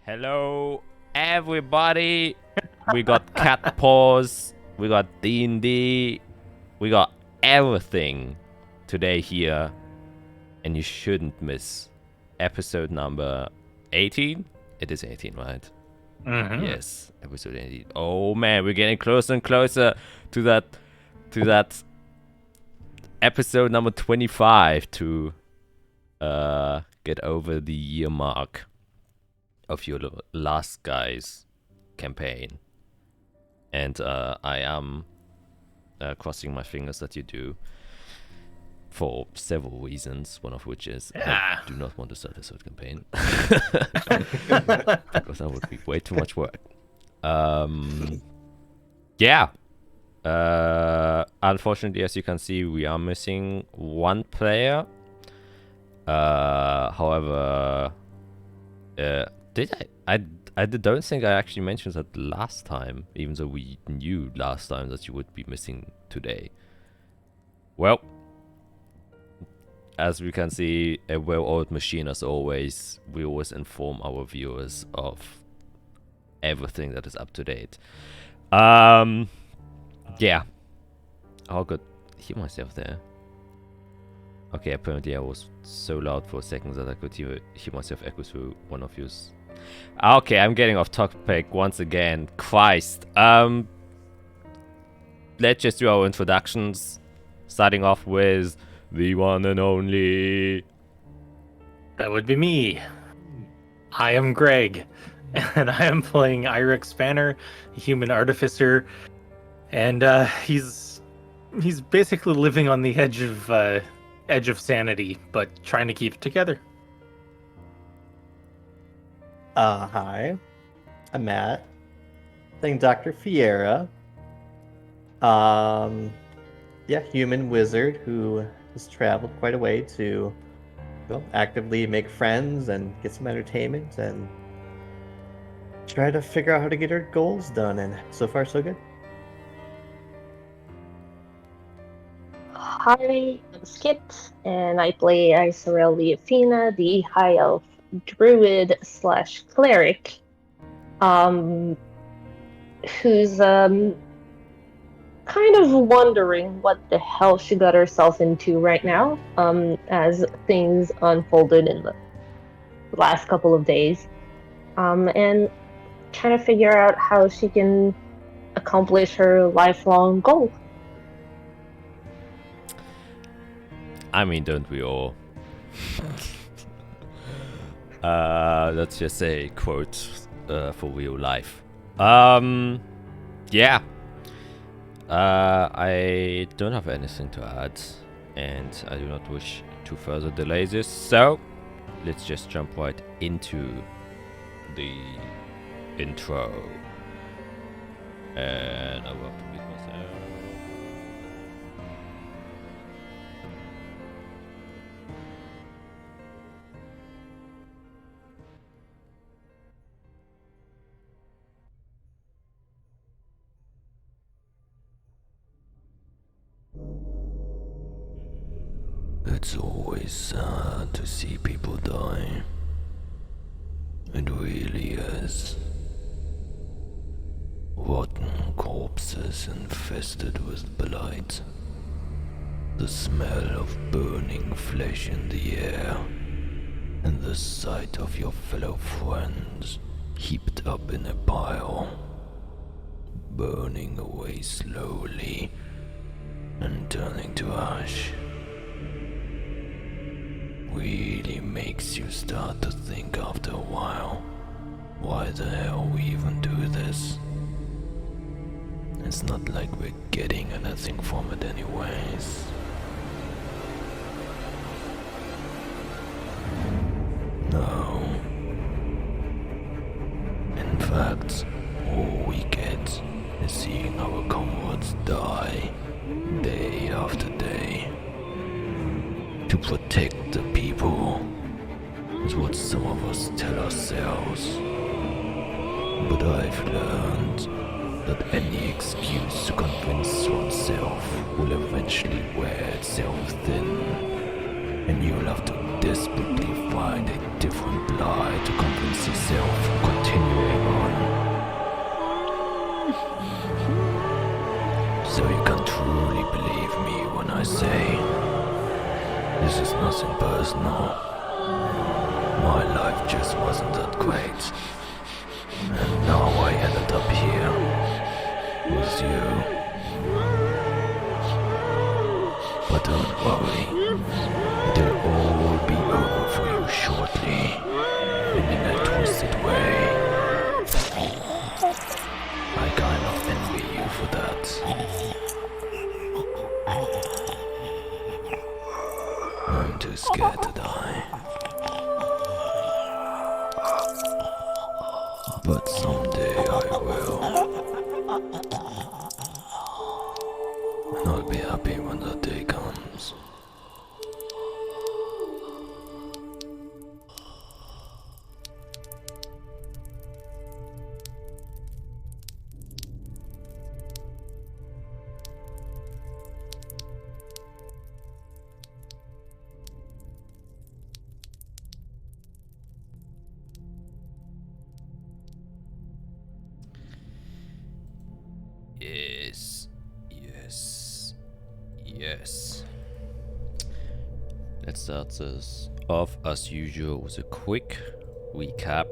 Hello, everybody. We got cat paws. We got DnD. We got everything today here, and you shouldn't miss episode number 18. It is 18, right? Mm-hmm. Yes, episode 18. Oh man, we're getting closer and closer to that episode number 25 to get over the year mark of your last guy's campaign. And I am crossing my fingers that you do for several reasons, one of which is I do not want to start a third campaign because that would be way too much work. Unfortunately, as you can see, we are missing one player. However, I don't think I actually mentioned that last time, even though we knew last time that you would be missing today. Well, as we can see, a well-oiled machine as always, we always inform our viewers of everything that is up to date. Yeah. Oh, good. Hear myself there. Okay, apparently I was so loud for a second that I could hear myself echo through one of yours. Okay, I'm getting off topic once again. Christ. Let's just do our introductions. Starting off with the one and only. That would be me. I am Greg, and I am playing Irex Banner, a human artificer, and he's basically living on the edge of sanity, but trying to keep it together. Hi, I'm Matt, playing Dr. Fiera. Human wizard who has traveled quite a way to actively make friends and get some entertainment and try to figure out how to get her goals done, and so far so good. Hi, I'm Skit, and I play Isarel Athena, the High Elf Druid / Cleric, who's kind of wondering what the hell she got herself into right now, as things unfolded in the last couple of days, and trying to figure out how she can accomplish her lifelong goal. I mean, don't we all? Let's just say quote for real life. Yeah. I don't have anything to add, and I do not wish to further delay this, so let's just jump right into the intro. And I will have to mute myself. It's always sad to see people die. It really is. Rotten corpses infested with blight. The smell of burning flesh in the air. And the sight of your fellow friends heaped up in a pile. Burning away slowly and turning to ash. Really makes you start to think after a while, why the hell we even do this? It's not like we're getting anything from it anyways. No. In fact, all we get is seeing our comrades die, day after day. To protect the people is what some of us tell ourselves. But I've learned that any excuse to convince oneself will eventually wear itself thin, and you'll have to desperately find a different lie to convince yourself just know my life just wasn't that great. And now I ended up here with you. But don't worry, it'll all be over for you shortly, and in a twisted way. I kind of envy you for that. I'm too scared to die. But someday I will. And I'll be happy when that day comes. Yes. Let's start this off as usual with a quick recap.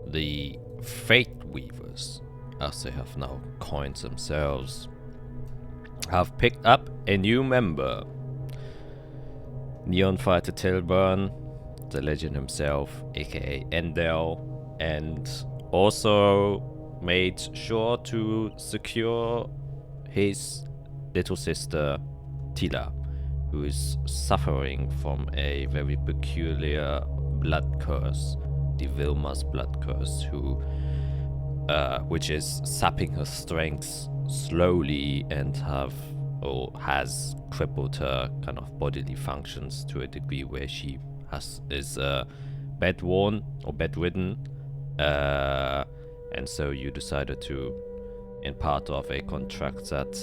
The Fate Weavers, as they have now coined themselves, have picked up a new member. Neon Fighter Tilburn, the legend himself, aka Endel, and also made sure to secure his little sister Tila, who is suffering from a very peculiar blood curse, the Vilma's blood curse, which is sapping her strength slowly and has crippled her kind of bodily functions to a degree where she is bedridden, and so you decided to, in part of a contract that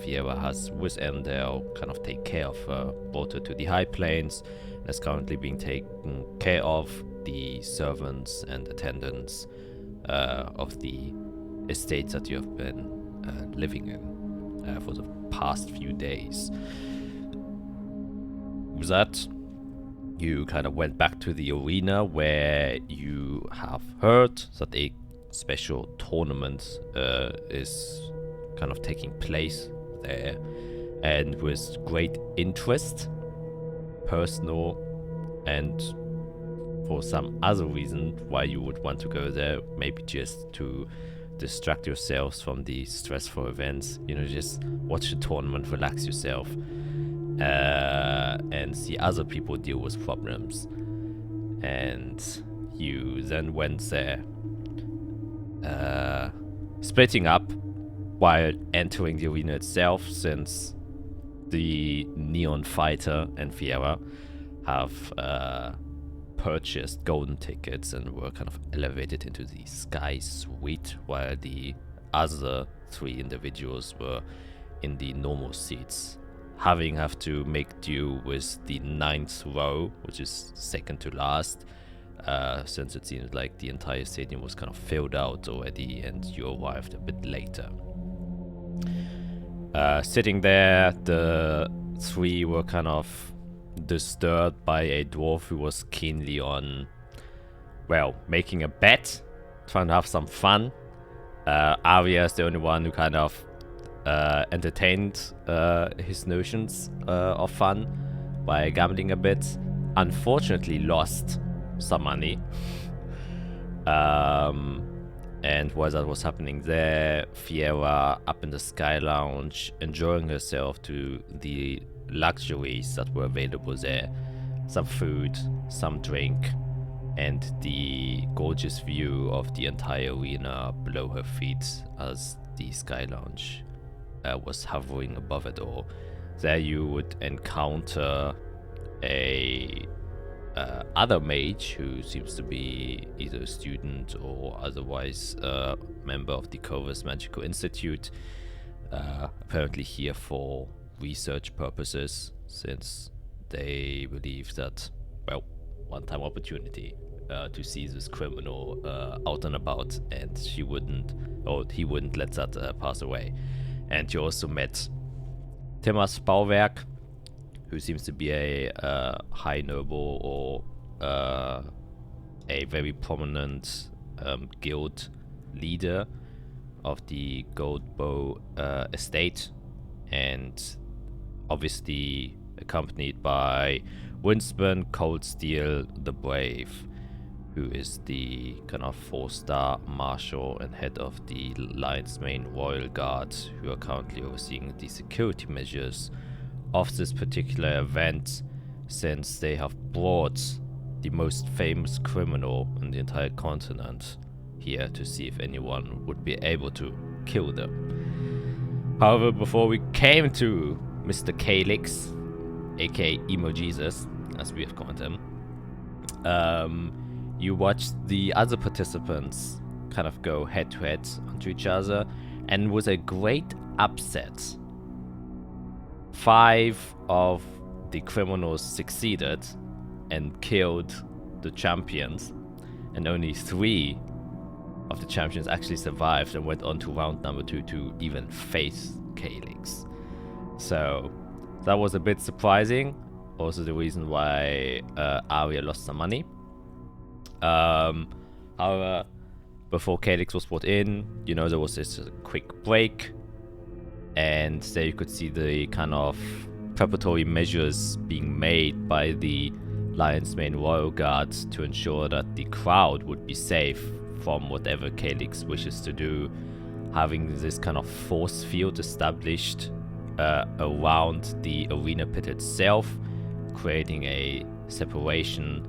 Fiera has with Endel, kind of take care of her, brought her to the High Plains, and is currently being taken care of the servants and attendants of the estates that you have been living in for the past few days. With that, you kind of went back to the arena where you have heard that a special tournament is kind of taking place there, and with great interest, personal and for some other reason why you would want to go there, maybe just to distract yourselves from the stressful events, just watch the tournament, relax yourself, and see other people deal with problems. And you then went there, splitting up while entering the arena itself, since the Neon Fighter and Fiera have purchased golden tickets and were kind of elevated into the Sky Suite, while the other three individuals were in the normal seats, have to make do with the 9th row, which is second to last, since it seems like the entire stadium was kind of filled out already and you arrived a bit later. Sitting there, the three were kind of disturbed by a dwarf who was keenly on, making a bet, trying to have some fun. Arya is the only one who kind of entertained his notions of fun by gambling a bit. Unfortunately lost some money. And while that was happening there, Fiera up in the Sky Lounge, enjoying herself to the luxuries that were available there. Some food, some drink, and the gorgeous view of the entire arena below her feet as the Sky Lounge was hovering above it all. There you would encounter a other mage who seems to be either a student or otherwise a member of the Corvus Magical Institute, apparently here for research purposes, since they believe that, one-time opportunity to see this criminal out and about, and he wouldn't let that pass away. And you also met Timmers Bauwerk, who seems to be a high noble or a very prominent guild leader of the Goldbow estate, and obviously accompanied by Winspan Coldsteel the Brave, who is the kind of 4-star marshal and head of the Lion's Mane Royal Guard, who are currently overseeing the security measures of this particular event, since they have brought the most famous criminal on the entire continent here to see if anyone would be able to kill them. However, before we came to Mr. Calyx, aka Emo Jesus, as we have called him, you watched the other participants kind of go head to head onto each other, and with a great upset, 5 of the criminals succeeded and killed the champions, and only 3 of the champions actually survived and went on to round number 2 to even face Calyx. So that was a bit surprising. Also the reason why Arya lost some money. However, before Calyx was brought in, you know, there was this quick break, and there you could see the kind of preparatory measures being made by the Lion's Mane Royal Guards to ensure that the crowd would be safe from whatever Calyx wishes to do, having this kind of force field established around the arena pit itself, creating a separation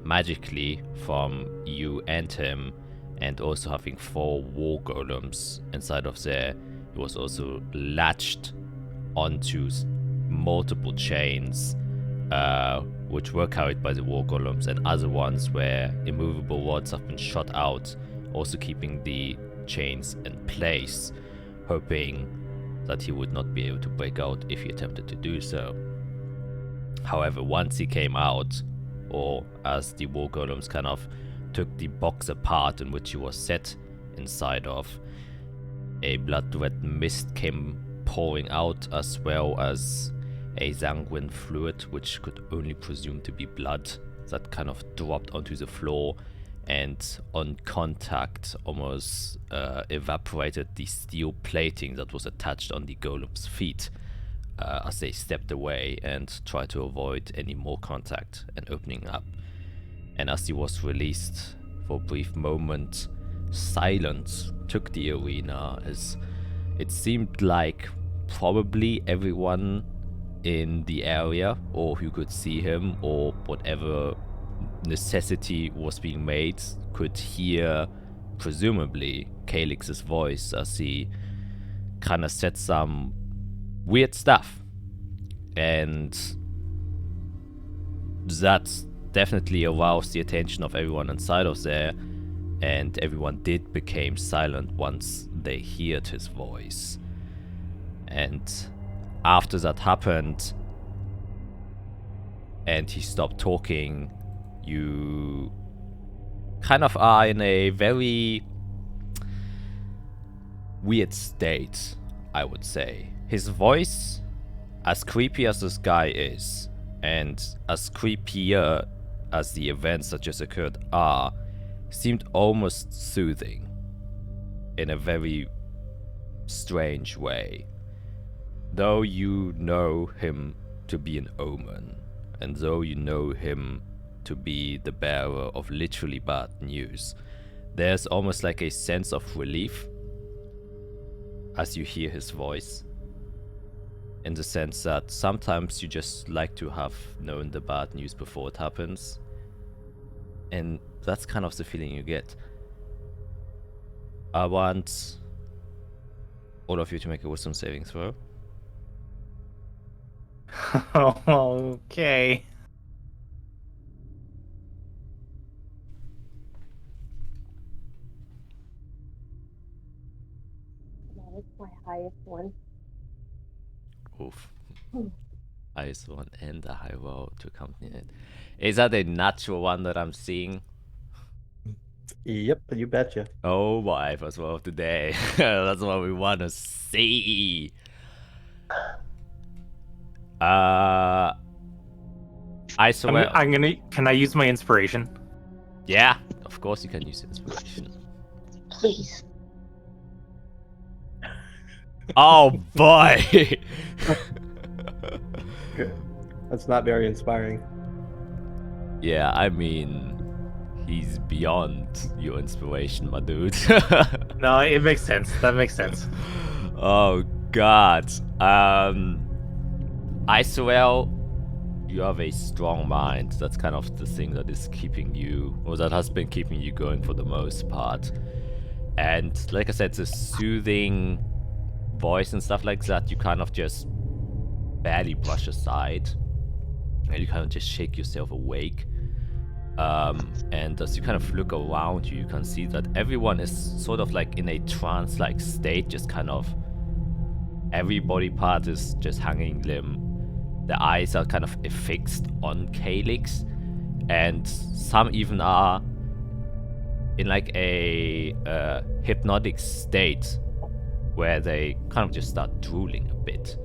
magically from you and him, and also having 4 war golems inside of there. It was also latched onto multiple chains, which were carried by the war golems, and other ones where immovable rods have been shot out, also keeping the chains in place, hoping that he would not be able to break out if he attempted to do so. However, once he came out, or as the war golems kind of took the box apart in which he was set inside of, a blood-red mist came pouring out, as well as a sanguine fluid, which could only presume to be blood, that kind of dropped onto the floor, and on contact almost evaporated the steel plating that was attached on the golem's feet as they stepped away and tried to avoid any more contact and opening up. And as he was released, for a brief moment, silence took the arena, as it seemed like probably everyone in the area, or who could see him, or whatever necessity was being made, could hear, presumably, Calyx's voice as he kind of said some weird stuff. And that definitely aroused the attention of everyone inside of there, and everyone did become silent once they heard his voice. And after that happened, and he stopped talking, you kind of are in a very weird state, I would say. His voice, as creepy as this guy is, and as creepier as the events that just occurred are, seemed almost soothing in a very strange way. Though you know him to be an omen, and though you know him to be the bearer of literally bad news, there's almost like a sense of relief as you hear his voice, in the sense that sometimes you just like to have known the bad news before it happens, and that's kind of the feeling you get. I want all of you to make a wisdom saving throw. Okay. That is my highest one. Oof. Highest one and a high roll to accompany it. Is that a natural one that I'm seeing? Yep, you betcha. Oh my, first roll of the day. That's what we want to see. I swear. I'm gonna. Can I use my inspiration? Yeah, of course you can use inspiration. Please. Oh boy! That's not very inspiring. Yeah, I mean, he's beyond your inspiration, my dude. No, it makes sense. That makes sense. Oh god. I swear you have a strong mind. That's kind of the thing that is keeping you, or that has been keeping you going for the most part. And like I said, the soothing voice and stuff like that, you kind of just barely brush aside. And you kind of just shake yourself awake. And as you kind of look around you, you can see that everyone is sort of like in a trance-like state, just kind of every body part is just hanging limb. The eyes are kind of fixed on Calyx, and some even are in like a hypnotic state where they kind of just start drooling a bit.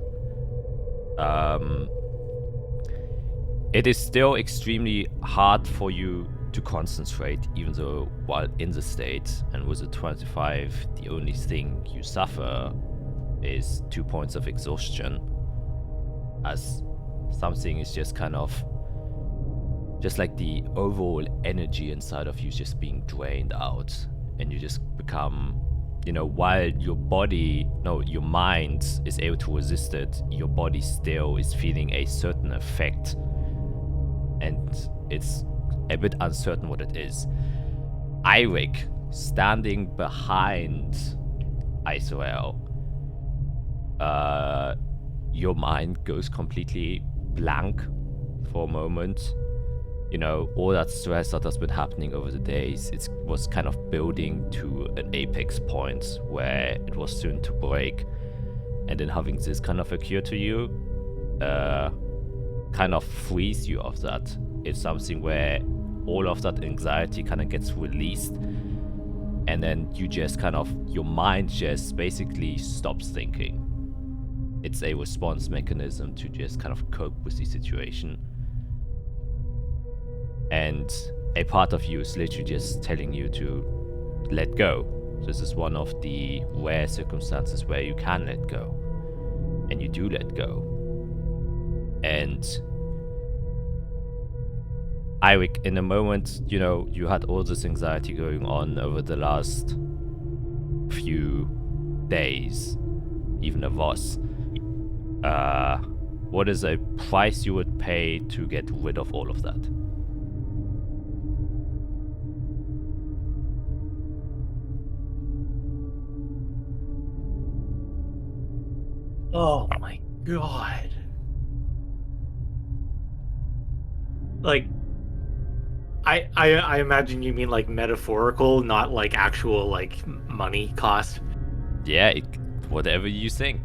It is still extremely hard for you to concentrate, even though while in the state, and with a 25, the only thing you suffer is 2 points of exhaustion, as something is just kind of, just like the overall energy inside of you is just being drained out, and you just become, you know, while your mind is able to resist it, your body still is feeling a certain effect, and it's a bit uncertain what it is. Eirik, standing behind Isoel, your mind goes completely blank for a moment. You know, all that stress that has been happening over the days, it was kind of building to an apex point where it was soon to break. And then having this kind of occur to you, kind of frees you of that. It's something where all of that anxiety kind of gets released, and then you just kind of, your mind just basically stops thinking. It's a response mechanism to just kind of cope with the situation. And a part of you is literally just telling you to let go. This is one of the rare circumstances where you can let go. And you do let go. And Eirik, in a moment, you know, you had all this anxiety going on over the last few days, even a Voss. What is a price you would pay to get rid of all of that? Oh my god. Like, I imagine you mean like metaphorical, not like actual like money cost. Yeah, whatever you think.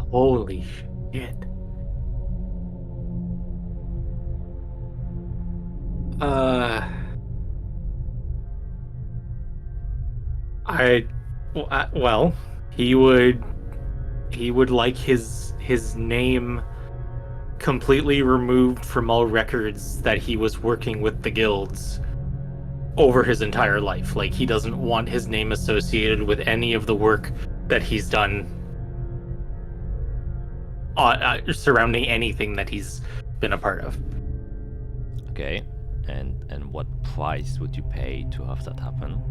Holy shit. Well, he would like his name completely removed from all records that he was working with the guilds over his entire life. Like, he doesn't want his name associated with any of the work that he's done surrounding anything that he's been a part of. Okay, and what price would you pay to have that happen?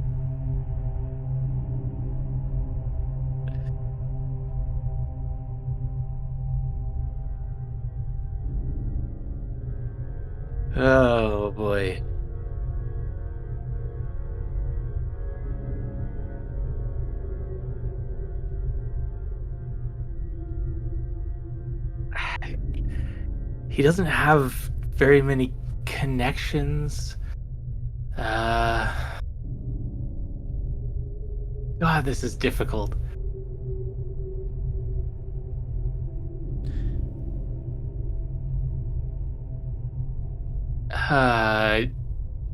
Oh boy. He doesn't have very many connections. God, this is difficult.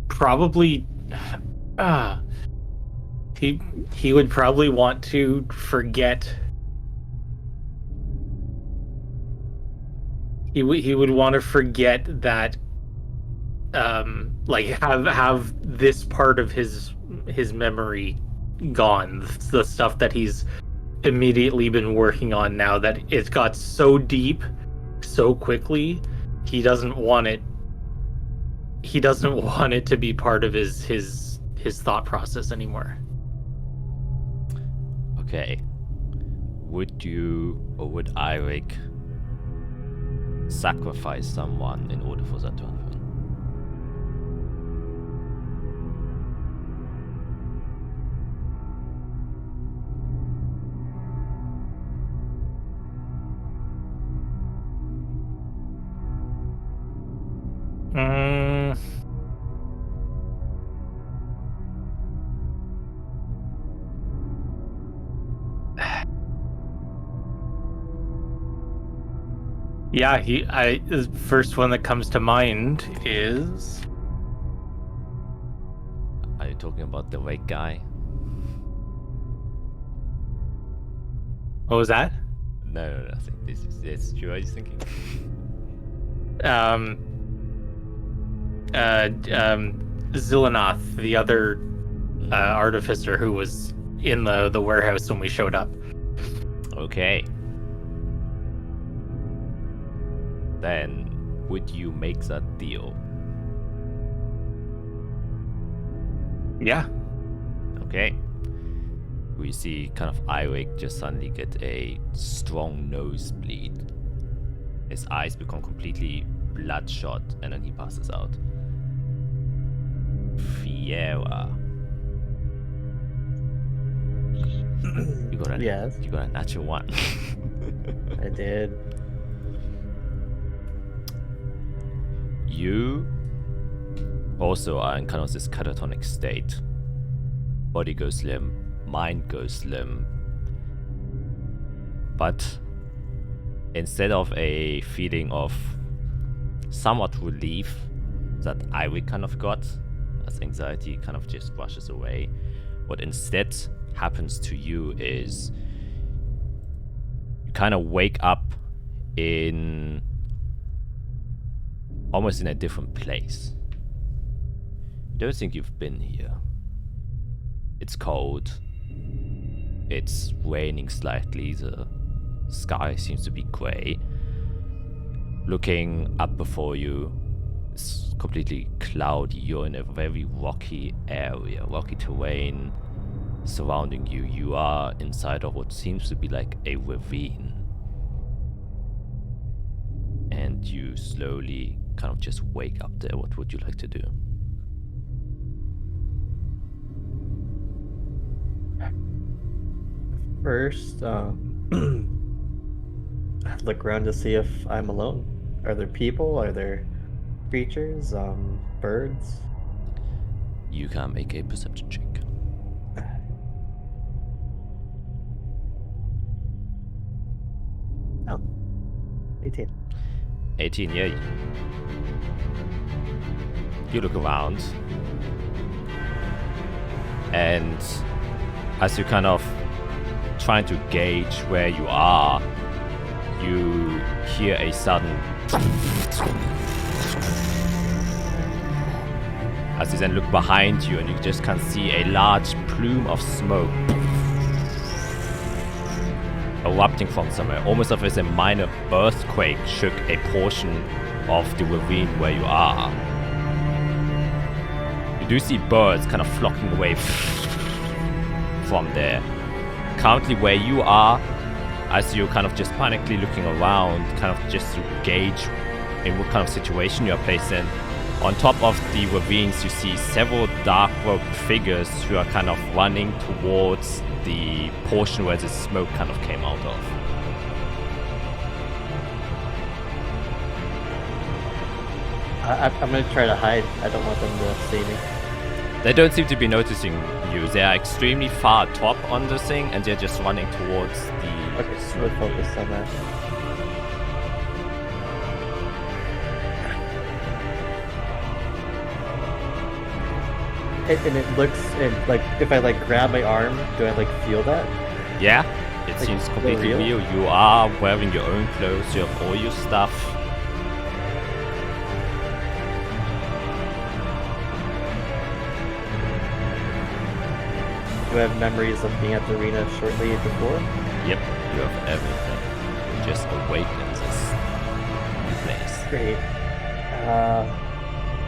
Probably. He would probably want to forget. He would want to forget that, like have this part of his memory gone. The stuff that he's immediately been working on now, that it got so deep so quickly. He doesn't want it to be part of his thought process anymore. Okay. Would you or would Eirik sacrifice someone in order for that to happen? Yeah, the first one that comes to mind is... Are you talking about the white guy? What was that? No, nothing. It's true. What are you thinking? Zilanath, the other artificer who was in the warehouse when we showed up. Okay. Then, would you make that deal? Yeah. Okay. We see kind of Eirik just suddenly get a strong nosebleed. His eyes become completely bloodshot, and then he passes out. Fiera. You got a Yes. You got a natural one. I did. You also are in kind of this catatonic state. Body goes limp, mind goes limp. But instead of a feeling of somewhat relief that Eirik kind of got, as anxiety kind of just washes away, what instead happens to you is you kind of wake up in almost in a different place. You don't think you've been here. It's cold. It's raining slightly. The sky seems to be grey. Looking up before you, it's completely cloudy. You're in a very rocky area, rocky terrain surrounding you. You are inside of what seems to be like a ravine. And you slowly kind of just wake up there. What would you like to do? First, I'd look around to see if I'm alone. Are there people? Are there creatures? Birds? You can make a perception check. Oh, 18. 18, yeah. You look around, and as you kind of trying to gauge where you are, you hear a sudden as you then look behind you, and you just can see a large plume of smoke erupting from somewhere, almost as if a minor earthquake shook a portion of the ravine where you are. You do see birds kind of flocking away from there. Currently where you are, as you're kind of just panically looking around, kind of just to gauge in what kind of situation you're placed in, on top of the ravines you see several dark-robed figures who are kind of running towards the portion where the smoke kind of came out of. I'm gonna try to hide. I don't want them to see me. They don't seem to be noticing you. They are extremely far top on the thing, and they're just running towards the... Okay, so we'll focus on that. And it looks, and like, if I like grab my arm, do I like feel that? Yeah, it Like, seems completely real? real. You are wearing your own clothes, you have all your stuff. Do I have memories of being at the arena shortly before? Yep, you have everything. You just awakened this new place. Great.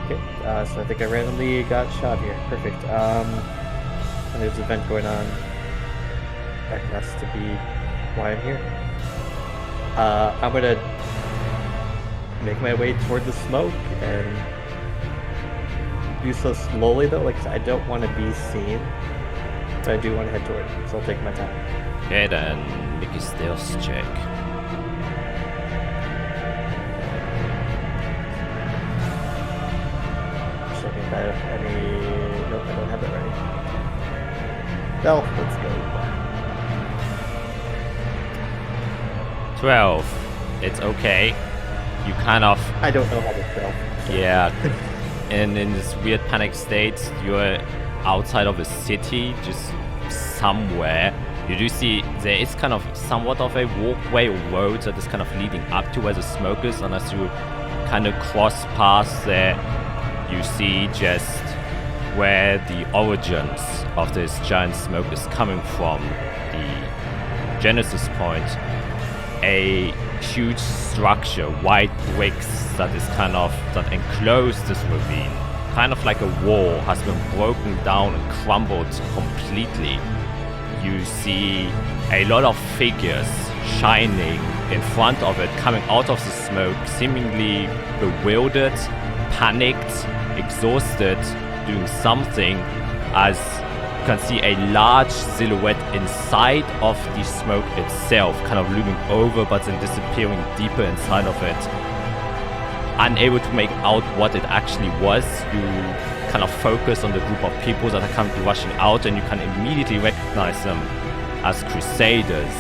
Okay, so I think I randomly got shot here. Perfect. And there's an event going on. That has to be why I'm here. I'm gonna make my way toward the smoke and do so slowly though, like I don't want to be seen, but I do want to head toward it, so I'll take my time. Okay, then make a stealth check. Checking if I have any. Nope, I don't have that ready. Well, let's go. 12. It's okay. You kind of, I don't know how to spell. yeah. And in this weird panic state, you're outside of a city, just somewhere. You do see there is kind of somewhat of a walkway or road that is kind of leading up to where the smoke is, and as you kind of cross past there, you see just where the origins of this giant smoke is coming from, the genesis point, a huge structure, white bricks that is kind of, that enclose this ravine, kind of like a wall, has been broken down and crumbled completely. You see a lot of figures shining in front of it, coming out of the smoke, seemingly bewildered, panicked, exhausted, doing something, as you can see a large silhouette inside of the smoke itself, kind of looming over but then disappearing deeper inside of it. Unable to make out what it actually was, you kind of focus on the group of people that are currently rushing out, and you can immediately recognize them as crusaders.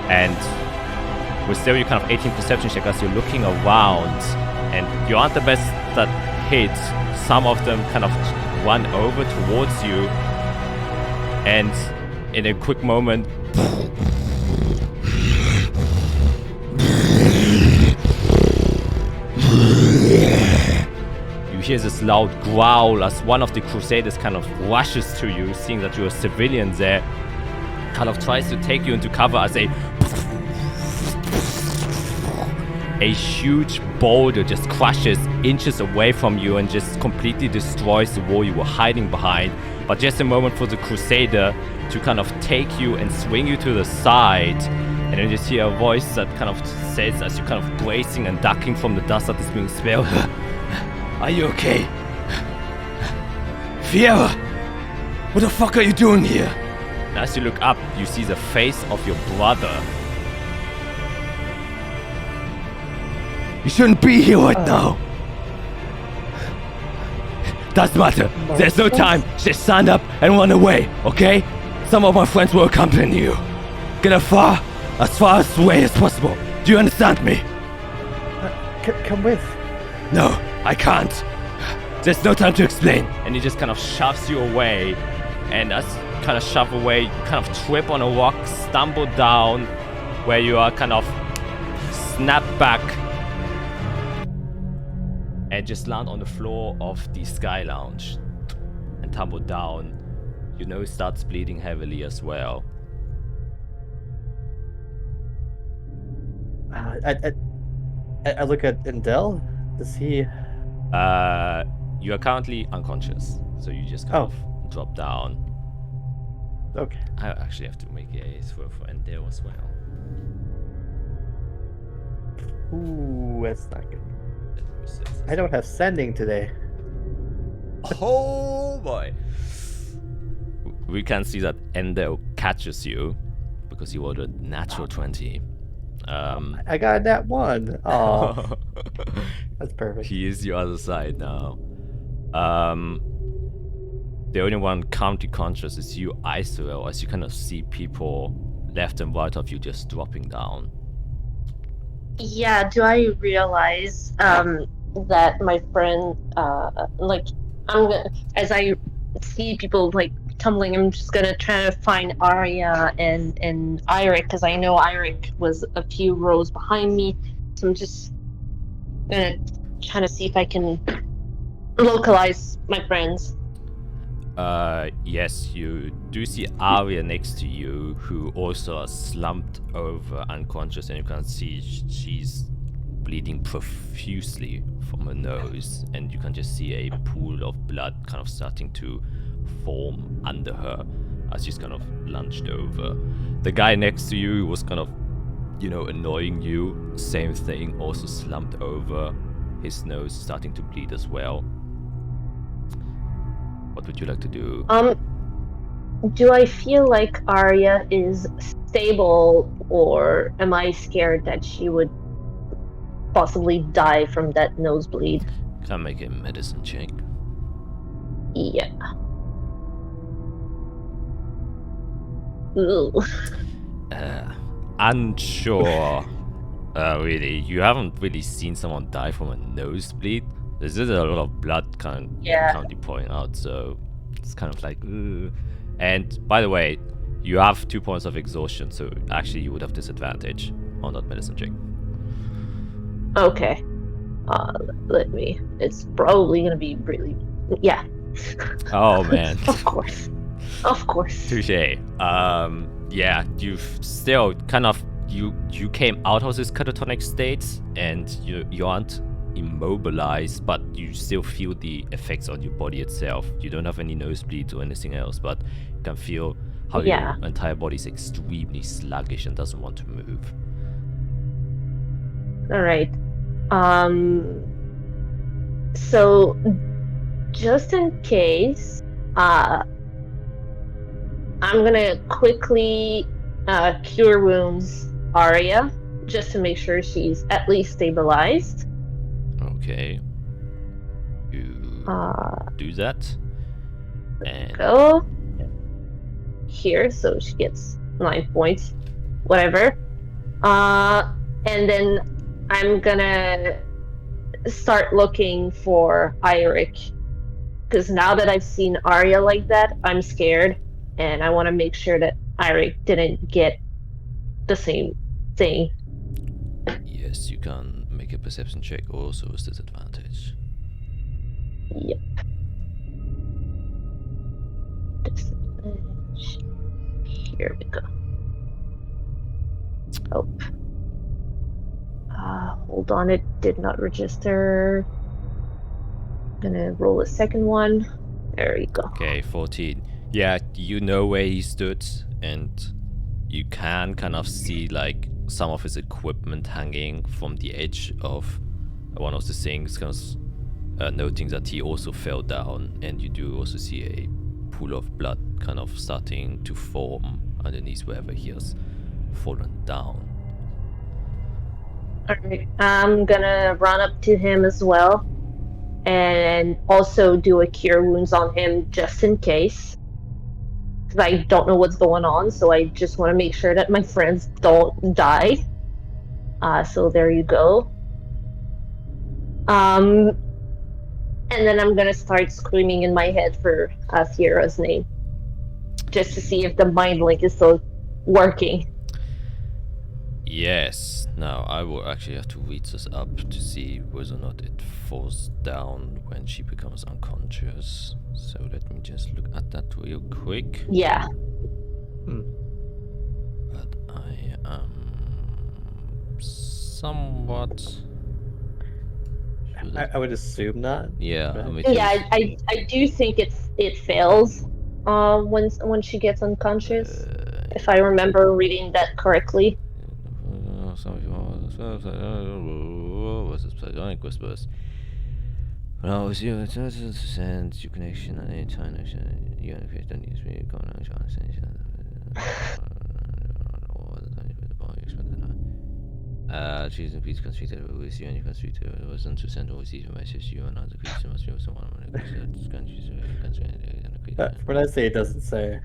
And with still you kind of 18 perception check as you're looking around, and you aren't the best that hits. Some of them kind of run over towards you, and in a quick moment you hear this loud growl as one of the crusaders kind of rushes to you, seeing that you're a civilian there, kind of tries to take you into cover as a huge boulder just crashes inches away from you and just completely destroys the wall you were hiding behind. But just a moment for the crusader to kind of take you and swing you to the side, and then you just hear a voice that kind of says, as you're kind of bracing and ducking from the dust that is being spilled, "Are you okay? Fiera, what the fuck are you doing here?" And as you look up, you see the face of your brother. "You shouldn't be here right now." "Doesn't matter. There's no time. Just stand up and run away, okay? Some of my friends will accompany you. Get as far away as possible. Do you understand me?" Come with. "No, I can't. There's no time to explain." And he just kind of shoves you away. And as you kind of shove away, you kind of trip on a rock, stumble down, where you are kind of snap back and just land on the floor of the Sky Lounge and tumble down. Your nose starts bleeding heavily as well. I look at Indel. Does he? You are currently unconscious, so you just kind of drop down. Okay. I actually have to make a throw for Endale as well. Ooh, that's not good. I don't have sending today. Oh boy! We can see that Endo catches you because you rolled a natural 20. I got that one. Oh, that's perfect. He is your other side now. The only one currently conscious is you, Isurel, as you kind of see people left and right of you just dropping down. Yeah, do I realize that my friend, as I see people like tumbling, I'm just gonna try to find Arya and Eirik, because I know Eirik was a few rows behind me. So I'm just gonna try to see if I can localize my friends. Yes, you do see Arya next to you, who also are slumped over unconscious, and you can see she's bleeding profusely from her nose, and you can just see a pool of blood kind of starting to form under her as she's kind of lunged over. The guy next to you was kind of, annoying you. Same thing, also slumped over, his nose starting to bleed as well. What would you like to do? Do I feel like Arya is stable, or am I scared that she would possibly die from that nosebleed? Can I make a medicine check? Yeah. Ooh. Unsure. Really, you haven't really seen someone die from a nosebleed. There's just a lot of blood currently pouring out, so it's kind of like, ugh. And by the way, you have 2 points of exhaustion, so actually you would have disadvantage on that medicine check. Okay. Let me. It's probably gonna be really. Yeah. Oh man. Of course. Of course. Touche. Yeah, you've still kind of you came out of this catatonic state, and you aren't immobilized, but you still feel the effects on your body itself. You don't have any nosebleeds or anything else, but you can feel how your entire body is extremely sluggish and doesn't want to move. All right. So just in case, I'm gonna quickly cure wounds Arya, just to make sure she's at least stabilized. Okay. You do that. And Go here, so she gets 9 points. Whatever. And then I'm gonna start looking for Eirik, because now that I've seen Arya like that, I'm scared, and I want to make sure that Eirik didn't get the same thing. yes, you can make a perception check also with disadvantage. Yep. Disadvantage. Here we go. Oh. Hold on, it did not register. Gonna roll a second one. There you go. Okay, 14. Yeah, you know where he stood, and you can kind of see like some of his equipment hanging from the edge of one of the things, kind of noting that he also fell down, and you do also see a pool of blood kind of starting to form underneath wherever he has fallen down. Alright, I'm gonna run up to him as well, and also do a cure wounds on him just in case. Because I don't know what's going on, so I just want to make sure that my friends don't die. So there you go. And then I'm gonna start screaming in my head for Sierra's name, just to see if the mind link is still working. Yes. Now I will actually have to read this up to see whether or not it falls down when she becomes unconscious. So let me just look at that real quick. Yeah. But I am somewhat. I would assume not. Yeah. Right. let me Yeah, just- I do think it fails when she gets unconscious. If I remember reading that correctly. What's this psionic whispers? Well, with you, it's not to send your connection at any time. You can create don't use me. Choose and please constrict with you, and you constrict wasn't to send or receive a message. You are not the creature must be someone. What I say, it doesn't say.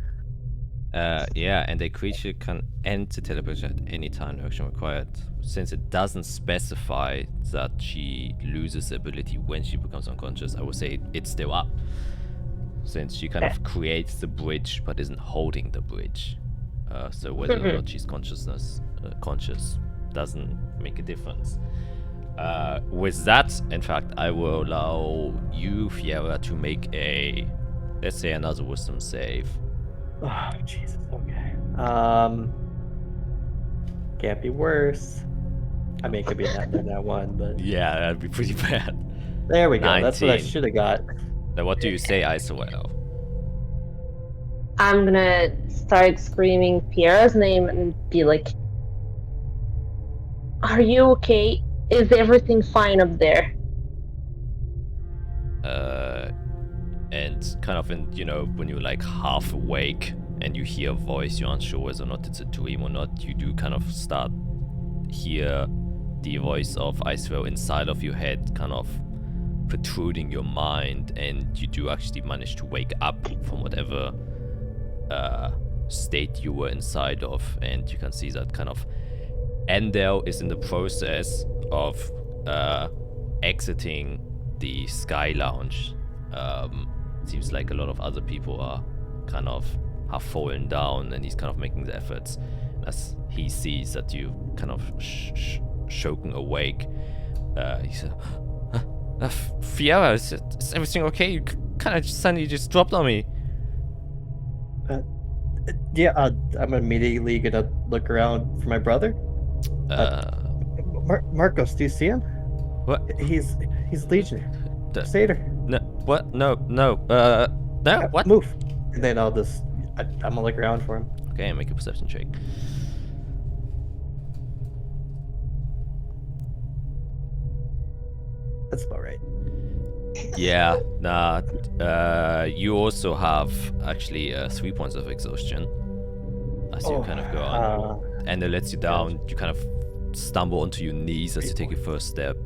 Yeah, and a creature can enter teleportation at any time, no action required. Since it doesn't specify that she loses the ability when she becomes unconscious, I would say it's still up. Since she kind of creates the bridge but isn't holding the bridge. So whether or not she's conscious doesn't make a difference. With that, in fact, I will allow you, Fiera, to make a, let's say, another wisdom save. Oh, Jesus, okay. Can't be worse. I mean, it could be that one, but... Yeah, that'd be pretty bad. There we go, that's what I 19. should have got. Now, what do you say, Isoel? I'm gonna start screaming Fiera's name and be like, "Are you okay? Is everything fine up there?" And kind of when you're like half awake and you hear a voice, you're unsure whether or not it's a dream or not, you do kind of start hear the voice of Icefield inside of your head kind of protruding your mind, and you do actually manage to wake up from whatever state you were inside of, and you can see that kind of Endel is in the process of exiting the Sky Lounge. Seems like a lot of other people are kind of have fallen down, and he's kind of making the efforts. As he sees that you kind of shaken awake, he said, Fiera, is everything okay? You kind of suddenly just dropped on me. Yeah, I'm immediately gonna look around for my brother. Marcos, do you see him? What? He's Legionnaire. Crusader. No, what? No, no, what? Move. And then I'm gonna look around for him. Okay, make a perception check. That's about right. Yeah, nah. You also have actually 3 points of exhaustion as you kind of go on, and it lets you down. You kind of stumble onto your knees as you take your first step.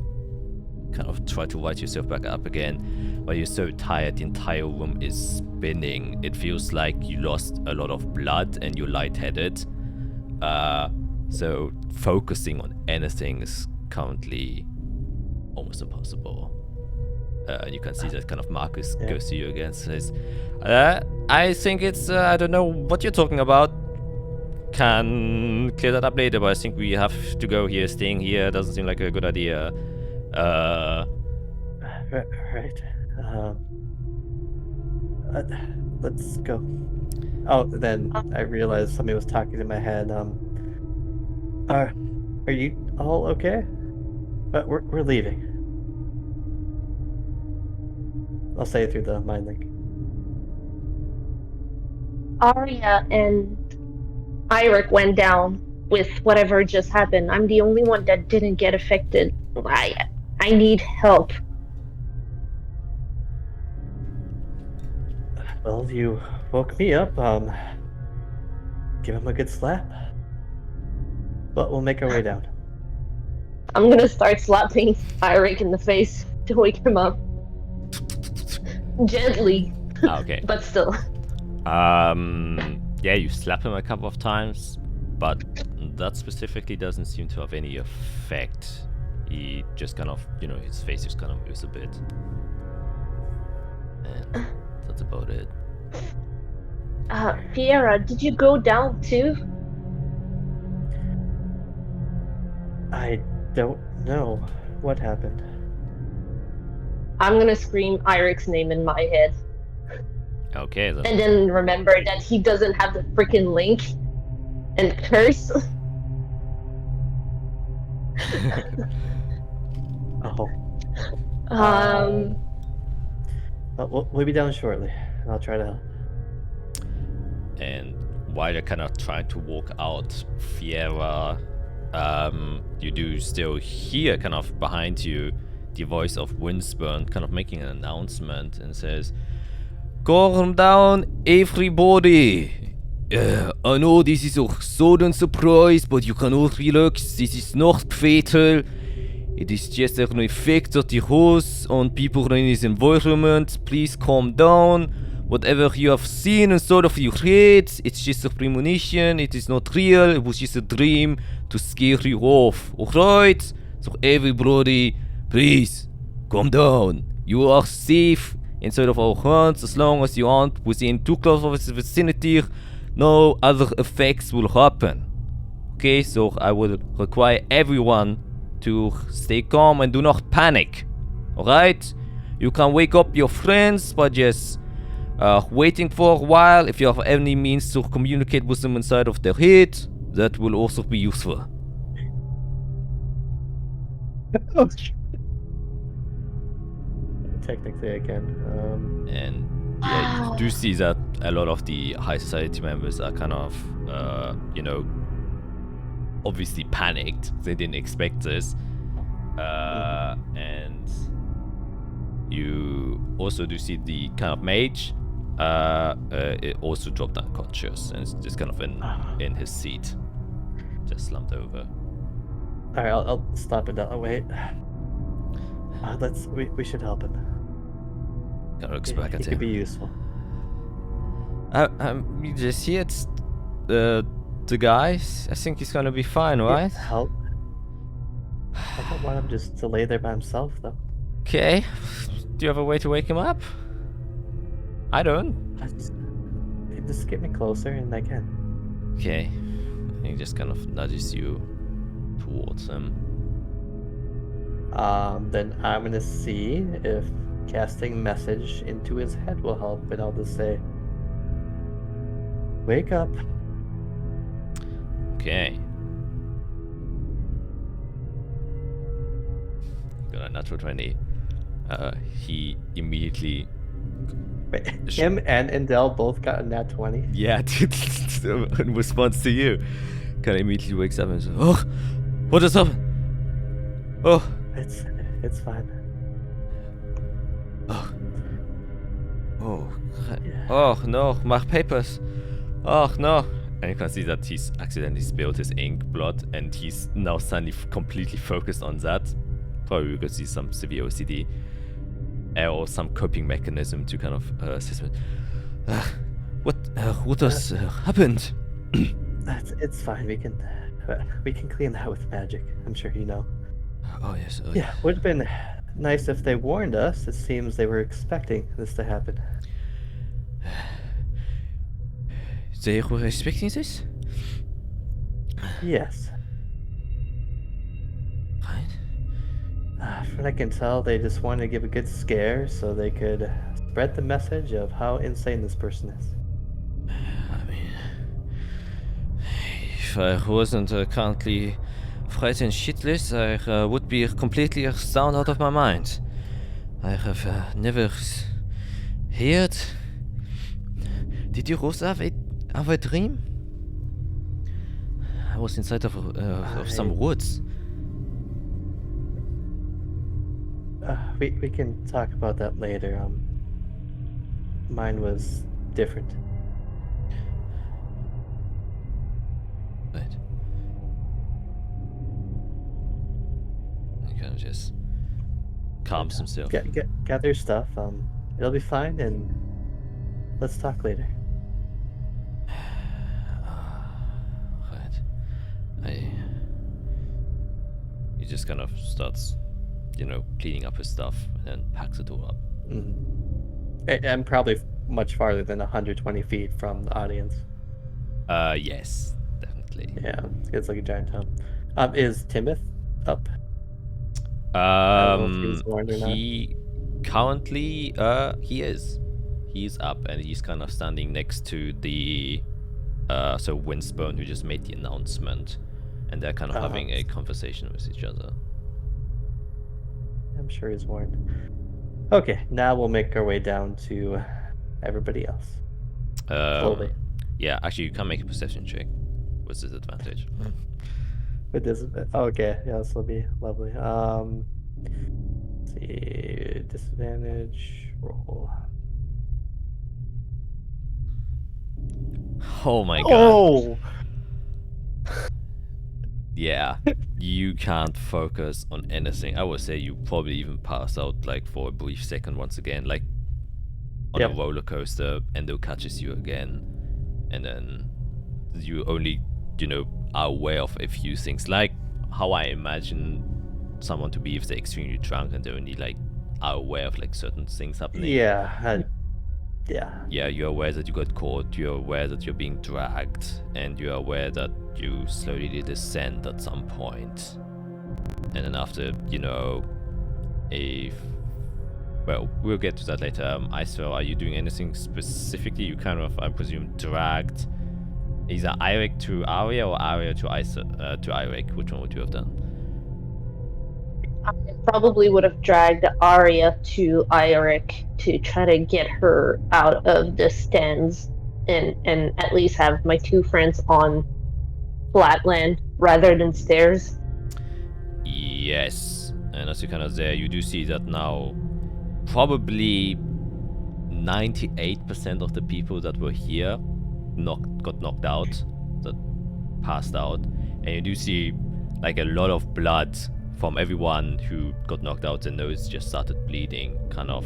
Kind of try to right yourself back up again, but you're so tired. The entire room is spinning. It feels like you lost a lot of blood and you're lightheaded. So focusing on anything is currently almost impossible. And you can see that kind of Marcus goes to you again and says, I think it's, I don't know what you're talking about. Can clear that up later, but I think we have to go here. Staying here doesn't seem like a good idea. Right. Let's go. Oh, then I realized somebody was talking in my head. Are you all okay? We're leaving. I'll say it through the mind link. Arya and Eirik went down with whatever just happened. I'm the only one that didn't get affected. I need help. Well, you woke me up. Give him a good slap. But we'll make our way down. I'm gonna start slapping Eirik in the face to wake him up. Gently. Okay. But still. Yeah, you slap him a couple of times, but that specifically doesn't seem to have any effect. He just kind of, his face just kind of moves a bit. And that's about it. Fiera, did you go down too? I don't know what happened. I'm gonna scream Eirik's name in my head. Okay. Then. And then remember that he doesn't have the freaking link and curse. We'll be down shortly. I'll try to help. And while you're kind of trying to walk out, Fiera, you do still hear kind of behind you the voice of Winsburn kind of making an announcement and says, "Calm down, everybody. I know this is a sudden surprise, but you cannot relax. This is not fatal. It is just an effect of the host on people in this environment. Please calm down. Whatever you have seen inside of your head, it's just a premonition, it is not real, it was just a dream to scare you off, alright? So everybody, please, calm down. You are safe inside of our hands as long as you aren't within too close of its vicinity. No other effects will happen. Okay, so I will require everyone to stay calm and do not panic. Alright? You can wake up your friends by just waiting for a while. If you have any means to communicate with them inside of their head, that will also be useful. Oh, technically I can. And yeah, you do see that a lot of the high society members are kind of, you know, obviously panicked. They didn't expect this. And you also do see the kind of mage. It also dropped unconscious and it's just kind of in his seat, just slumped over. All right, I'll stop it down. Oh, wait. We should help him. Kind of looks back He at could him. be useful. You just hear it's the guy. I think he's gonna be fine, right? Help. I don't want him just to lay there by himself, though. Okay. Do you have a way to wake him up? I don't. Just get me closer, and I can. Okay. He just kind of nudges you towards him. Then I'm gonna see if casting message into his head will help, and I'll just say, "Wake up." Okay. Got a natural 20. He immediately. Wait, him and Endel both got a nat 20. Yeah, in response to you. Kind of immediately wakes up and says, "Oh, what has happened? Oh, It's fine. oh, oh, Yeah. oh no, my papers. Oh no." And you can see that he's accidentally spilled his ink blood and he's now suddenly completely focused on that. Probably because he's some severe OCD. Or some coping mechanism to kind of assess it. What has happened? It's fine. We can clean that with magic. I'm sure you know. Oh yes. Oh, Yeah, would have been nice if they warned us. It seems they were expecting this to happen. They were expecting this? Yes. Right. From what I can tell, they just wanted to give a good scare so they could spread the message of how insane this person is. I mean, if I wasn't currently frightened shitless, I would be completely stoned out of my mind. I have never heard. Did you also have a dream? I was inside of some woods. We can talk about that later. Mine was different. Right. He kind of just calms himself. Gather your stuff. It'll be fine, and let's talk later. Right. He just kind of starts, you know, cleaning up his stuff and then packs it all up. I'm probably much farther than 120 feet from the audience. Yes, definitely. Yeah, it's like a giant town. Is Timoth up? I don't know if he was warned or not. He currently, he is. He's up and he's kind of standing next to the, so Winsbone, who just made the announcement, and they're kind of having a conversation with each other. I'm sure he's warned. Okay, now we'll make our way down to everybody else. Slowly. Yeah, actually, you can make a perception check with disadvantage. With this, okay, yeah, this will be lovely. Let's see, disadvantage roll. Oh my god. Oh! Yeah, you can't focus on anything. I would say you probably even pass out like for a brief second once again. Like on a Yep. roller coaster, Endo catches you again, and then you only, are aware of a few things, like how I imagine someone to be if they're extremely drunk and they only like are aware of like certain things happening. Yeah. Yeah, you're aware that you got caught, you're aware that you're being dragged, and you're aware that you slowly descend at some point. And then after, well, we'll get to that later. Iso, are you doing anything specifically? You kind of, I presume, dragged either Irek to Arya or Arya to to Irek. Which one would you have done? I probably would have dragged Arya to Ioric to try to get her out of the stands and at least have my two friends on flat land rather than stairs. Yes. And as you kind of there, you do see that now probably 98% of the people that were here got knocked out, that passed out. And you do see like a lot of blood from everyone who got knocked out. The nose just started bleeding, kind of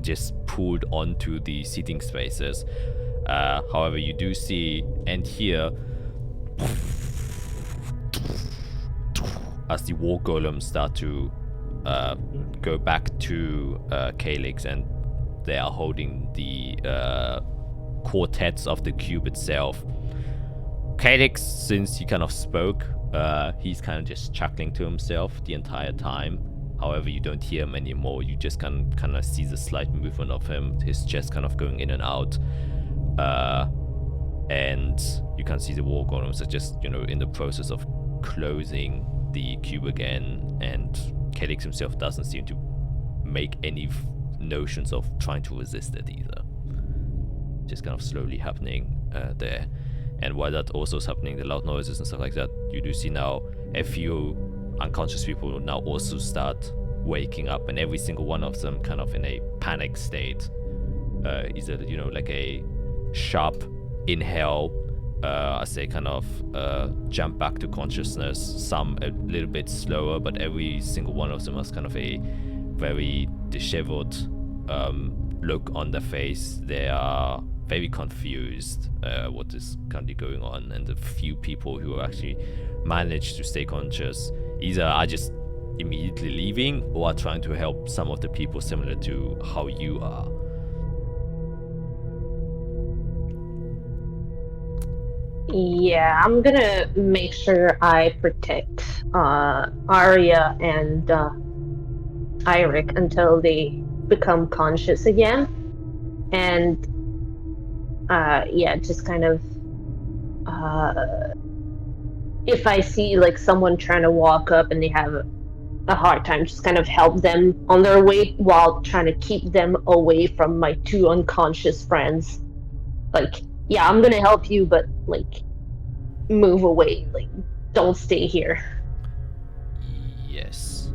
just pulled onto the seating spaces. However, you do see and hear as the war golems start to go back to Calyx, and they are holding the quartets of the cube itself. Calyx, since he kind of spoke, he's kind of just chuckling to himself the entire time. However, you don't hear him anymore. You just kind of see the slight movement of him, his chest kind of going in and out. And you can see the war golems are just, in the process of closing the cube again, and Calyx himself doesn't seem to make any notions of trying to resist it either. Just kind of slowly happening there. And while that also is happening, the loud noises and stuff like that, you do see now a few unconscious people now also start waking up, and every single one of them kind of in a panic state. Either, like a sharp inhale as they kind of jump back to consciousness, some a little bit slower, but every single one of them has kind of a very disheveled look on their face. They are very confused what is currently going on, and the few people who actually manage to stay conscious either are just immediately leaving or are trying to help some of the people similar to how you are. Yeah, I'm gonna make sure I protect Arya and Eirik until they become conscious again. And yeah, just kind of if I see like someone trying to walk up and they have a hard time, just kind of help them on their way while trying to keep them away from my two unconscious friends. Like, yeah, I'm gonna help you, but like move away. Like, don't stay here. Yes.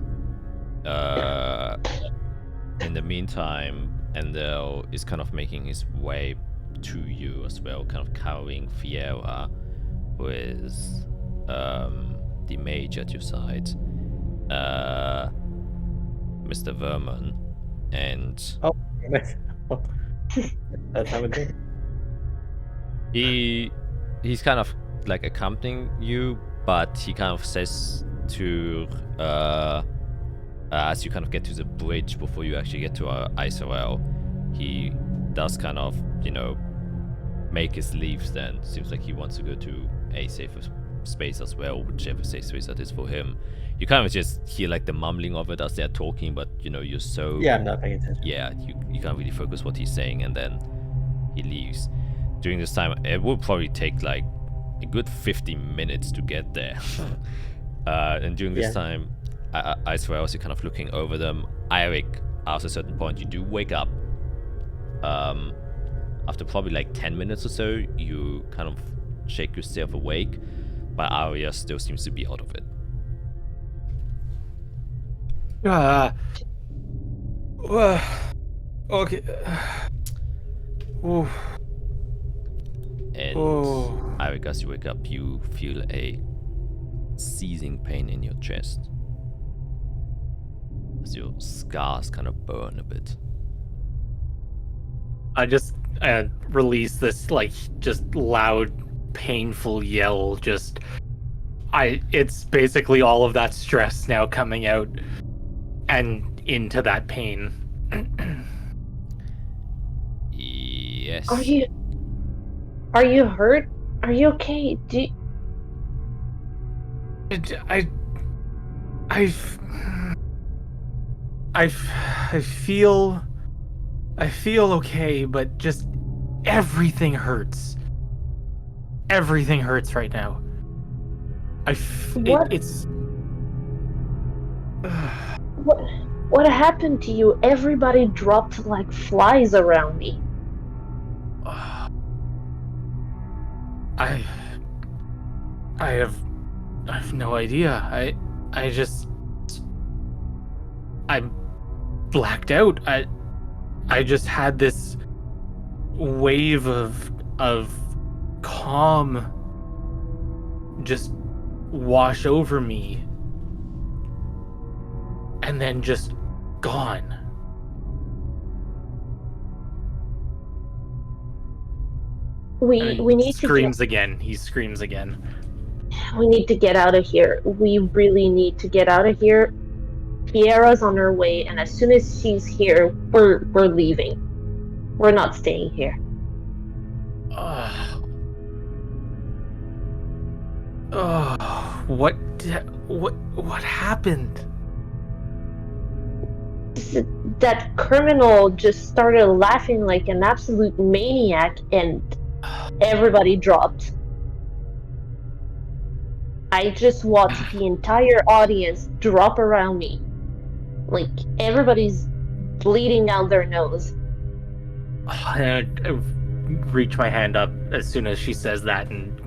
In the meantime, Endo is kind of making his way to you as well, kind of carrying Fiera, who is the mage at your side, Mr. Verman, and Oh, that's how it be. he's kind of like accompanying you, but he kind of says to as you kind of get to the bridge before you actually get to Isorel, he does kind of, make his leaves then. Seems like he wants to go to a safer space as well, whichever safe space that is for him. You kind of just hear like the mumbling of it as they're talking, but you're so... Yeah, I'm not paying attention. Yeah, you can't really focus what he's saying, and then he leaves. During this time, it will probably take like a good 50 minutes to get there. And during this time, I swear I was kind of looking over them. Eirik, after a certain point, you do wake up. After probably like 10 minutes or so, you kind of shake yourself awake, but Arya still seems to be out of it. Okay. Ooh. And Eirik, as you wake up, you feel a seizing pain in your chest as your scars kind of burn a bit. I just release this like just loud, painful yell. It's basically all of that stress now coming out and into that pain. Yes. Are you hurt? Are you okay? I feel okay, but just everything hurts. Everything hurts right now. What? It's What happened to you? Everybody dropped like flies around me. I have no idea. I blacked out. I just had this wave of calm just wash over me and then just gone. We need screams again. He screams again. We need to get out of here. We really need to get out of here. Kiara's on her way, and as soon as she's here, we're leaving. We're not staying here. What happened? That criminal just started laughing like an absolute maniac, and everybody dropped. I just watched the entire audience drop around me. Like, everybody's bleeding out their nose. I reach my hand up as soon as she says that, and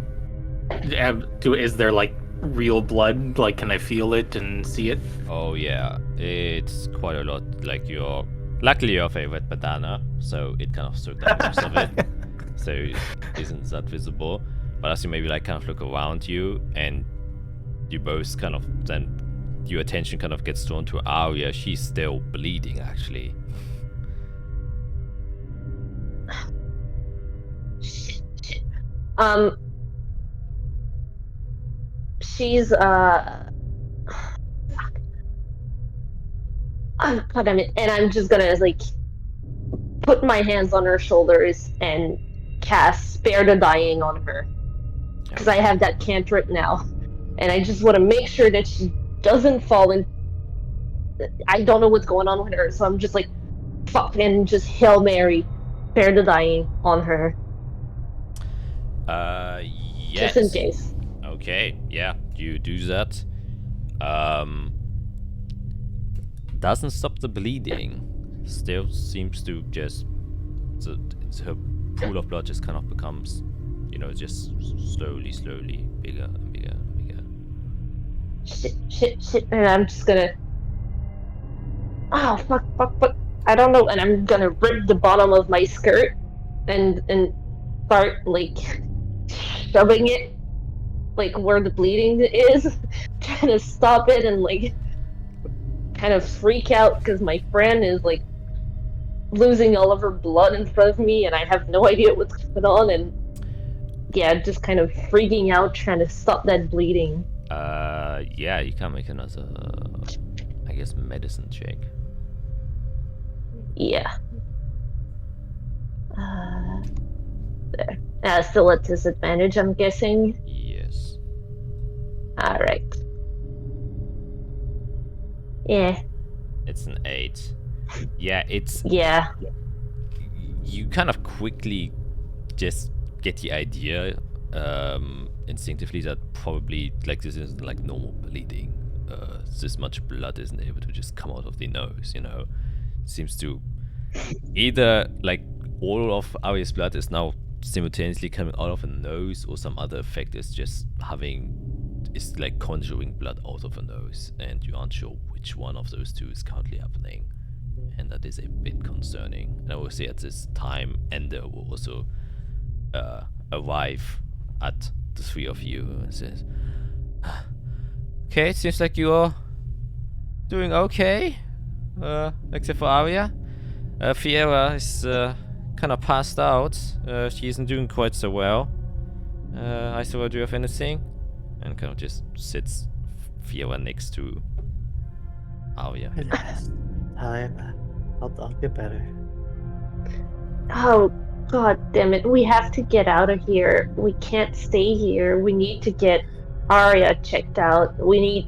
is there like real blood? Like, can I feel it and see it? Oh yeah, it's quite a lot. Like luckily your favorite bandana, so it kind of soaked up most of it, so it isn't that visible. But as you maybe like kind of look around you, and you both kind of then your attention kind of gets drawn to Arya. She's still bleeding actually. Shit. She's fuck. Oh, God damn it. And I'm just gonna like put my hands on her shoulders and cast Spare the Dying on her. Because I have that cantrip now. And I just want to make sure that she doesn't fall in. I don't know what's going on with her, so I'm just like, fuck, and just Hail Mary, Spare the Dying on her. Yes. Just in case. Okay, yeah, you do that. Doesn't stop the bleeding. Still seems to just her pool of blood just kind of becomes, just slowly bigger and bigger and bigger. Shit, and I'm just gonna. Oh fuck. I don't know, and I'm gonna rip the bottom of my skirt and start like shoving it like where the bleeding is, trying to stop it and like kind of freak out because my friend is like losing all of her blood in front of me and I have no idea what's going on, and yeah, just kind of freaking out trying to stop that bleeding. Yeah, you can make another, I guess, medicine check. Yeah. There. Still at disadvantage, I'm guessing. Yes. Alright. Yeah. It's an 8. Yeah, it's... Yeah. You kind of quickly just get the idea, instinctively, that probably, like, this isn't like normal bleeding. This much blood isn't able to just come out of the nose, Seems to either, like, all of Arya's blood is now simultaneously coming out of a nose, or some other effect is like conjuring blood out of a nose, and you aren't sure which one of those two is currently happening, and that is a bit concerning. And I will say at this time, Ender will also arrive at the three of you and says, "Okay, it seems like you're doing okay, except for Arya. Fiera is kind of passed out. She isn't doing quite so well. Isora, do you have anything? And kind of just sits Fiora next to Arya. It's time. I'll get better. Oh, god damn it. We have to get out of here. We can't stay here. We need to get Arya checked out. We need...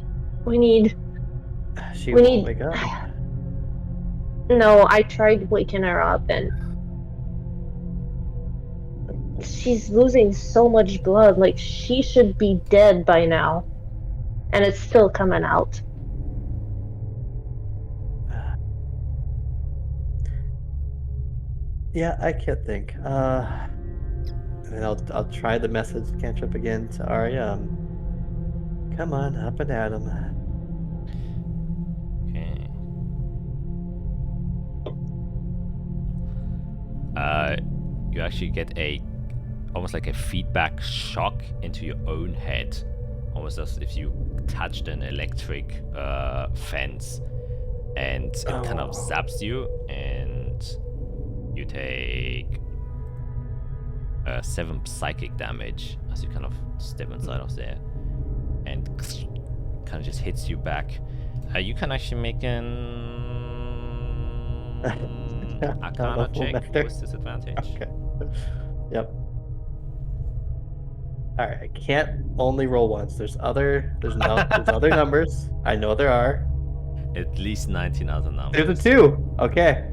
She we won't need... wake up. No, I tried waking her up and... she's losing so much blood. Like, she should be dead by now. And it's still coming out. Yeah, I can't think. And I'll try the message cantrip again to Arya. Come on, up and at him. Okay. You actually get almost like a feedback shock into your own head, almost as if you touched an electric fence, and it kind of zaps you, and you take 7 psychic damage as you kind of step inside of there, and kind of just hits you back. You can actually make an Arcana check with disadvantage. Okay. Yep. Alright, I can't only roll once. There's other numbers. I know there are. At least 19 other numbers. There's a 2. Okay.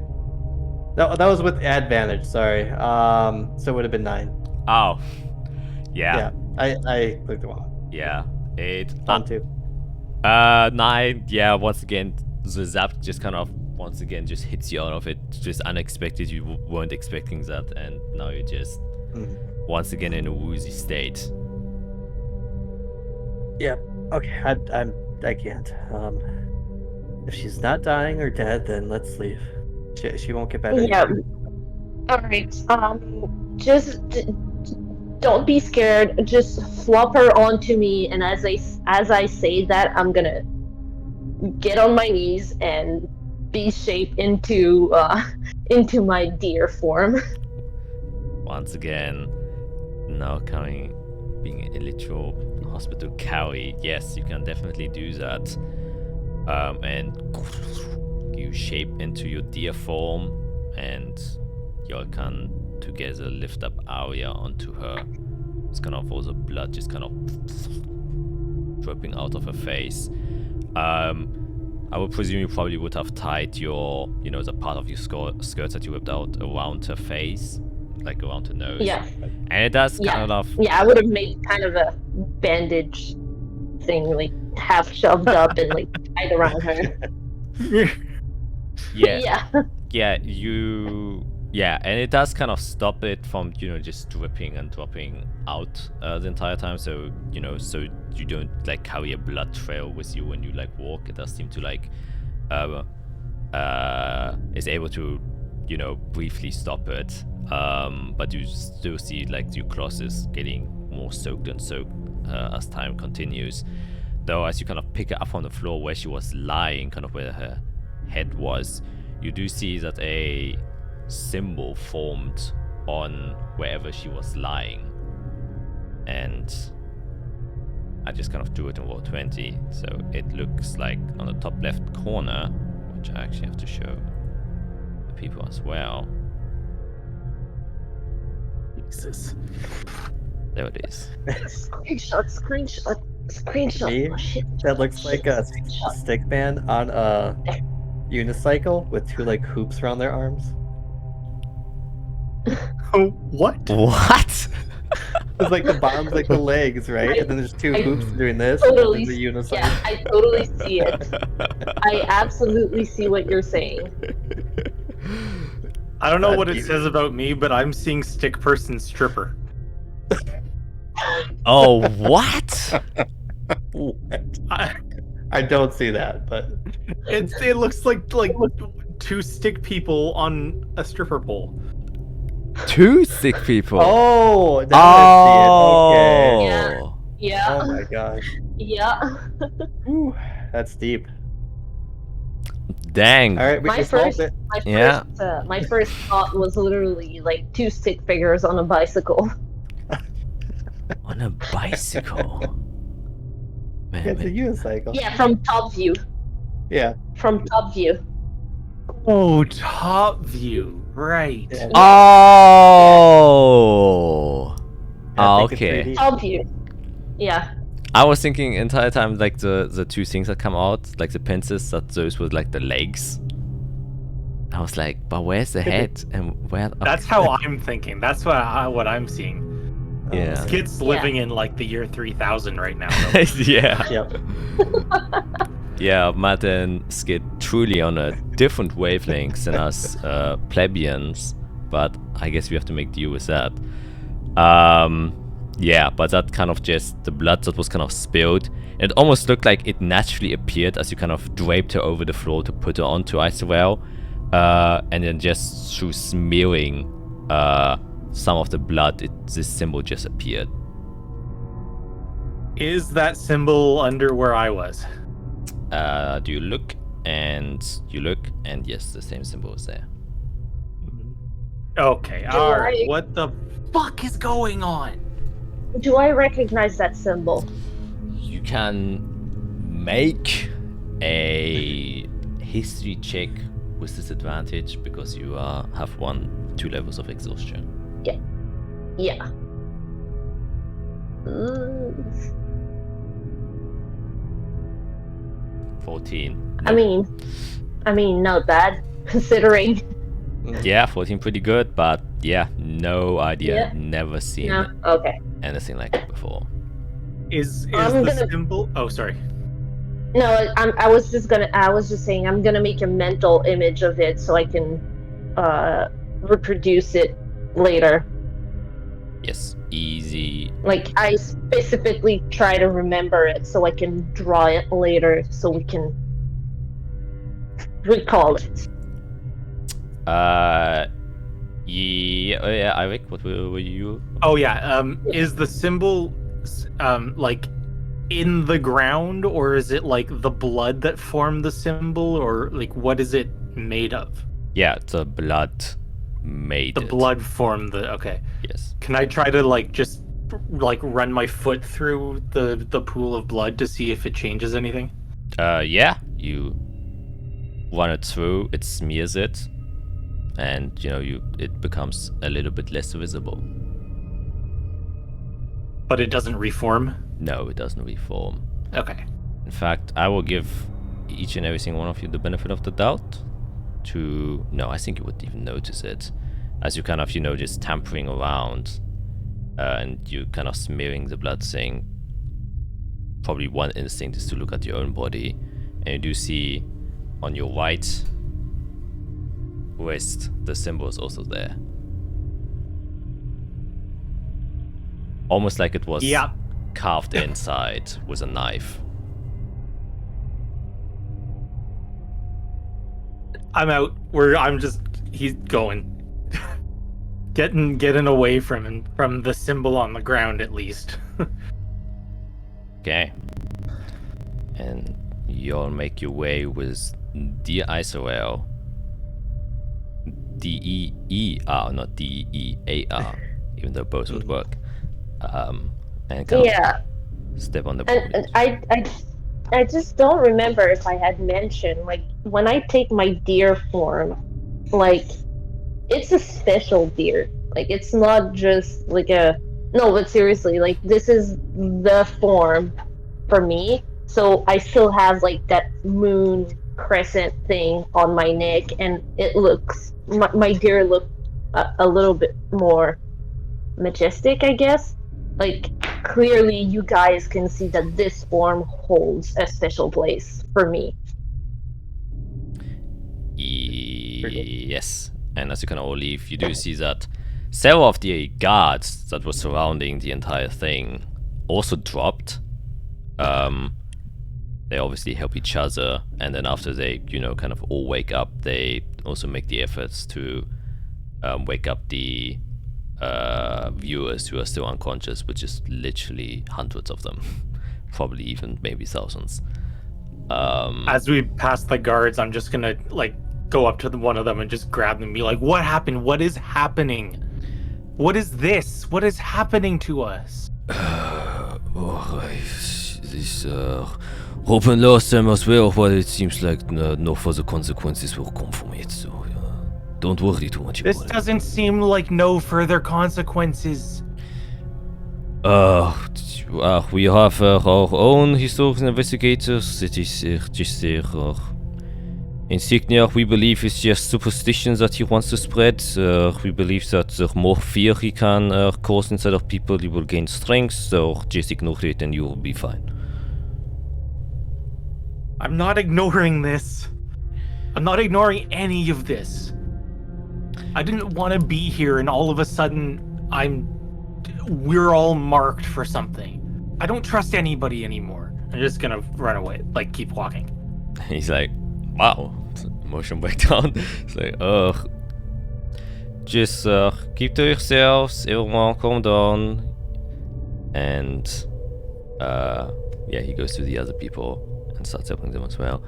No, that was with advantage, sorry. So it would have been 9. Oh. Yeah. Yeah. I clicked the wrong. Yeah. It On 2. 9, yeah, once again the zap just kind of once again just hits you out of it, just unexpected. You weren't expecting that, and now you're just once again in a woozy state. Yep. Okay. I can't. If she's not dying or dead, then let's leave. She won't get better. Yeah. Alright. Just don't be scared. Just flop her onto me, and as I say that, I'm gonna get on my knees and be shaped into my deer form. Once again, now being a literal hospital cowie, yes, you can definitely do that. And you shape into your deer form, and you all can together lift up Arya onto her. It's kind of all the blood just kind of dripping out of her face. I would presume you probably would have tied your, the part of your skirt that you whipped out around her face, like around her nose. Yeah. And it does kind of... Yeah, I would have made kind of a bandage thing, like half shoved up and like tied around her. Yeah. Yeah, and it does kind of stop it from, just dripping and dropping out the entire time. So, so you don't like carry a blood trail with you when you like walk. It does seem to like is able to, briefly stop it. But you still see like your cloth is getting more soaked and soaked as time continues. Though as you kind of pick it up on the floor where she was lying, kind of where her head was, you do see that a symbol formed on wherever she was lying, and I just kind of drew it in roll 20, so it looks like on the top left corner, which I actually have to show the people as well. Jesus. There it is. Screenshot. Me? Oh, shit. That looks like a stick man on a unicycle with 2 like hoops around their arms. Oh, what? What? It's like the bottom's like the legs, right? And then there's 2 hoops doing this, Totally, and then the unicycle. yeah, I totally see it. I absolutely see what you're saying. I don't know what it says about me, but I'm seeing stick person stripper. Oh, what? I don't see that, but it looks like 2 stick people on a stripper pole. 2 sick people. oh, now I see it. Okay. Yeah. Oh my gosh. Yeah. Ooh, that's deep. Dang. All right, we My solved first, it. Yeah. my first thought was literally like two stick figures on a bicycle. On a bicycle. Yeah, Man, it's a unicycle. Yeah, from top view. Yeah. From top view. Oh, top view. Right. Yeah. Oh. Yeah, think in Okay. 3D. Top view. Yeah. I was thinking entire time like the two things that come out, like the pincers, that those were like the legs. I was like, but where's the Could be. head and where? That's how I'm thinking. That's what I'm seeing. Yeah. Skid's Yeah. living in like the year 3000 right now. Yeah. Yep. Yeah, Matt and Skid truly on a different wavelengths than us plebeians, but I guess we have to make deal with that. Yeah, but that kind of just the blood that was kind of spilled. It almost looked like it naturally appeared as you kind of draped her over the floor to put her onto Icewear, and then just through smearing some of the blood, this symbol just appeared. Is that symbol under where I was? Do you look and yes, the same symbol is there. Okay, Do alright. I- What the fuck is going on? Do I recognize that symbol? You can make a history check with disadvantage because you have 2 levels of exhaustion. Yeah. Mm, 14. I mean, not bad considering. Yeah, 14 pretty good, but yeah, no idea. Yeah. Never seen No. Okay. anything like it before. Is I'm the gonna- symbol? Oh, sorry. No, I was just saying I'm gonna make a mental image of it so I can reproduce it later. Yes, easy. Like I specifically try to remember it so I can draw it later so we can recall it. Yeah, oh yeah, Ivik, what were you? Oh yeah. Is the symbol like in the ground, or is it like the blood that formed the symbol, or like what is it made of? Yeah, the blood made The it. blood formed the. Okay. Yes. Can I try to like just like run my foot through the pool of blood to see if it changes anything? Yeah, you run it through, it smears it, and it becomes a little bit less visible. But it doesn't reform. No, it doesn't reform. Okay. In fact, I will give each and every single one of you the benefit of the doubt. No, I think you would even notice it as you kind of just tampering around, and you kind of smearing the blood thing. Probably one instinct is to look at your own body, and you do see on your right wrist the symbol is also there, almost like it was Yeah. carved inside with a knife. I'm out. He's going. Getting away from him, from the symbol on the ground at least. Okay. And you'll make your way with the Icewear. D-E-E-R, not D-E-A-R, even though both would work. And kind of Yeah, step on the and I just don't remember if I had mentioned, like, when I take my deer form, like, it's a special deer. Like, it's not just like no, but seriously, like, this is the form for me. So I still have like that moon crescent thing on my neck, and it looks my deer look a little bit more majestic, I guess. Like, clearly you guys can see that this form holds a special place for me. Yes. And as you can all leave, you do see that several of the guards that were surrounding the entire thing also dropped. They obviously help each other, and then after they, kind of all wake up, they also make the efforts to wake up the viewers who are still unconscious, which is literally hundreds of them, probably even maybe thousands. As we pass the guards, I'm just gonna like go up to one of them and just grab them and be like, "What happened? What is happening? What is this? What is happening to us?" This open last time as well, but it seems like no further consequences will come from it, so don't worry too much This about it. doesn't seem like no further consequences. We have our own historical investigators. It is just their insignia. We believe it's just superstitions that he wants to spread. We believe that the more fear he can cause inside of people, he will gain strength. So just ignore it and you will be fine. I'm not ignoring this. I'm not ignoring any of this. I didn't want to be here, and all of a sudden, we're all marked for something. I don't trust anybody anymore. I'm just gonna run away, like keep walking. He's like, wow, motion back down. It's like, just keep to yourselves, everyone calm down. And yeah, he goes to the other people and starts helping them as well.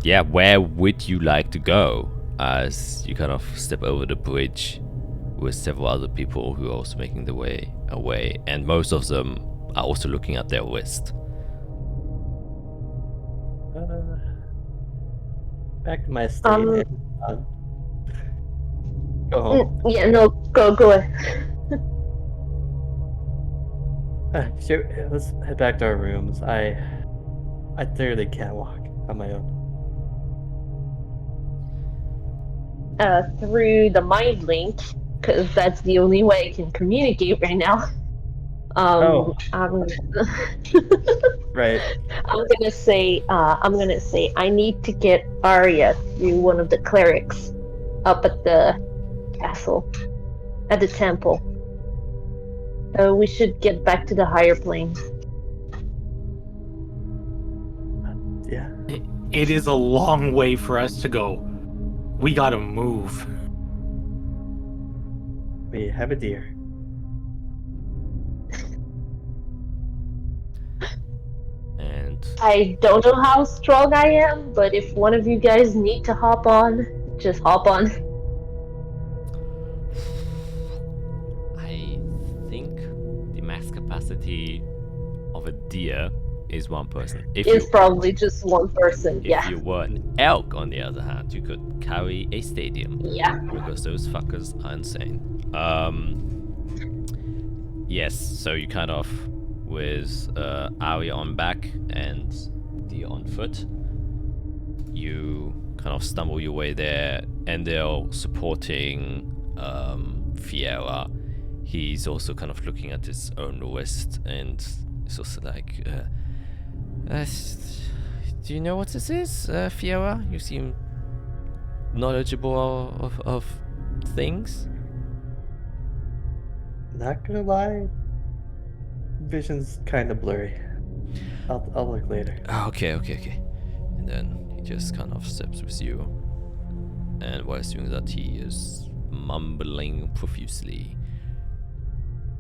Yeah, where would you like to go as you kind of step over the bridge with several other people who are also making their way away, and most of them are also looking at their wrist. Back to my state. Go home. Yeah, no, go ahead. Sure, let's head back to our rooms. I literally can't walk on my own. Through the mind link, because that's the only way I can communicate right now. Right. I'm gonna say I need to get Arya through one of the clerics up at the castle, at the temple. We should get back to the higher plane. Yeah. It is a long way for us to go. We gotta move. We have a deer. And I don't know how strong I am, but if one of you guys need to hop on, just hop on. I think the max capacity of a deer is one person. It's probably just one person, If yeah. you were an elk, on the other hand, you could carry a stadium. Yeah. Because those fuckers are insane. Yes, so you kind of, with Arya on back and deer on foot, you kind of stumble your way there, and they're supporting Fiera. He's also kind of looking at his own wrist, and it's also like, do you know what this is, Fiera? You seem knowledgeable of things. Not gonna lie, vision's kind of blurry. I'll look later. Okay. And then he just kind of steps with you, and while doing that, he is mumbling profusely.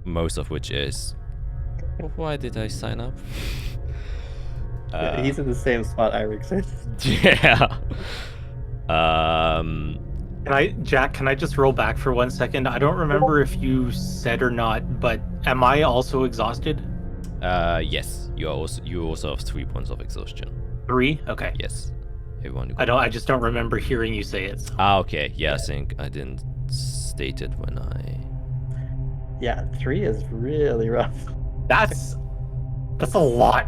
Most of which is, why did I sign up? Yeah, he's in the same spot Irix is. Yeah. Can I just roll back for 1 second? I don't remember if you said or not, but am I also exhausted? Yes. You also have 3 points of exhaustion. 3? Okay. Yes. Everyone. I just don't remember hearing you say it. So. Okay. Yeah, I think I didn't state it when I. Yeah, 3 is really rough. That's a lot.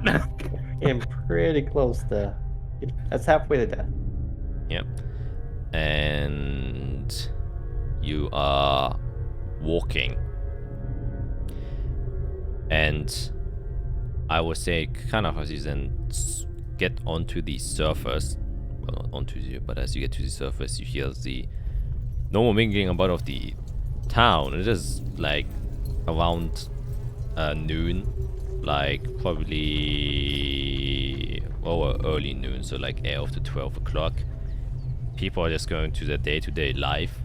I'm pretty close to. That's halfway to death. Yep. And you are walking. And I would say, kind of as you then get onto the surface, well, not onto you, but as you get to the surface, you hear the normal mingling about of the town. It is like around noon, like probably early noon, so like 8 to 12 o'clock. People are just going to their day-to-day life,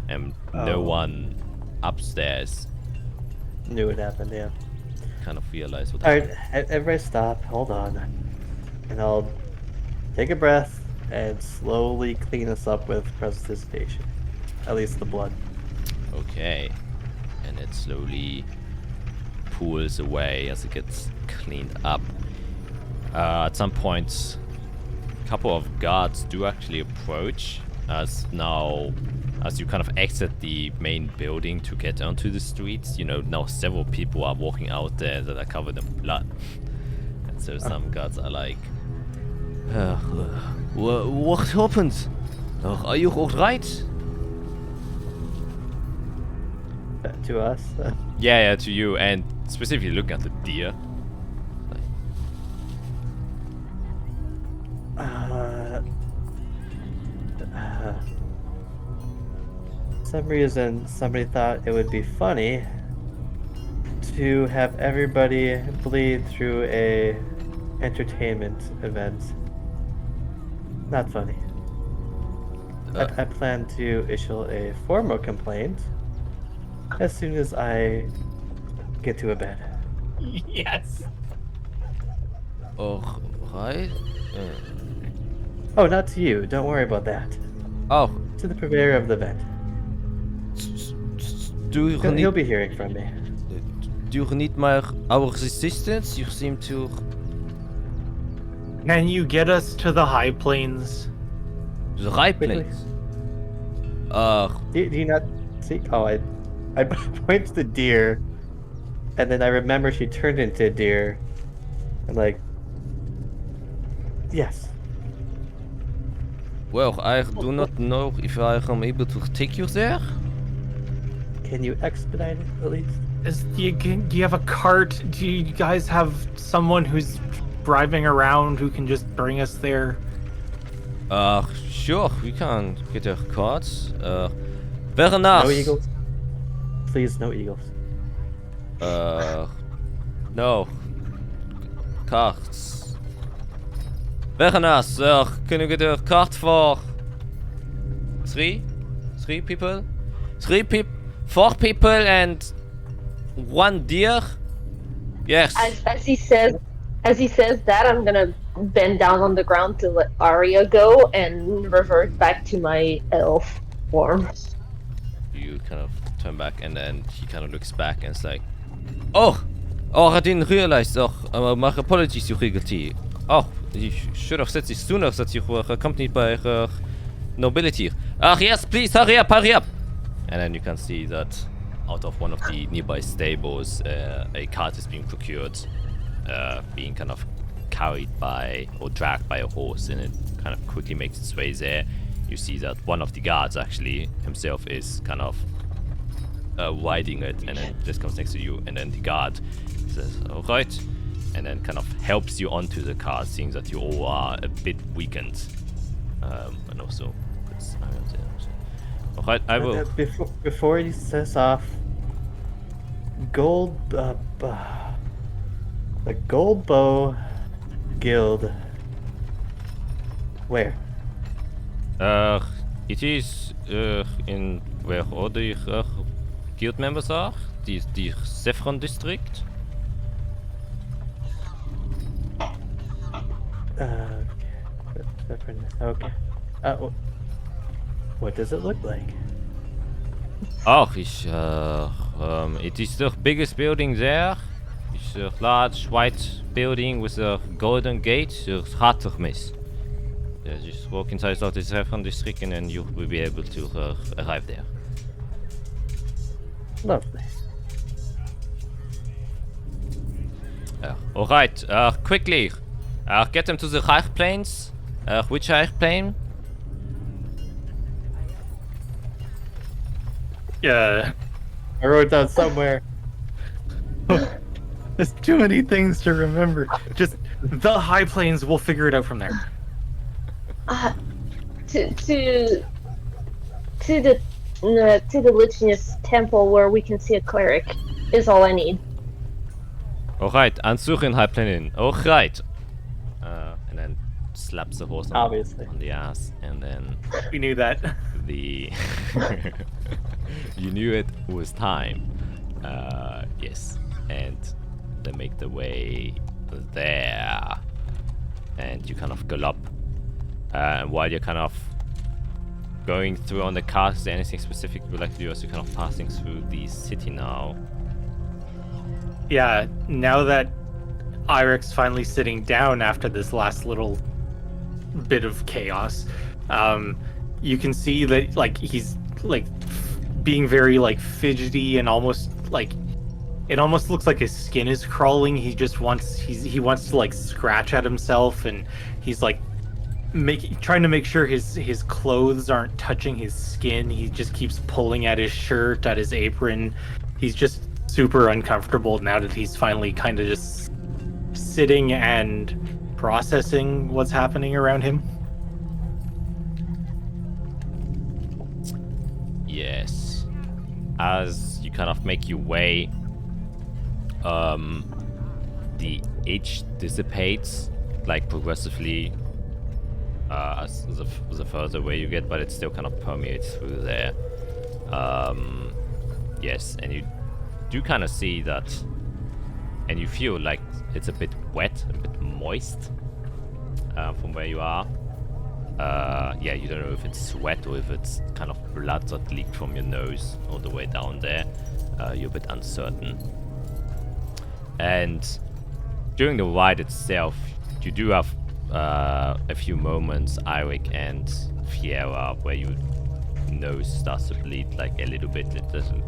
and no one upstairs. Knew it happened, yeah. kind of realize what All right, happened. everybody stop. Hold on, and I'll take a breath and slowly clean us up with prestidigitation. At least the blood. Okay. And it slowly pulls away as it gets cleaned up. At some point, a couple of guards do actually approach as you kind of exit the main building to get onto the streets. You know, now several people are walking out there that are covered in blood. And so some guards are like, what happened? Are you alright? To us. Yeah, to you, and specifically looking at the deer. Some reason somebody thought it would be funny to have everybody bleed through a entertainment event. Not funny. I plan to issue a formal complaint as soon as I get to a bed. Yes. Oh, right. Oh, not to you. Don't worry about that. Oh, To the purveyor of the event. He'll be hearing from me. do you need our assistance? You seem to. Can you get us to the high plains? The right Quickly. place. Do you not see? Oh, I point to the deer, and then I remember she turned into a deer. I'm like, yes. Well, I do not know if I am able to take you there. Can you expedite it at least? Do you have a cart? Do you guys have someone who's driving around who can just bring us there? Sure, we can get a card. Very nice. No eagles. Please, no eagles. No. Cards. Very nice, sir. Can you get a card for three? 3 people? 4 people and 1 deer? Yes. As he says that, I'm gonna bend down on the ground to let Arya go and revert back to my elf form. You kind of turn back and then he kind of looks back and it's like, oh, I didn't realize. Oh, my apologies, Your Regality. Oh, you should have said this sooner that you were accompanied by nobility. Yes, please hurry up. And then you can see that out of one of the nearby stables, a cart is being procured, being kind of carried by or dragged by a horse, and it kind of quickly makes its way there. You see that one of the guards actually himself is kind of riding it, and then just comes next to you, and then the guard says, all right, and then kind of helps you onto the cart, seeing that you all are a bit weakened, and also puts iron there. All right, I will. Before he sets off, the Gold Bow Guild. Where? It is in where all the guild members are. The Saffron district. Okay. What does it look like? Oh, it is the biggest building there. It's a large white building with a golden gate. It's hard to miss. Just walk inside of the Saffron district and then you will be able to arrive there. Lovely. Alright, quickly. Get them to the high plains. Which high plane? Yeah. I wrote it down somewhere. There's too many things to remember. Just the high plains. We'll figure it out from there. To the Lichness temple where we can see a cleric is all I need. Alright, ansuchen high plane. Alright. And then slaps the horse Obviously. on the ass, and then We knew that. the you knew it was time. Yes, and they make their way there, and you kind of gallop. And while you're kind of going through on the cars, is there anything specific you would like to do as you're kind of passing through the city now? Yeah, now that Irik's finally sitting down after this last little bit of chaos, you can see that like he's like being very like fidgety and almost like it almost looks like his skin is crawling. He wants to like scratch at himself, and he's like trying to make sure his clothes aren't touching his skin. He just keeps pulling at his shirt, at his apron. He's just super uncomfortable now that he's finally kind of just sitting and processing what's happening around him. Yes. As you kind of make your way, the itch dissipates like progressively as the further away you get, but it still kind of permeates through there. Yes, and you do kind of see that, and you feel like it's a bit wet, a bit moist from where you are. Yeah, you don't know if it's sweat or if it's kind of blood that leaked from your nose all the way down there. You're a bit uncertain. And during the ride itself, you do have a few moments, Eirik and Fiera, where your nose starts to bleed like a little bit.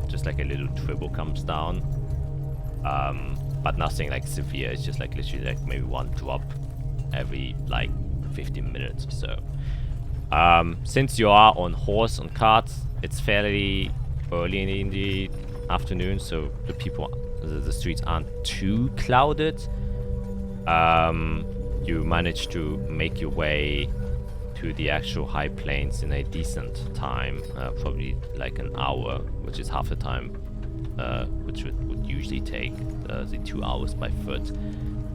Just like a little dribble comes down. But nothing like severe. It's just like literally like maybe one drop every like 15 minutes or so. Since you are on horse, on carts, it's fairly early in the afternoon, so the streets aren't too clouded. You manage to make your way to the actual high plains in a decent time, probably like an hour, which is half the time, which would usually take the 2 hours by foot.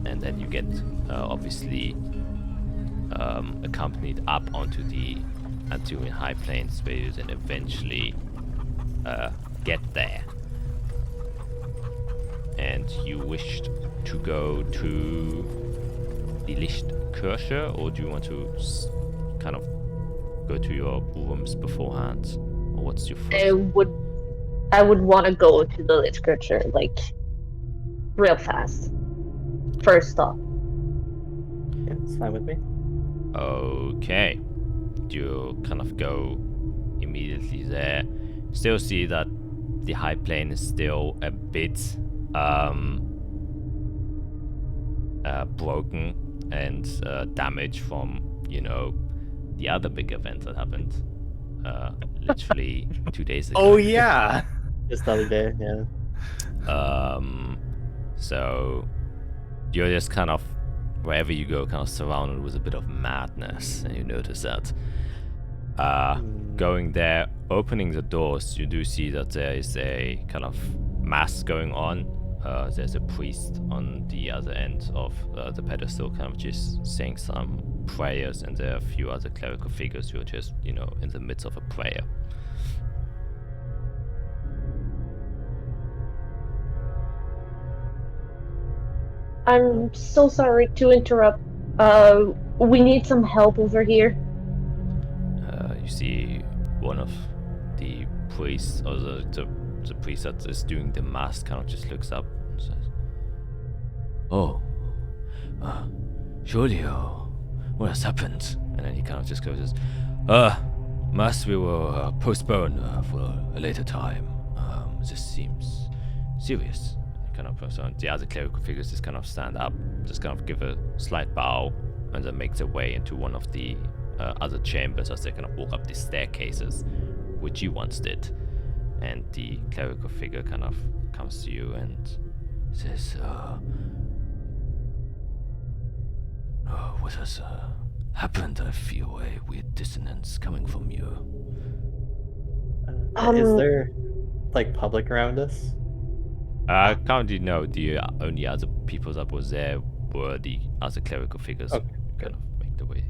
And then you get obviously accompanied up onto the Anturian high plains, where you then eventually get there. And you wished to go to the Lichtkirche, or do you want to kind of go to your rooms beforehand, or what's your first? I would want to go to the Lichtkirche like real fast. First stop. Yeah, it's fine with me. Okay. You kind of go immediately there. Still see that the high plain is still a bit broken and damaged from, you know, the other big event that happened literally 2 days ago. Oh yeah. Just the other day, yeah. So you're just kind of, wherever you go, kind of surrounded with a bit of madness, and you notice that. Going there, opening the doors, you do see that there is a kind of mass going on. There's a priest on the other end of the pedestal, kind of just saying some prayers, and there are a few other clerical figures who are just, you know, in the midst of a prayer. I'm so sorry to interrupt. We need some help over here. You see one of the priests, or the priest that is doing the mass, kind of just looks up and says, "Oh, surely, what has happened?" And then he kind of just goes, "Mass we will postpone for a later time. This seems serious." Kind of, so the other clerical figures just kind of stand up, just kind of give a slight bow, and then make their way into one of the other chambers as they kind of walk up the staircases, which you once did. And the clerical figure kind of comes to you and says, what has happened? I feel a weird dissonance coming from you. Is there like public around us? Currently, no. The only other people that was there were the other clerical figures. Okay, who kind of make the way.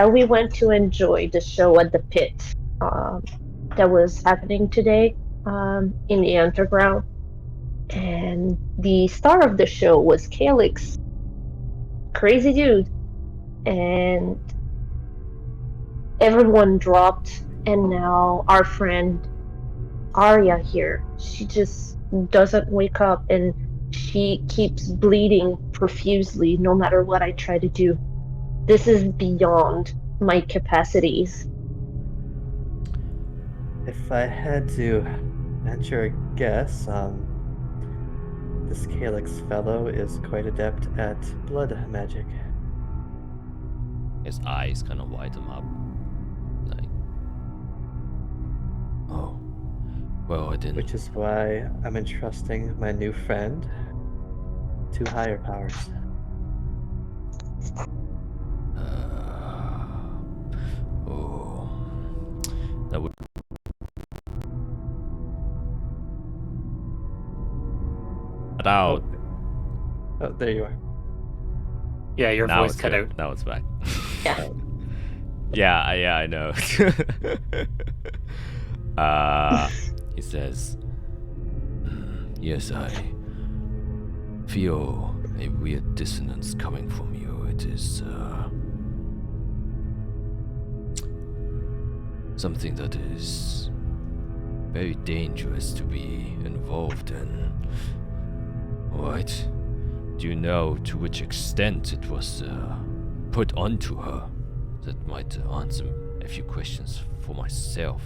We went to enjoy the show at the pit that was happening today. in the underground. And the star of the show was Calyx. Crazy dude. And everyone dropped, and now our friend Arya here, she just doesn't wake up, and she keeps bleeding profusely no matter what I try to do. This is beyond my capacities. If I had to venture a guess, this Calyx fellow is quite adept at blood magic. His eyes kind of light him up. Like, oh, well, I didn't. Which is why I'm entrusting my new friend to higher powers. Oh, that would. Out. Oh, there you are. Yeah, your Now voice it's cut good. out. Now it's back. Yeah. yeah, I know. He says, yes, I feel a weird dissonance coming from you. It is something that is very dangerous to be involved in. Alright? Do you know to which extent it was put onto her? That might answer a few questions for myself.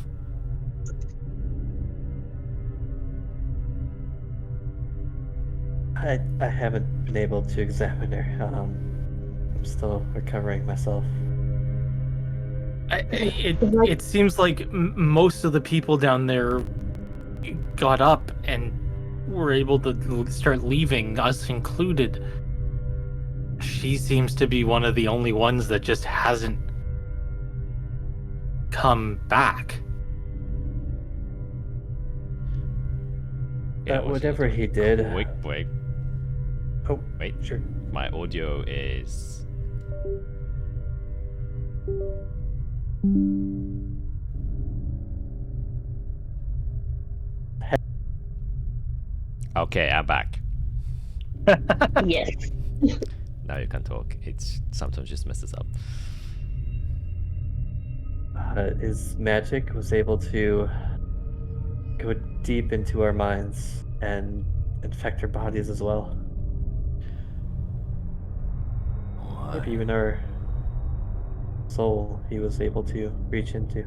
I haven't been able to examine her. I'm still recovering myself. It seems like most of the people down there got up and were able to start leaving, us included. She seems to be one of the only ones that just hasn't come back. Yeah, But whatever he did. Quick break. Oh, Wait, sure. my audio is. Okay, I'm back. Yes. Now you can talk. It's sometimes just messes up. His magic was able to go deep into our minds and infect our bodies as well. Maybe even our soul he was able to reach into.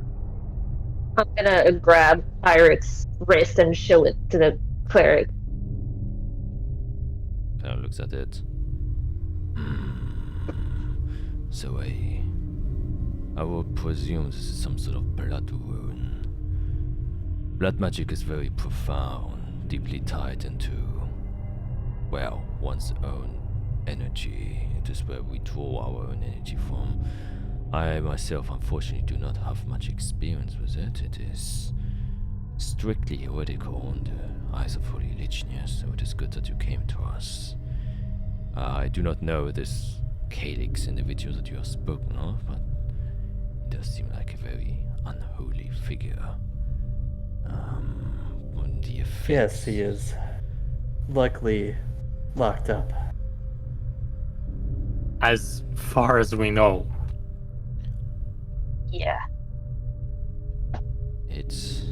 I'm gonna grab Pyrex's wrist and show it to the cleric. Kind of looks at it. So I will presume this is some sort of blood wound. Blood magic is very profound, deeply tied into, well, one's own energy. It is where we draw our own energy from. I myself, unfortunately, do not have much experience with it. It is strictly heretical in the eyes of Holy Lichnia, so it is good that you came to us. I do not know this Calyx individual that you have spoken of, but it does seem like a very unholy figure. The effects... Yes, he is. Luckily, locked up. As far as we know. Yeah. It's...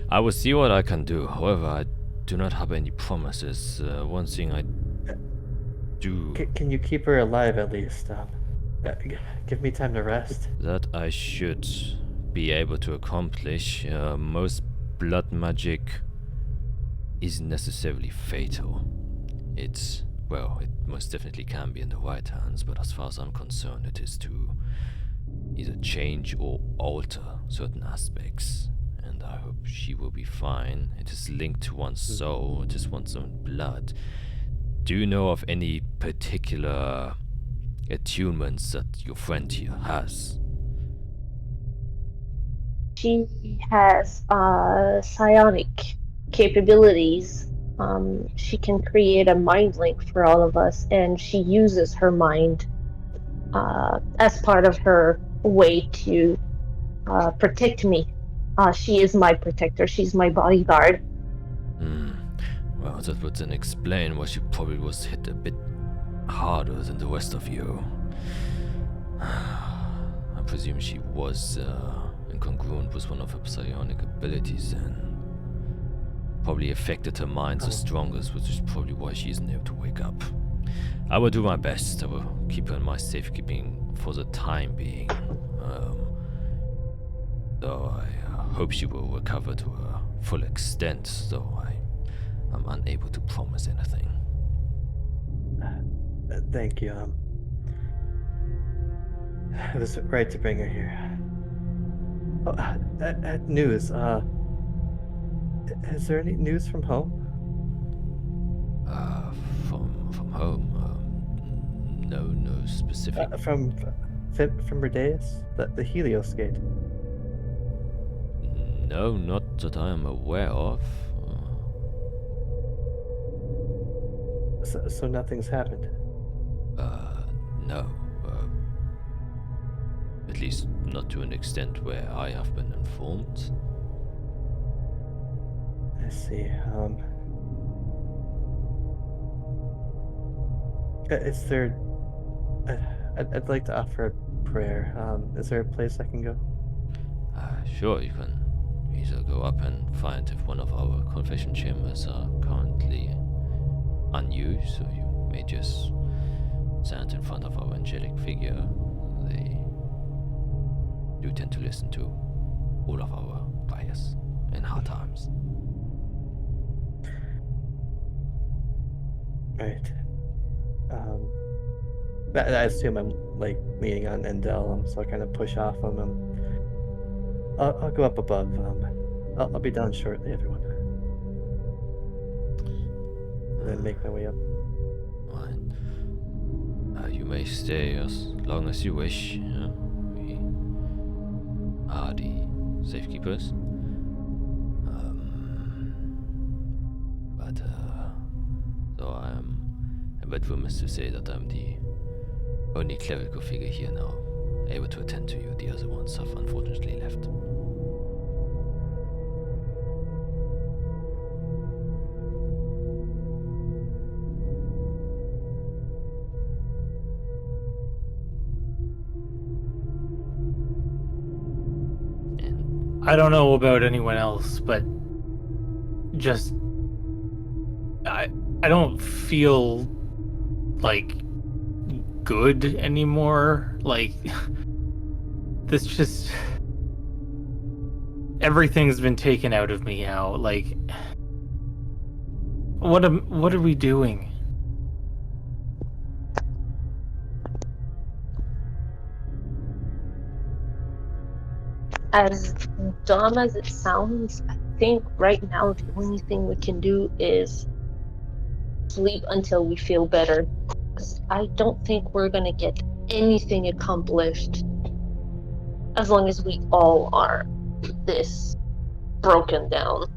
I will see what I can do. However, I do not have any promises. One thing I do... Can you keep her alive at least? Give me time to rest. That I should be able to accomplish. Most blood magic isn't necessarily fatal. It's... well, it most definitely can be in the right hands, but as far as I'm concerned, it is to either change or alter certain aspects. And I hope she will be fine. It is linked to one's soul, it is one's own blood. Do you know of any particular attunements that your friend here has? She has psionic capabilities. She can create a mind link for all of us, and she uses her mind as part of her way to protect me She is my protector. She's my bodyguard. Hmm. Well, that would then explain why she probably was hit a bit harder than the rest of you. I presume she was incongruent with one of her psionic abilities and probably affected her mind the strongest, which is probably why she isn't able to wake up. I will do my best. I will keep her in my safekeeping for the time being. Though I hope she will recover to her full extent, though I'm unable to promise anything. Thank you. It was right to bring her here. Oh, news. Is there any news from home? From home. No specific. From Verdeus? The Helios Gate. No, not that I am aware of. So nothing's happened. No. At least not to an extent where I have been informed. I see. Is there? I'd like to offer a prayer. Is there a place I can go? Sure, you can either go up and find if one of our confession chambers are currently unused, or you may just stand in front of our angelic figure. They do tend to listen to all of our prayers in hard times. Right. I assume I'm like leaning on Endel, so I kind of push off him. I'll go up above. I'll be down shortly, everyone. And then make my way up. Fine. You may stay as long as you wish. We are the safekeepers. So I am a bit remiss to say that I'm the only clerical figure here now, able to attend to you. The other ones have unfortunately left. I don't know about anyone else, but just I don't feel like good anymore. Like this just everything's been taken out of me now. Like what are we doing? As dumb as it sounds, I think right now the only thing we can do is sleep until we feel better. Because I don't think we're gonna get anything accomplished as long as we all are this broken down.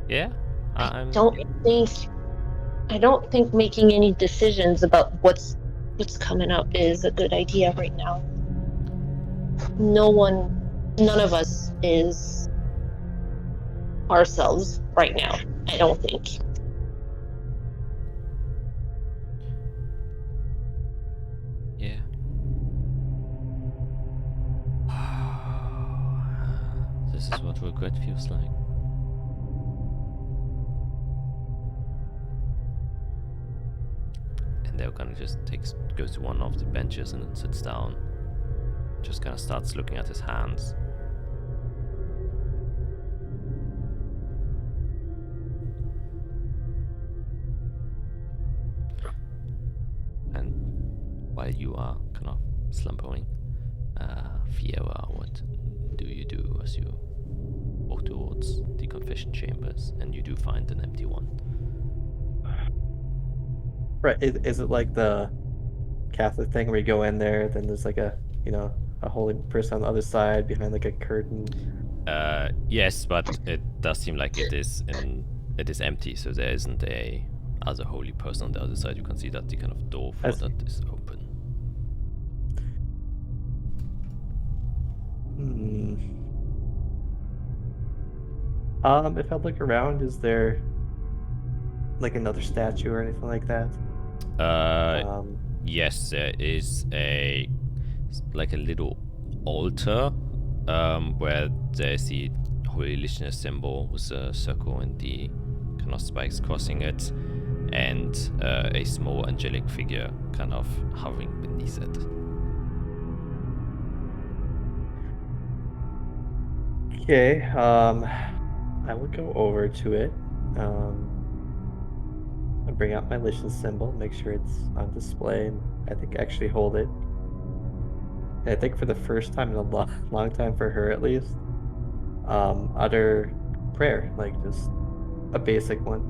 Yeah, I don't think making any decisions about what's coming up is a good idea right now. None of us is ourselves right now, I don't think. Yeah. This is what regret feels like. And they're gonna just goes to one of the benches and then sits down. Just kind of starts looking at his hands. And while you are kind of slumbering, Fiera, what do you do as you walk towards the confession chambers and you do find an empty one? Right. Is it like the Catholic thing where you go in there, then there's like a holy person on the other side behind like a curtain? Yes, but it does seem like it is empty, so there isn't a other holy person on the other side. You can see that the kind of door for that is open. If I look around, is there like another statue or anything like that? Yes, there is like a little altar where there's the Holy Listener symbol with a circle and the kind of spikes crossing it, and a small angelic figure kind of hovering beneath it. Okay, I will go over to it. I bring out my Lich's symbol, make sure it's on display, and I think actually hold it. And I think for the first time in a long time for her at least, utter prayer, like just a basic one,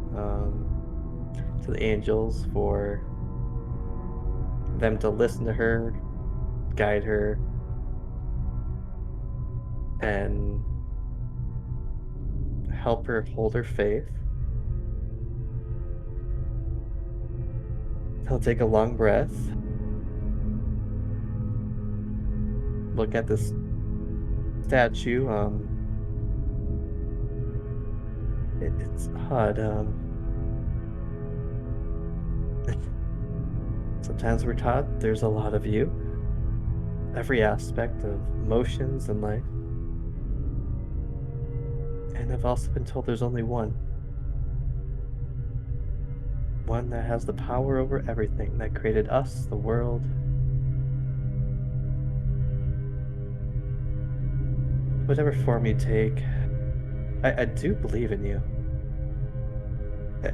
to the angels for them to listen to her, guide her, and help her hold her faith. He'll take a long breath, look at this statue. It's odd. Sometimes we're taught there's a lot of you, every aspect of emotions and life. And I've also been told there's only one. One that has the power over everything, that created us, the world. Whatever form you take, I do believe in you.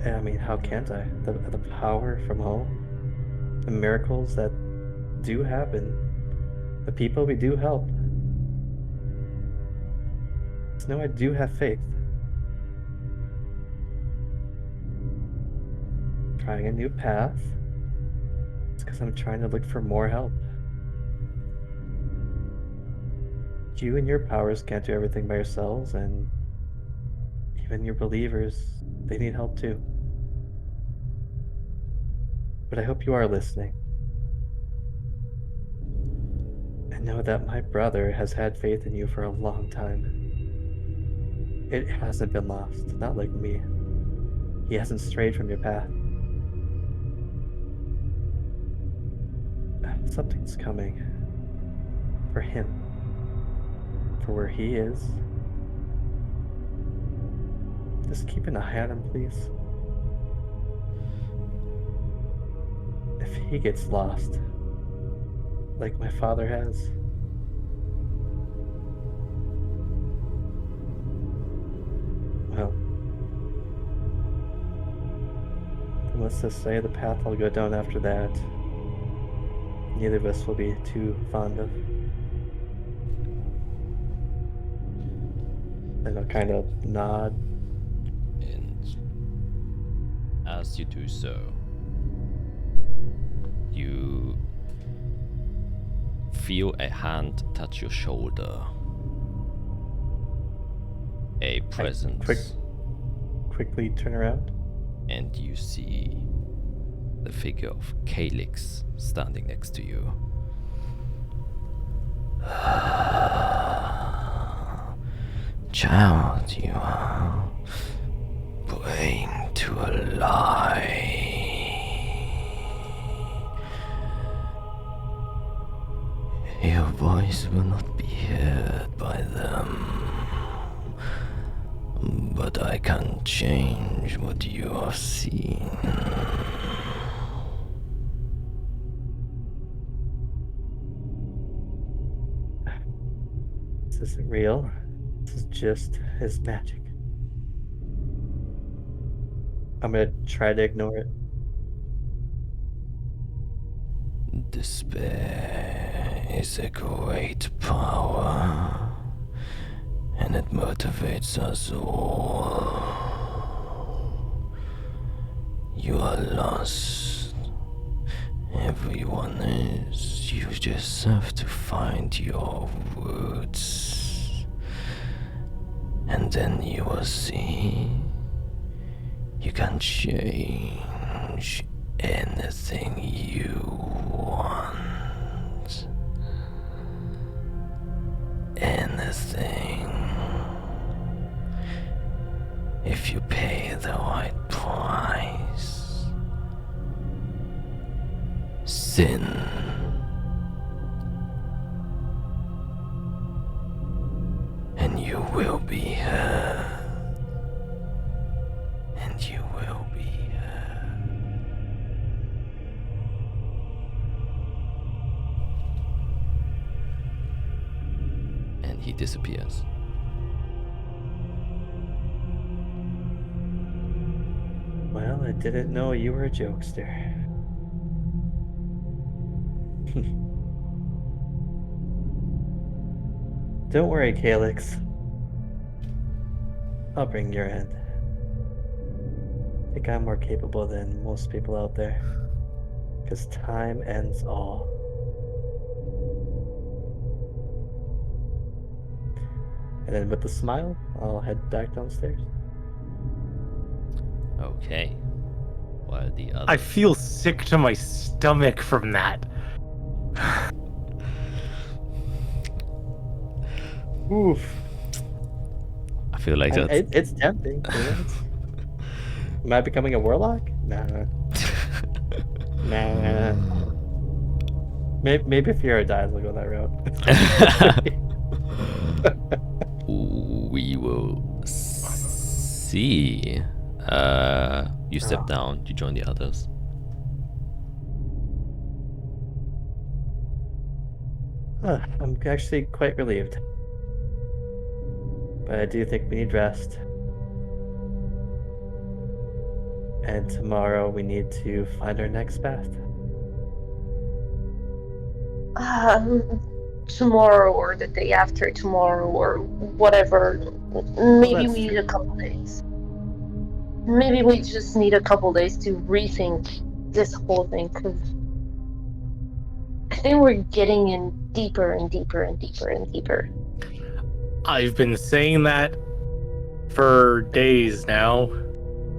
I mean, how can't I? The power from home, the miracles that do happen, the people we do help. Just know I do have faith. Trying a new path. It's because I'm trying to look for more help. You and your powers can't do everything by yourselves, and even your believers, they need help too. But I hope you are listening. And know that my brother has had faith in you for a long time. It hasn't been lost, not like me. He hasn't strayed from your path. Something's coming. For him. For where he is. Just keep an eye on him, please. If he gets lost, like my father has, well, then let's just say the path I'll go down after that, neither of us will be too fond of. And I'll kind of nod. And as you do so, you feel a hand touch your shoulder. A presence. Quickly turn around. And you see the figure of Calyx standing next to you. Child, you are praying to a lie. Your voice will not be heard by them, but I can change what you have seen. This isn't real. This is just his magic. I'm gonna try to ignore it. Despair is a great power, and it motivates us all. You are lost. Everyone is. You just have to find your roots. And then you will see you can change anything you want. Anything. anything if you pay the right price. Sin. And you will be heard. And you will be heard. And he disappears. Well, I didn't know you were a jokester. Don't worry, Calyx. I'll bring your end. I think I'm more capable than most people out there. Because time ends all. And then with a smile, I'll head back downstairs. Okay. While the other. I feel sick to my stomach from that. Oof. I feel like that's. It's tempting. You know? Am I becoming a warlock? Nah. Nah. Maybe if Fiora dies, I'll go that route. We will see. You step down, you join the others. I'm actually quite relieved. But I do think we need rest. And tomorrow we need to find our next path. Tomorrow or the day after tomorrow or whatever. Maybe that's we need true. a couple days. Maybe we just need a couple days to rethink this whole thing, because I think we're getting in deeper and deeper and deeper and deeper. I've been saying that for days now.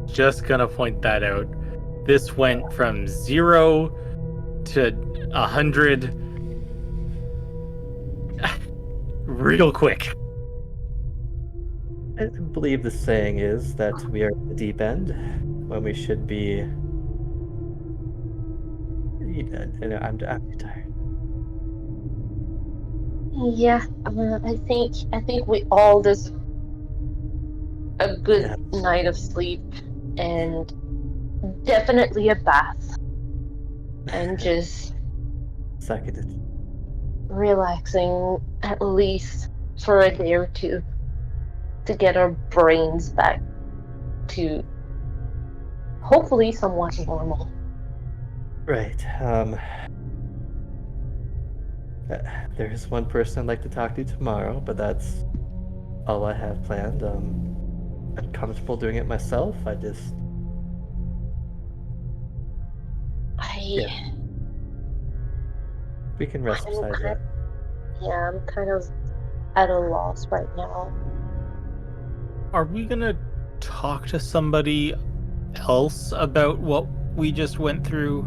Just gonna point that out. This went from 0 to 100 real quick. I believe the saying is that we are at the deep end when we should be. I'm too tired. Yeah, I think we all deserve a good night of sleep and definitely a bath and just Seconded. relaxing at least for a day or two to get our brains back to hopefully somewhat normal. Right. There is one person I'd like to talk to tomorrow, but that's all I have planned. I'm comfortable doing it myself. We can rest beside that. Yeah, I'm kind of at a loss right now. Are we gonna talk to somebody else about what we just went through?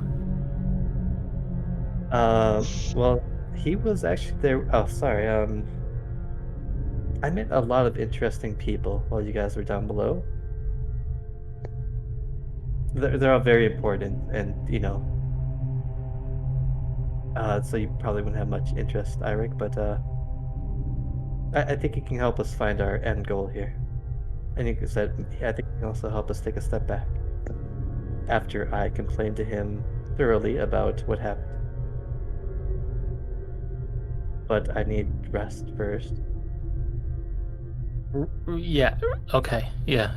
Well, he was actually there. Oh, sorry. I met a lot of interesting people while you guys were down below. They're all very important, and so you probably wouldn't have much interest, Eirik, but I think he can help us find our end goal here. And I think he can also help us take a step back after I complained to him thoroughly about what happened. But I need rest first. Yeah, okay. Yeah,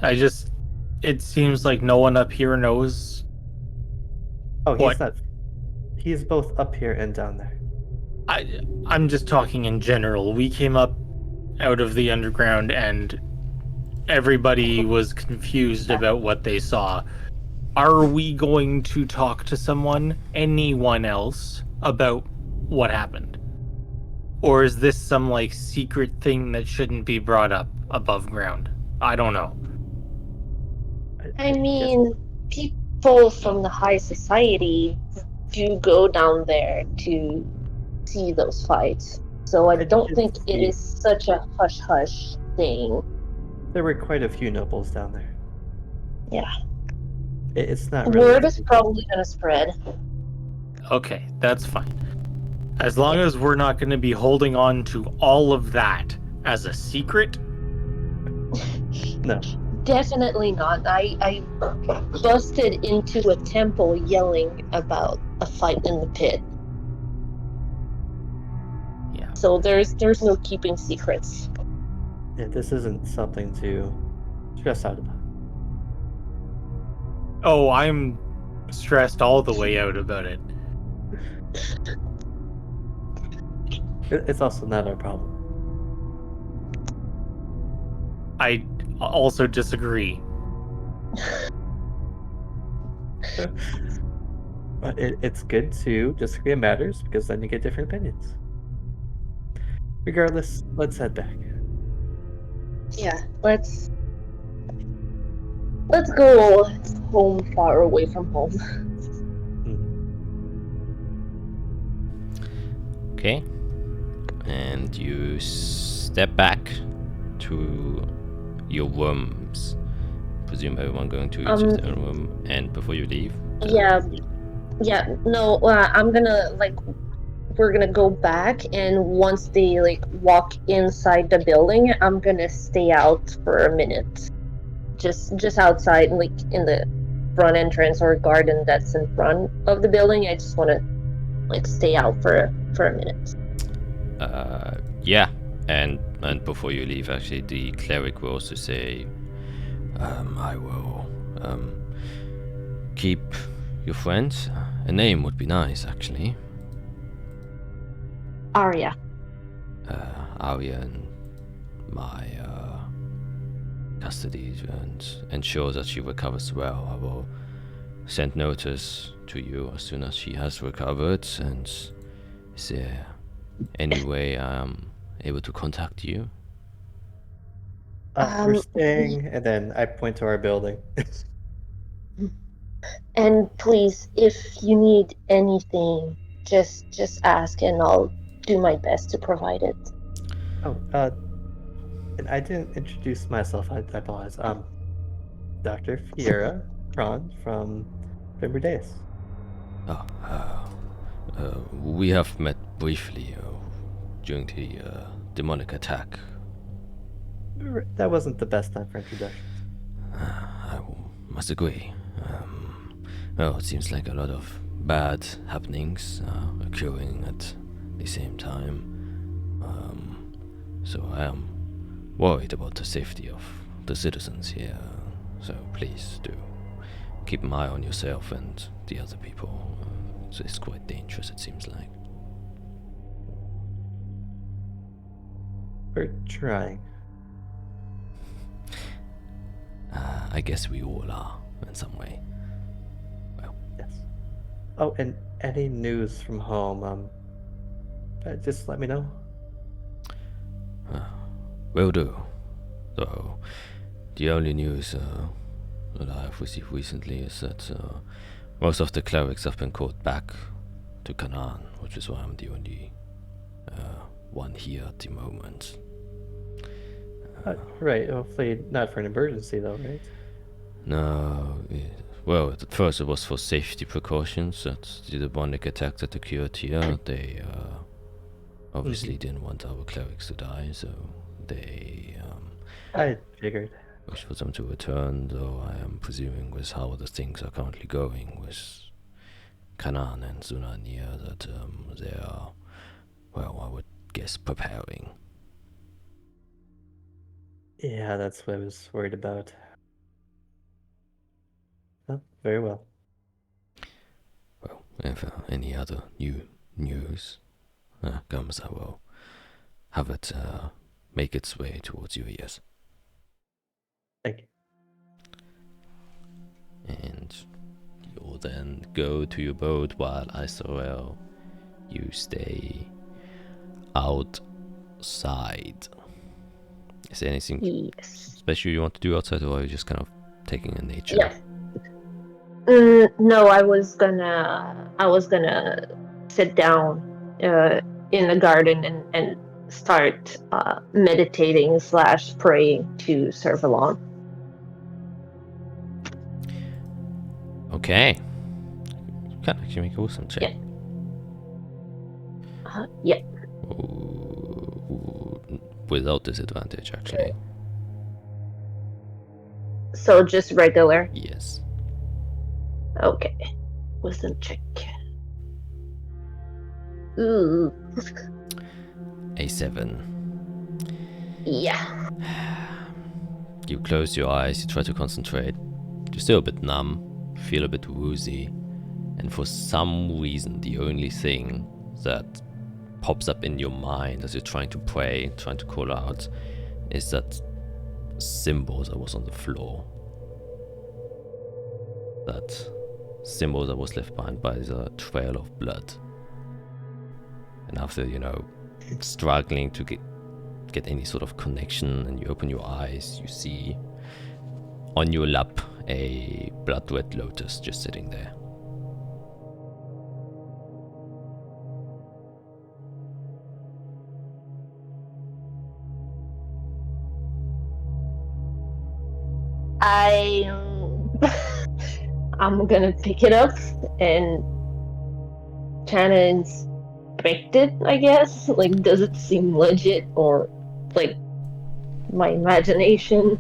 it seems like no one up here knows. Oh, what? he's not. He's both up here and down there. I'm just talking in general. We came up out of the underground and everybody was confused about what they saw. Are we going to talk to anyone else, about what happened? Or is this some, like, secret thing that shouldn't be brought up above ground? I don't know. I mean, people from the high society do go down there to see those fights. So I I don't did think it see- is such a hush-hush thing. There were quite a few nobles down there. Yeah. It's not really. Word is probably gonna spread. Okay, that's fine. As long as we're not going to be holding on to all of that as a secret. No. Definitely not. I busted into a temple yelling about a fight in the pit. Yeah. So there's no keeping secrets. Yeah, this isn't something to stress out about. Oh, I'm stressed all the way out about it. It's also not our problem. I also disagree. But it's good to disagree on matters because then you get different opinions. Regardless, let's head back. Yeah, let's go home, far away from home. Okay. And you step back to your rooms. Presume everyone going to each of their own room. And before you leave. Yeah. No, I'm gonna we're gonna go back, and once they walk inside the building, I'm gonna stay out for a minute, just outside, in the front entrance or garden that's in front of the building. I just want to stay out for a minute. Yeah. And before you leave, actually, the cleric will also say, I will keep your friends. A name would be nice, actually. Arya. Arya in my custody and ensure that she recovers well. I will send notice to you as soon as she has recovered. And is there any way I am able to contact you? We're staying, and then I point to our building. And please, if you need anything, just ask, and I'll do my best to provide it. Oh, and I didn't introduce myself. I apologize. Dr. Fiera Kron from Days. We have met briefly during the demonic attack. That wasn't the best time for introductions. I must agree. Well, it seems like a lot of bad happenings are occurring at the same time. So I am worried about the safety of the citizens here. So please do keep an eye on yourself and the other people. It's quite dangerous, it seems like. We're trying. I guess we all are in some way. Well, Yes. Oh, and any news from home, just let me know. will do. Though the only news that I have received recently is that most of the clerics have been called back to Canaan, which is why I'm the only one here at the moment. Right. Hopefully not for an emergency, though, right? No, well, at first it was for safety precautions. That the demonic attack that occurred here, they obviously didn't want our clerics to die, so they I figured. wish for them to return, though I am presuming with how the things are currently going with Canaan and Zunania that they are, well, I would guess preparing. Yeah, that's what I was worried about. Oh, very well. Well, if any other new news comes, I will have it make its way towards your ears. Thank you. And you'll then go to your boat while Isorel, you stay outside. Is there anything special you want to do outside, or are you just kind of taking in nature? Yes. No, I was gonna sit down in the garden and start meditating / praying to Servalon. Okay. You can actually make a wisdom check. Yeah. Ooh, without disadvantage, actually. So just regular. Yes. Okay. Wisdom check. Ooh. A 7. Yeah. You close your eyes, you try to concentrate. You're still a bit numb, feel a bit woozy, and for some reason, the only thing that pops up in your mind as you're trying to pray, trying to call out, is that symbol that was on the floor. That symbol that was left behind by the trail of blood. And after, struggling to get any sort of connection, and you open your eyes, you see on your lap a blood red lotus just sitting there. I'm gonna pick it up and try to inspect it, I guess. Like, does it seem legit or like my imagination?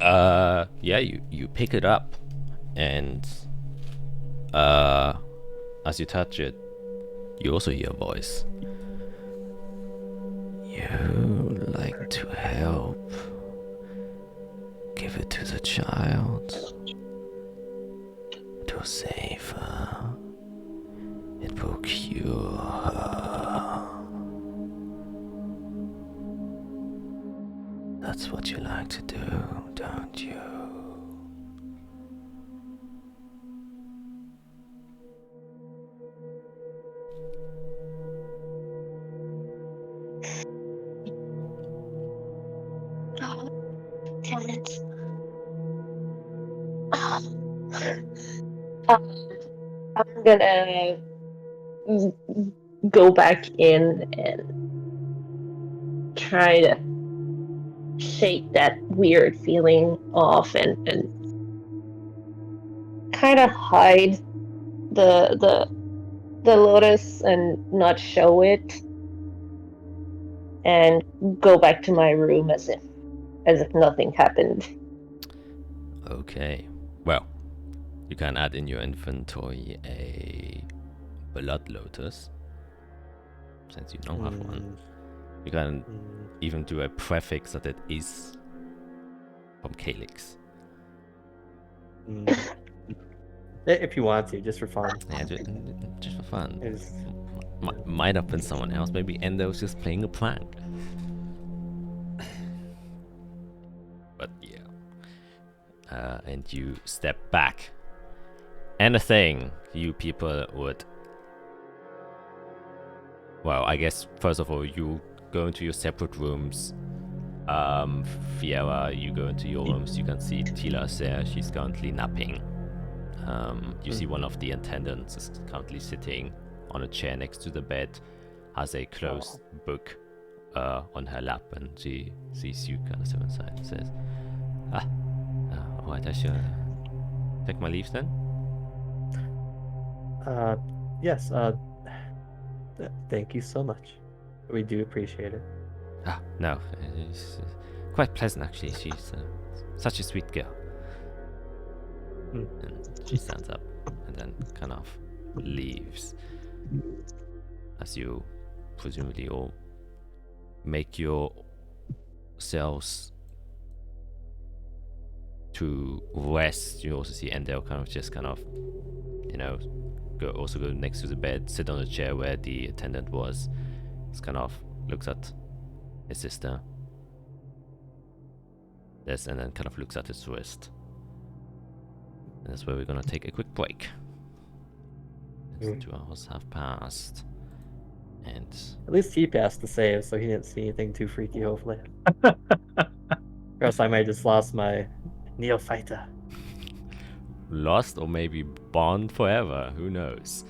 Yeah, you pick it up, and as you touch it, you also hear a voice. You like to help. Give it to the child. To save her. It will cure her. That's what you like to do, don't you? Oh, damn it. I'm gonna go back in and try to shake that weird feeling off and kind of hide the lotus and not show it, and go back to my room as if nothing happened. Okay. Well, you can add in your inventory a blood lotus, since you don't have one. You can even do a prefix that it is from Calyx. If you want to, just for fun. Yeah, just for fun. It's- Might have been someone else. Maybe Endo was just playing a prank. But yeah. And you step back. Anything you people would... Well, I guess first of all, you go into your separate rooms. Fiera, you go into your rooms. You can see Tila's there. She's currently napping. You see one of the attendants is currently sitting on a chair next to the bed, has a closed book on her lap, and she sees you kind of step inside and says, alright, I should take my leave then? Yes, thank you so much. We do appreciate it. No, it's quite pleasant actually. She's such a sweet girl. And she stands up and then kind of leaves. As you presumably all make yourselves to rest. You also see Endel kind of just go next to the bed, sit on the chair where the attendant was. Just kind of looks at his sister. Yes, and then kind of looks at his wrist. And that's where we're gonna take a quick break. 2 hours have passed. And At least he passed the save, so he didn't see anything too freaky, hopefully. Or else I might just lost my neophyta. lost or maybe bond forever, who knows.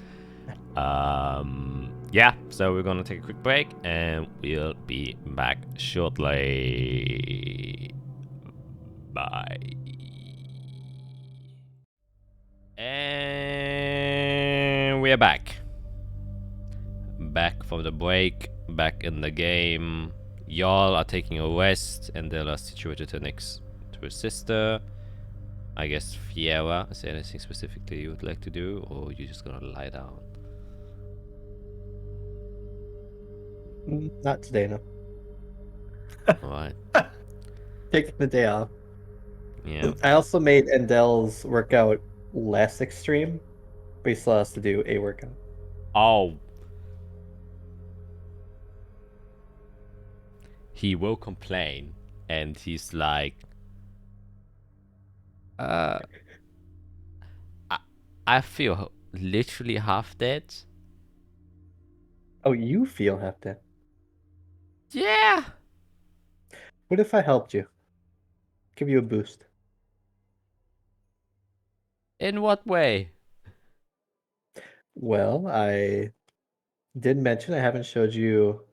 yeah, so we're gonna take a quick break and we'll be back shortly. Bye. And we're back. Back from the break, back in the game. Y'all are taking a rest and they're situated next to her sister. I guess Fiera, is there anything specifically you would like to do, or you just gonna lie down? Not today, no. Alright. Taking the day off. Yeah. I also made Endel's workout less extreme, but he still has to do a workout. Oh. He will complain, and he's like, I feel literally half dead. Oh, you feel half dead. Yeah. What if I helped you? Give you a boost. In what way? Well, I did mention I haven't showed you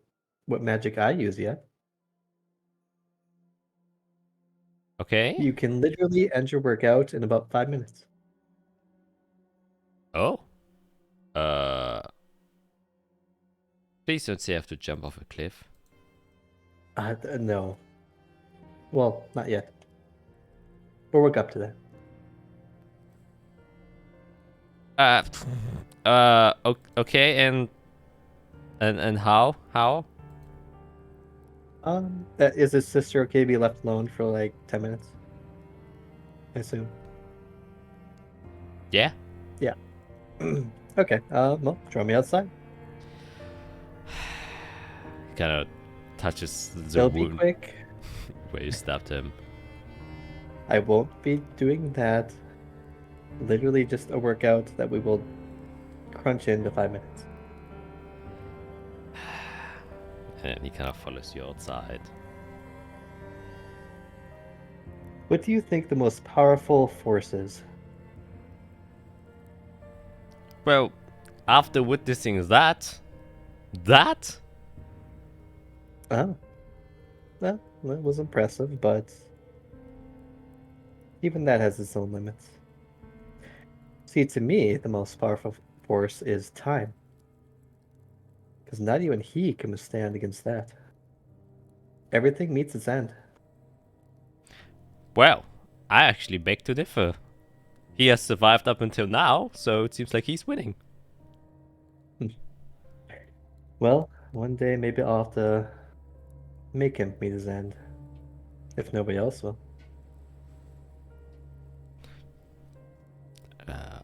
what magic I use yet. Okay. You can literally end your workout in about 5 minutes. Oh. Please don't say I have to jump off a cliff. No. Well, not yet. We'll work up to that. Okay, and how? How? Is his sister okay to be left alone for like 10 minutes? I assume. Yeah. Yeah. Okay. Well, draw me outside. Kind of touches the It'll be wound quick. where you stabbed him. I won't be doing that. Literally just a workout that we will crunch into 5 minutes. And he kind of follows you outside. What do you think the most powerful force is? Well, after witnessing that, Oh. Well, that was impressive, but even that has its own limits. See, to me, the most powerful force is time. Because not even he can withstand against that. Everything meets its end. well, I actually beg to differ. He has survived up until now, so it seems like he's winning. Well, one day maybe I'll have to make him meet his end. If nobody else will.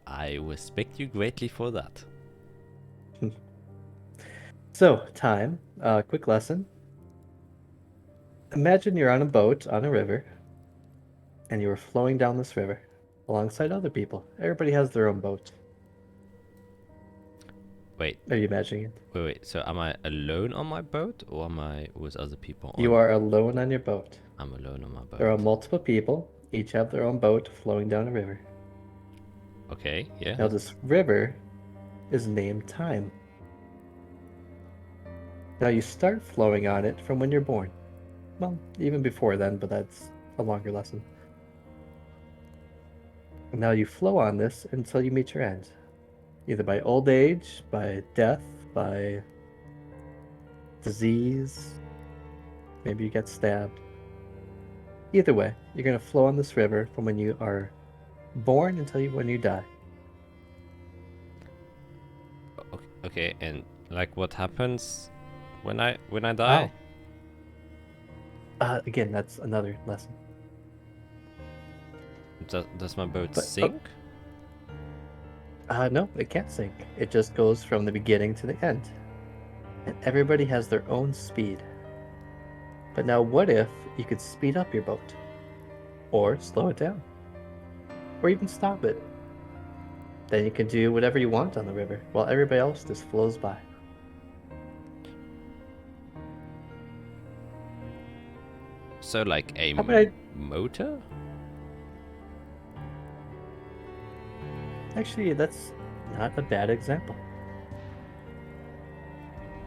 I respect you greatly for that. So, time. Quick lesson. Imagine you're on a boat on a river, and you are flowing down this river alongside other people. Everybody has their own boat. Wait, Are you imagining it? wait. So am I alone on my boat, or am I with other people on? You are alone on your boat. I'm alone on my boat. There are multiple people, each have their own boat flowing down a river. Okay, yeah. Now, this river is named Time. Now, you start flowing on it from when you're born. Well, even before then, but that's a longer lesson. And now you flow on this until you meet your end. Either by old age, by death, by disease, maybe you get stabbed. Either way, you're going to flow on this river from when you are born until when you die. Okay, and like what happens when I die? Again, that's another lesson. Does my boat But- sink? No, it can't sink. It just goes from the beginning to the end. And everybody has their own speed. But now what if you could speed up your boat? Or slow it down? Or even stop it? Then you can do whatever you want on the river, while everybody else just flows by. So like a How about motor? Actually, that's not a bad example.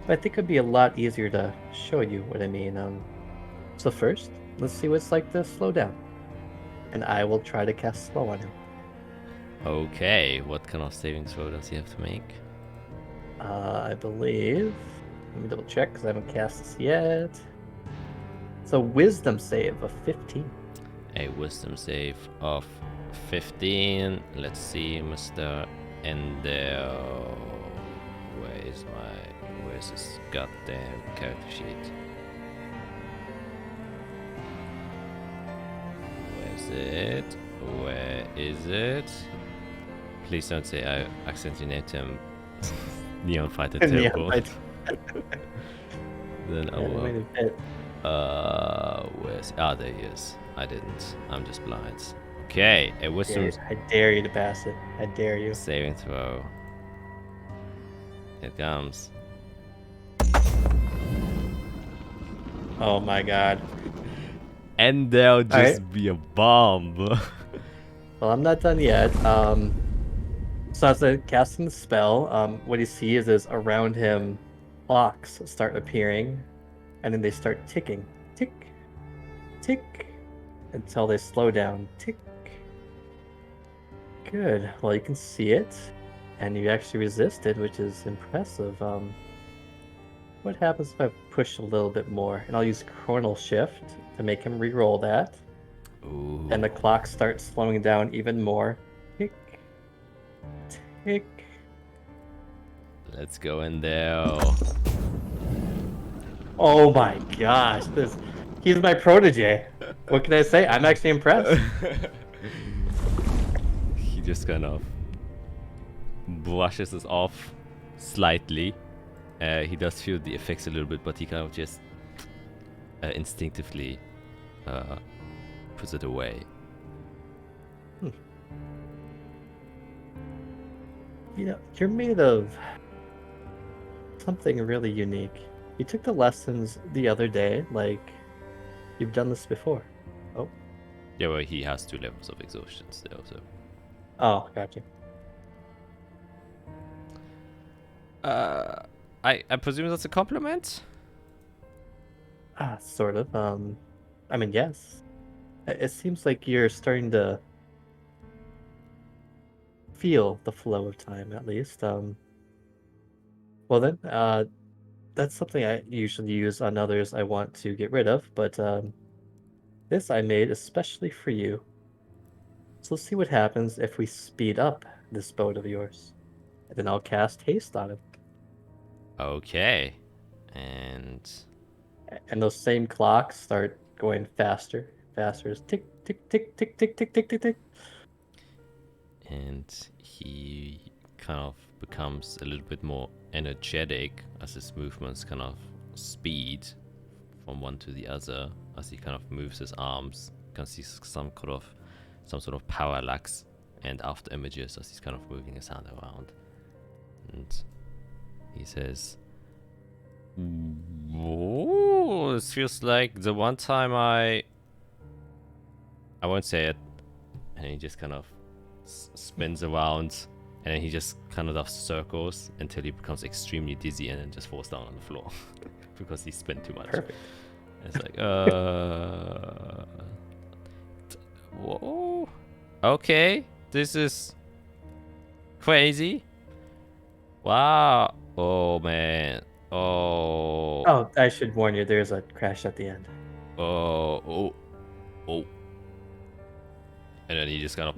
I think it'd be a lot easier to show you what I mean. So first, let's see what it's like to slow down. And I will try to cast slow on him. Okay, what kind of saving throw does he have to make? I believe. Let me double check because I haven't cast this yet. It's a wisdom save of 15. A wisdom save of 15. Let's see, Mr. Endo. Where's this goddamn character sheet? Where is it? Please don't say I accidentally named him Neon Fighter Turbo. Then I will. Where's... Ah, there he is. I didn't. I'm just blind. Okay, a wisdom... I dare you to pass it. I dare you. Saving throw. It comes. Oh my god. And there'll just be a bomb. Well, I'm not done yet. So as I'm casting the spell, what you see is around him, clocks start appearing, and then they start ticking. Tick, tick, until they slow down. Tick. Good. Well, you can see it, and you actually resisted, which is impressive. What happens if I push a little bit more? And I'll use Chronal Shift to make him re-roll that. Ooh. And the clock starts slowing down even more. Tick, tick. Let's go in there. Oh my gosh, he's my protege. What can I say? I'm actually impressed. He just kind of brushes us off slightly. He does feel the effects a little bit, but he kind of just instinctively puts it away. You know, you're made of something really unique. You took the lessons the other day, like you've done this before. Oh. Yeah, well, he has 2 levels of exhaustion still, so. Oh, gotcha. I presume that's a compliment? Sort of. I mean, yes. It seems like you're starting to feel the flow of time, at least. Well then, that's something I usually use on others I want to get rid of, but this I made especially for you. So let's see what happens if we speed up this boat of yours. And then I'll cast haste on him. Okay. And those same clocks start going faster, faster. It's tick, tick, tick, tick, tick, tick, tick, tick, tick. And he kind of becomes a little bit more energetic as his movements kind of speed from one to the other as he kind of moves his arms. You can see some sort of parallax and after images as he's kind of moving his hand around. And he says, "Whoa, this feels like the one time I won't say it." And he just kind of spins around, and then he just kind of does circles until he becomes extremely dizzy and then just falls down on the floor because he spent too much. Perfect. And it's like, whoa, okay, this is crazy. Wow. Oh man. Oh, I should warn you, there's a crash at the end. Oh. And then he just kind of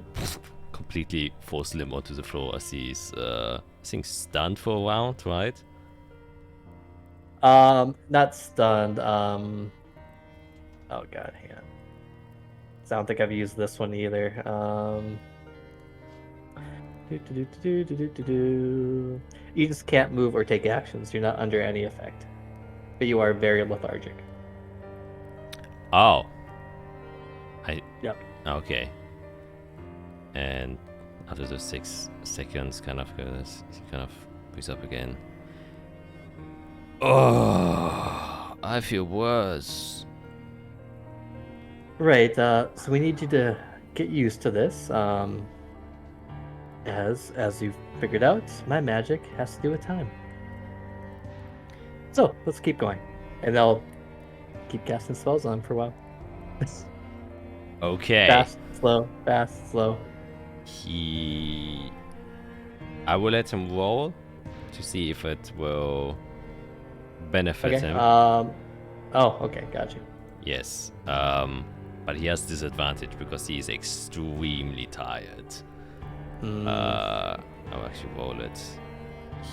completely falls limp onto the floor as he's, I think, stunned for a round, right? Not stunned. Oh god, hang on. I don't think I've used this one either. You just can't move or take actions. You're not under any effect, but you are very lethargic. Oh. Yep. Okay. And after those 6 seconds, he kind of picks up again. Oh, I feel worse. Right. So we need you to get used to this. As you've figured out, my magic has to do with time. So let's keep going, and I'll keep casting spells on him for a while. Okay. Fast, slow, fast, slow. I will let him roll to see if it will benefit Okay. him. Oh, okay, got you. Yes. But he has disadvantage because he is extremely tired. I'll actually roll it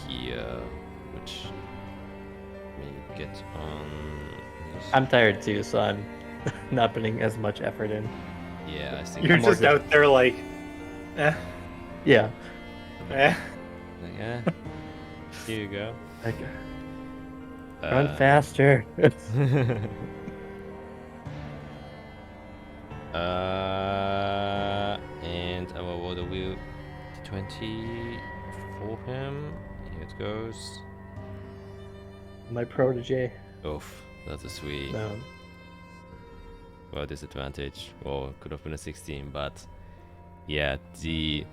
here, which may get on. I'm tired too, so I'm not putting as much effort in. Yeah, I think. You're I'm more just good. out there like, Yeah. Yeah. Here you go. Like, run faster. And I will roll the wheel 20 for him. Here it goes. My protege. Oof, that's a 3. No. Well, disadvantage. Well, could have been a 16, but yeah, the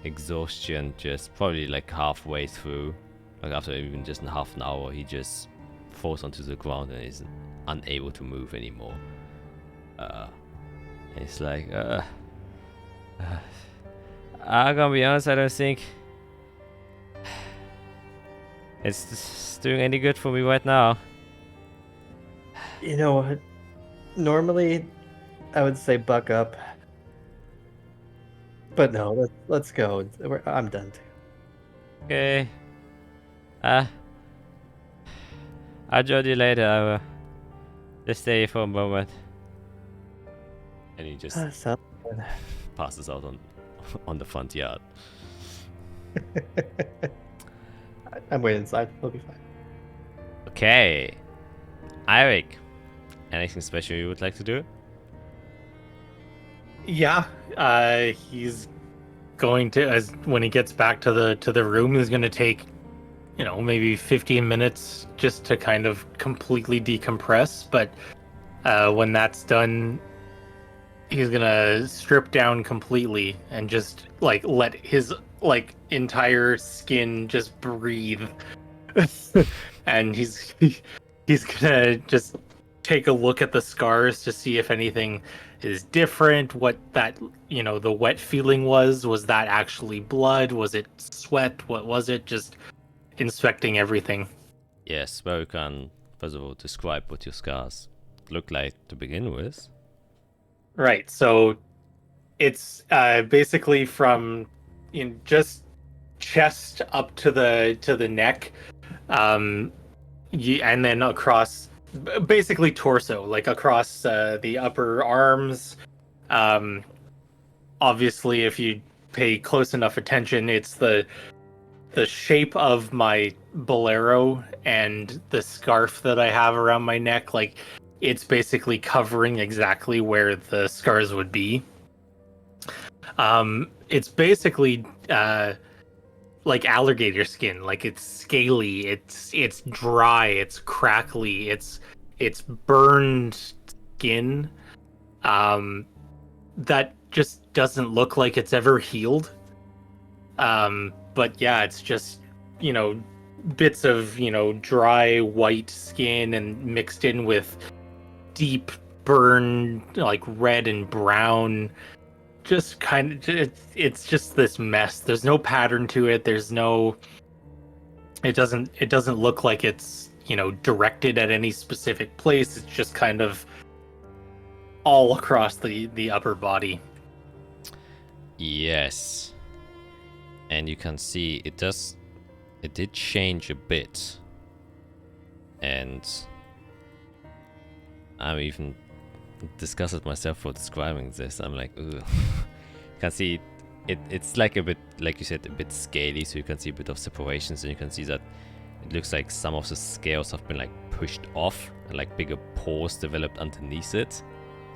exhaustion just probably like halfway through, like after even just half an hour, he just falls onto the ground and is unable to move anymore. And it's like, I'm gonna be honest, I don't think it's doing any good for me right now. You know what? Normally, I would say buck up. But no, let's go. I'm done too. Okay. I'll join you later. I will just stay here for a moment. And he just Sounds good. passes out on the front yard. I'm waiting inside. He'll be fine. Okay. Eirik, anything special you would like to do? yeah, he's going to, as when he gets back to the room, he's going to take, maybe 15 minutes just to kind of completely decompress. But when that's done, he's gonna strip down completely and just like let his like entire skin just breathe. And he's gonna just take a look at the scars to see if anything is different, what that the wet feeling was that actually blood, was it sweat, what was it, just inspecting everything. Yes, well, you can first of all describe what your scars look like to begin with. Right, so it's basically from just chest up to the neck, and then across, basically torso, like across the upper arms. Obviously, if you pay close enough attention, it's the shape of my bolero and the scarf that I have around my neck. Like, it's basically covering exactly where the scars would be. It's basically like alligator skin. Like, it's scaly, it's dry, it's crackly, it's burned skin. That just doesn't look like it's ever healed. But yeah, it's just, bits of, dry white skin and mixed in with deep burn, like red and brown. Just kind of, it's just this mess. There's no pattern to it. There's no, it doesn't look like it's, directed at any specific place. It's just kind of all across the upper body. Yes. And you can see it did change a bit. And I'm even disgusted myself for describing this. I'm like, ugh. You can see it's like a bit, like you said, a bit scaly, so you can see a bit of separations, and you can see that it looks like some of the scales have been like pushed off and like bigger pores developed underneath it.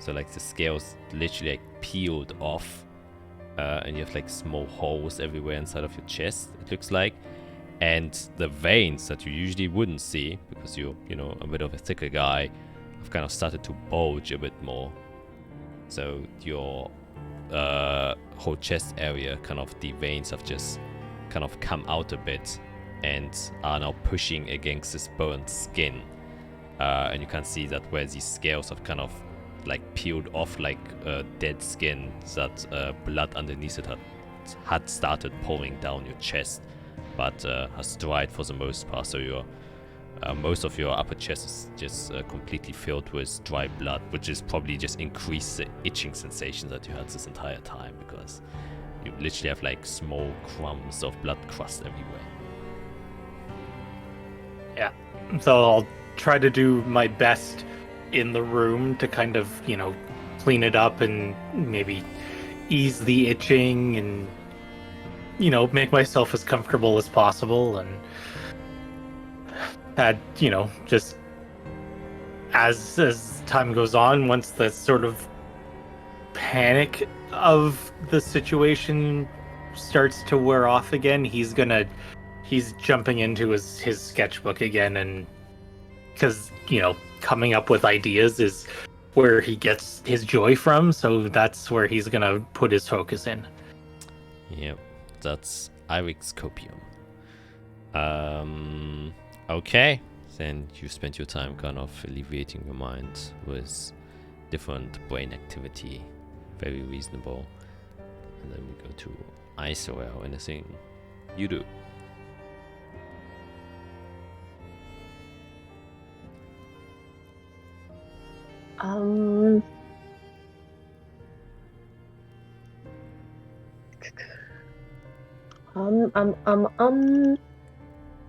So like the scales literally like peeled off. And you have like small holes everywhere inside of your chest, it looks like. And the veins that you usually wouldn't see, because you're, a bit of a thicker guy, have kind of started to bulge a bit more. So your whole chest area, kind of the veins have just kind of come out a bit. and are now pushing against this burnt skin. And you can see that where these scales have kind of like peeled off like dead skin, that blood underneath it had started pouring down your chest, but has dried for the most part. So your most of your upper chest is just completely filled with dry blood, which is probably just increased the itching sensation that you had this entire time, because you literally have like small crumbs of blood crust everywhere. Yeah. So I'll try to do my best in the room to kind of, clean it up and maybe ease the itching and, make myself as comfortable as possible. And that, just as time goes on, once the sort of panic of the situation starts to wear off again, he's jumping into his sketchbook again, and because coming up with ideas is where he gets his joy from, so that's where he's gonna put his focus in. Yep, that's Irik's copium. Okay, then you spent your time kind of alleviating your mind with different brain activity. Very reasonable. And then we go to Isorel. Anything you do?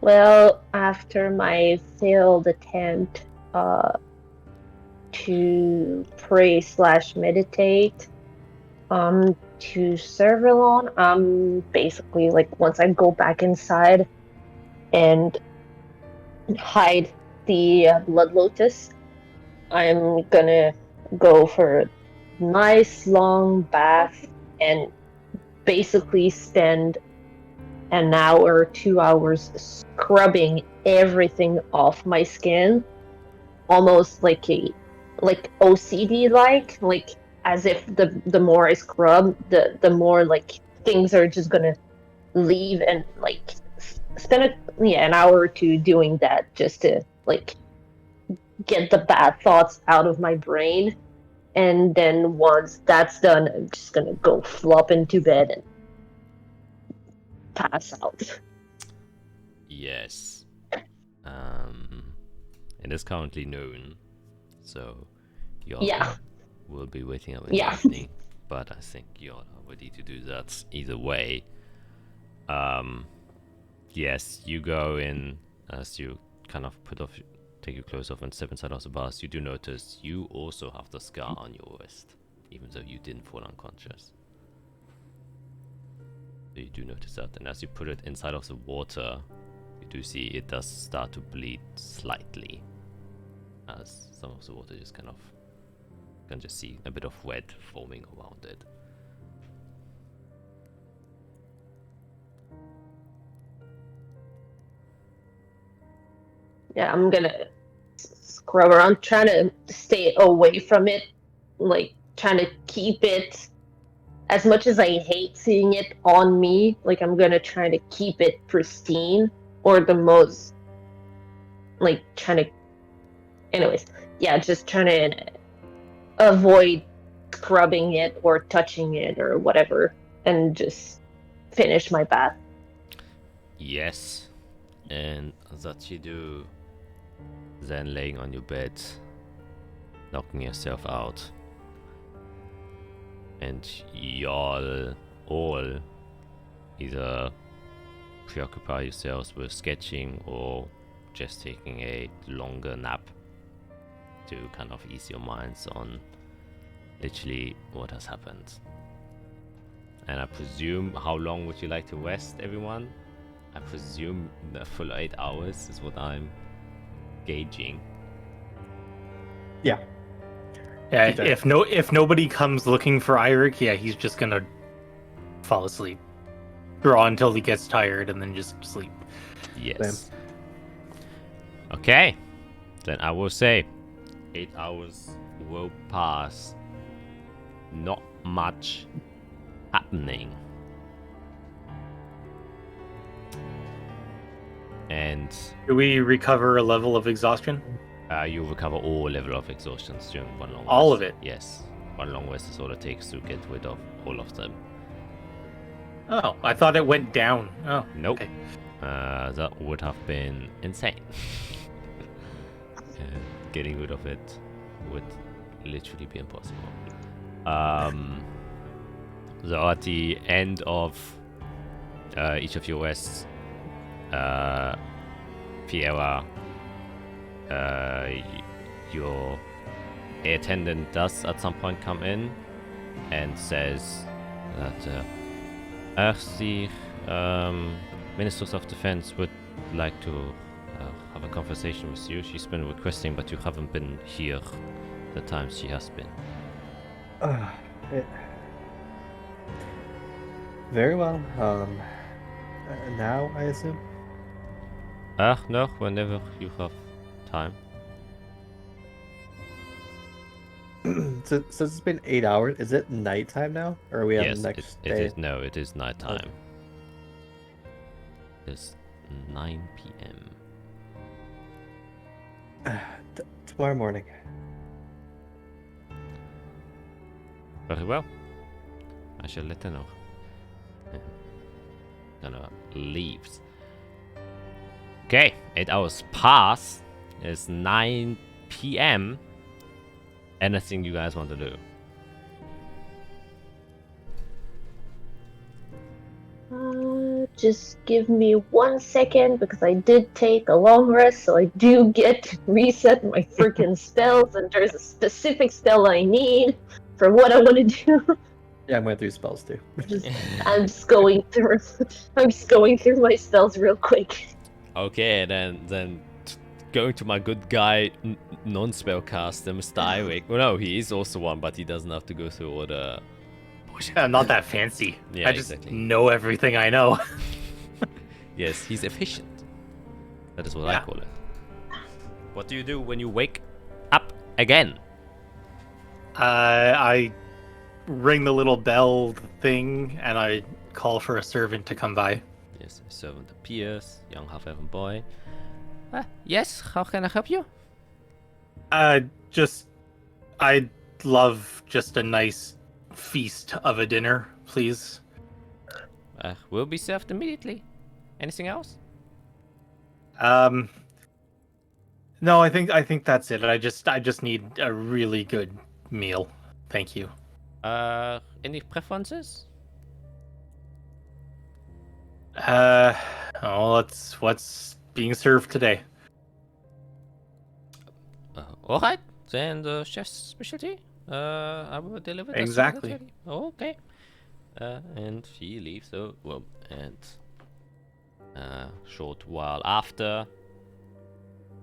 Well, after my failed attempt to pray/meditate to Cervalon, basically, like, once I go back inside and hide the blood lotus, I'm gonna go for a nice long bath and basically spend an hour, 2 hours scrubbing everything off my skin, almost like OCD like as if the more I scrub, the more like things are just gonna leave, and like spend an hour or two doing that just to like get the bad thoughts out of my brain. And then once that's done, I'm just gonna go flop into bed and pass out. Yes. It is currently noon, so you will be waking up in the evening. But I think you're ready to do that either way. Yes, you go in as you kind of take your clothes off and step inside of the bath. You do notice you also have the scar on your wrist, even though you didn't fall unconscious. So you do notice that, and as you put it inside of the water, you do see it does start to bleed slightly, as some of the water just kind of, you can just see a bit of red foaming around it. Yeah, I'm gonna scrub around, trying to stay away from it, like trying to keep it, as much as I hate seeing it on me, like I'm gonna try to keep it pristine, or the most, like anyways, yeah, just trying to avoid scrubbing it or touching it or whatever, and just finish my bath. Yes, and that you do, then laying on your bed, knocking yourself out, and y'all all either preoccupy yourselves with sketching or just taking a longer nap to kind of ease your minds on literally what has happened. And I presume, how long would you like to rest, everyone? I presume the full 8 hours is what I'm gauging. Yeah. Yeah, if nobody comes looking for Eirik, yeah, he's just gonna fall asleep. Draw until he gets tired and then just sleep. Yes. Okay. Then I will say 8 hours will pass. Not much happening. And Do we recover a level of exhaustion? you recover all level of exhaustions during one long rest. All of it? Yes. One long rest is all it takes to get rid of all of them. Oh, I thought it went down. Oh, Nope. okay. That would have been insane. Getting rid of it would literally be impossible. So at the end of each of your rests, Fiera, your attendant does at some point come in and says that the Ministers of Defense would like to have a conversation with you. She's been requesting, but you haven't been here the times she has been. Very well. Now, I assume? No, whenever you have time. So it's been 8 hours. Is it nighttime now? Or are we on Yes, the next it day? is. No, it is nighttime. It's 9 p.m. Tomorrow morning. Very well. I shall let her know. Gonna leaves. Okay, 8 hours pass. It's 9 p.m. Anything you guys want to do? Just give me 1 second because I did take a long rest, so I do get to reset my freaking spells, and there's a specific spell I need for what I want to do. Yeah, I'm going through spells too. I'm just going through. I'm just going through my spells real quick. Okay, then going to my good guy, non-spellcaster, Mr. Eirik. Well, no, he is also one, but he doesn't have to go through all the... I'm not that fancy. Yeah, I just exactly. know everything I know. Yes, he's efficient. That is what I call it. What do you do when you wake up again? I ring the little bell thing and I call for a servant to come by. Yes, a servant appears, young half-elven boy. Yes, how can I help you? I'd love just a nice feast of a dinner, please. Will be served immediately. Anything else? No, I think that's it. I just need a really good meal. Thank you. Any preferences? What's being served today? All right, then the chef's specialty. I will deliver that. Exactly. Okay. And she leaves. So well, and short while after,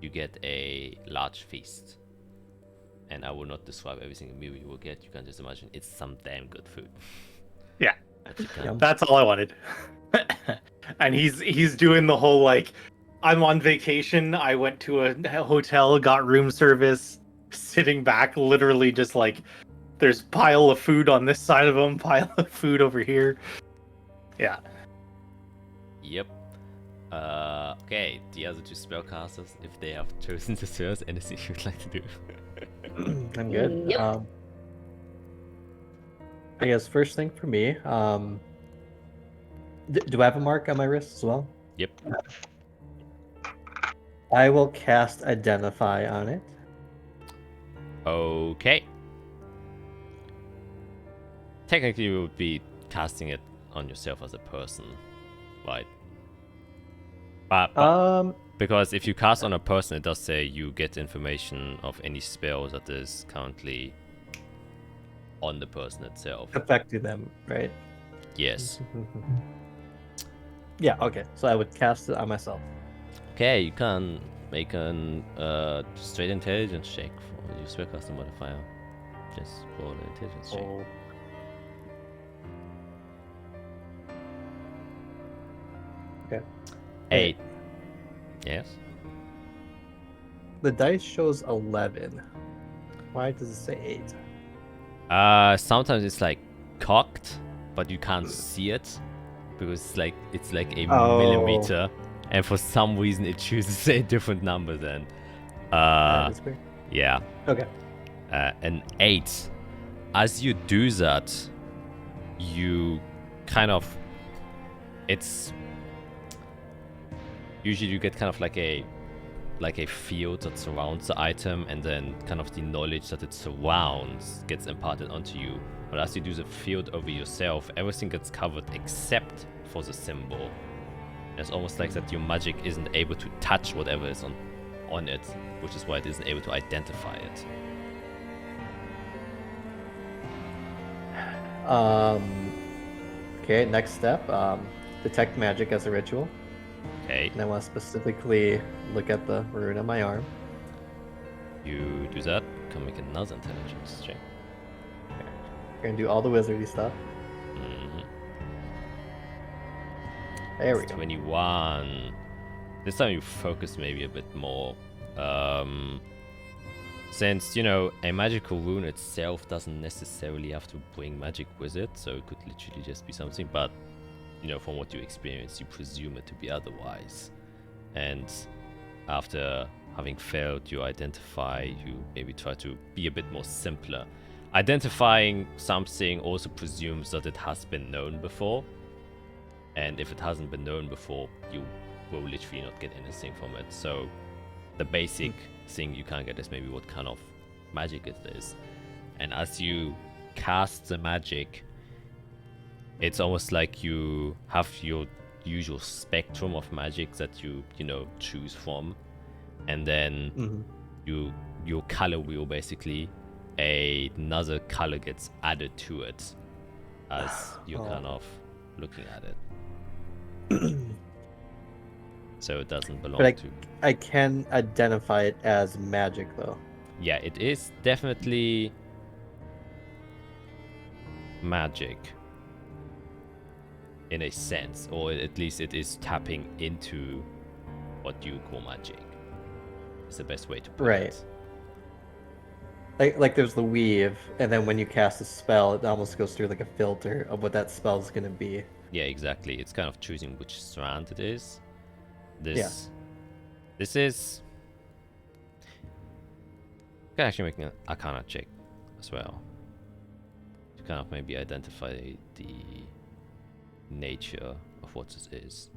you get a large feast. And I will not describe every single meal you will get. You can just imagine it's some damn good food. Yeah, Can... that's all I wanted. And he's doing the whole like, I'm on vacation. I went to a hotel, got room service, sitting back, literally just like, there's pile of food on this side of him, pile of food over here. Yeah. Yep. Okay, the other two spellcasters, if they have chosen to serve, anything you'd like to do? I'm good. Yep. I guess first thing for me, do I have a mark on my wrist as well? Yep. I will cast Identify on it. Okay. Technically, you would be casting it on yourself as a person, right? But because if you cast on a person, it does say you get information of any spell that is currently on the person itself. Affecting them, right? Yes. Yeah, okay. So I would cast it on myself. Okay, you can make an straight intelligence check for your spellcaster modifier. Just roll an intelligence check. Oh. Okay. 8. Yes. The dice shows 11. Why does it say 8? Sometimes it's like cocked, but you can't see it because it's like a Oh. millimeter and for some reason it chooses a different number then. That is weird. Yeah. Okay. An 8. As you do that, you kind of... It's... Usually you get kind of like a field that surrounds the item, and then kind of the knowledge that it surrounds gets imparted onto you. But as you do the field over yourself, everything gets covered except for the symbol. It's almost like that your magic isn't able to touch whatever is on it, which is why it isn't able to identify it. Okay, next step. Detect magic as a ritual. Okay, And I want to specifically look at the rune on my arm. you do that. Can make another intelligence check. We're gonna do all the wizardy stuff. Mhm. There we It's go. 21. This time you focus maybe a bit more. Since, you know, a magical rune itself doesn't necessarily have to bring magic with it, so it could literally just be something, but, you know, from what you experience, you presume it to be otherwise. And after having failed, you identify, you maybe try to be a bit more simpler. Identifying something also presumes that it has been known before. And if it hasn't been known before, you will literally not get anything from it. So the basic thing you can get is maybe what kind of magic it is. And as you cast the magic, it's almost like you have your usual spectrum of magic that you know, choose from. And then your color wheel, basically, another color gets added to it as you're kind of looking at it. So it doesn't belong But to... I can identify it as magic, though. Yeah, it is definitely magic in a sense, or at least it is tapping into what you call magic. It's the best way to put it. Like there's the weave, and then when you cast a spell, it almost goes through like a filter of what that spell is going to be. Yeah, exactly. It's kind of choosing which strand it is. This is... You can actually make an Arcana check as well, to kind of maybe identify the nature of what this is.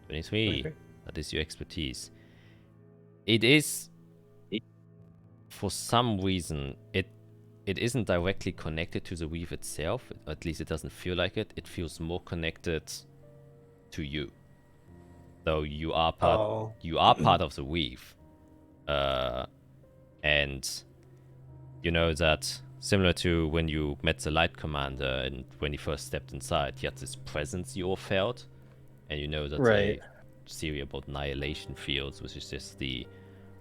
23. Okay. That is your expertise. It is... For some reason, it isn't directly connected to the weave itself. At least it doesn't feel like it. It feels more connected to you. Though you are part of the weave. And you know that similar to when you met the Light Commander and when he first stepped inside, he had this presence you all felt. And you know that the theory about annihilation fields, which is just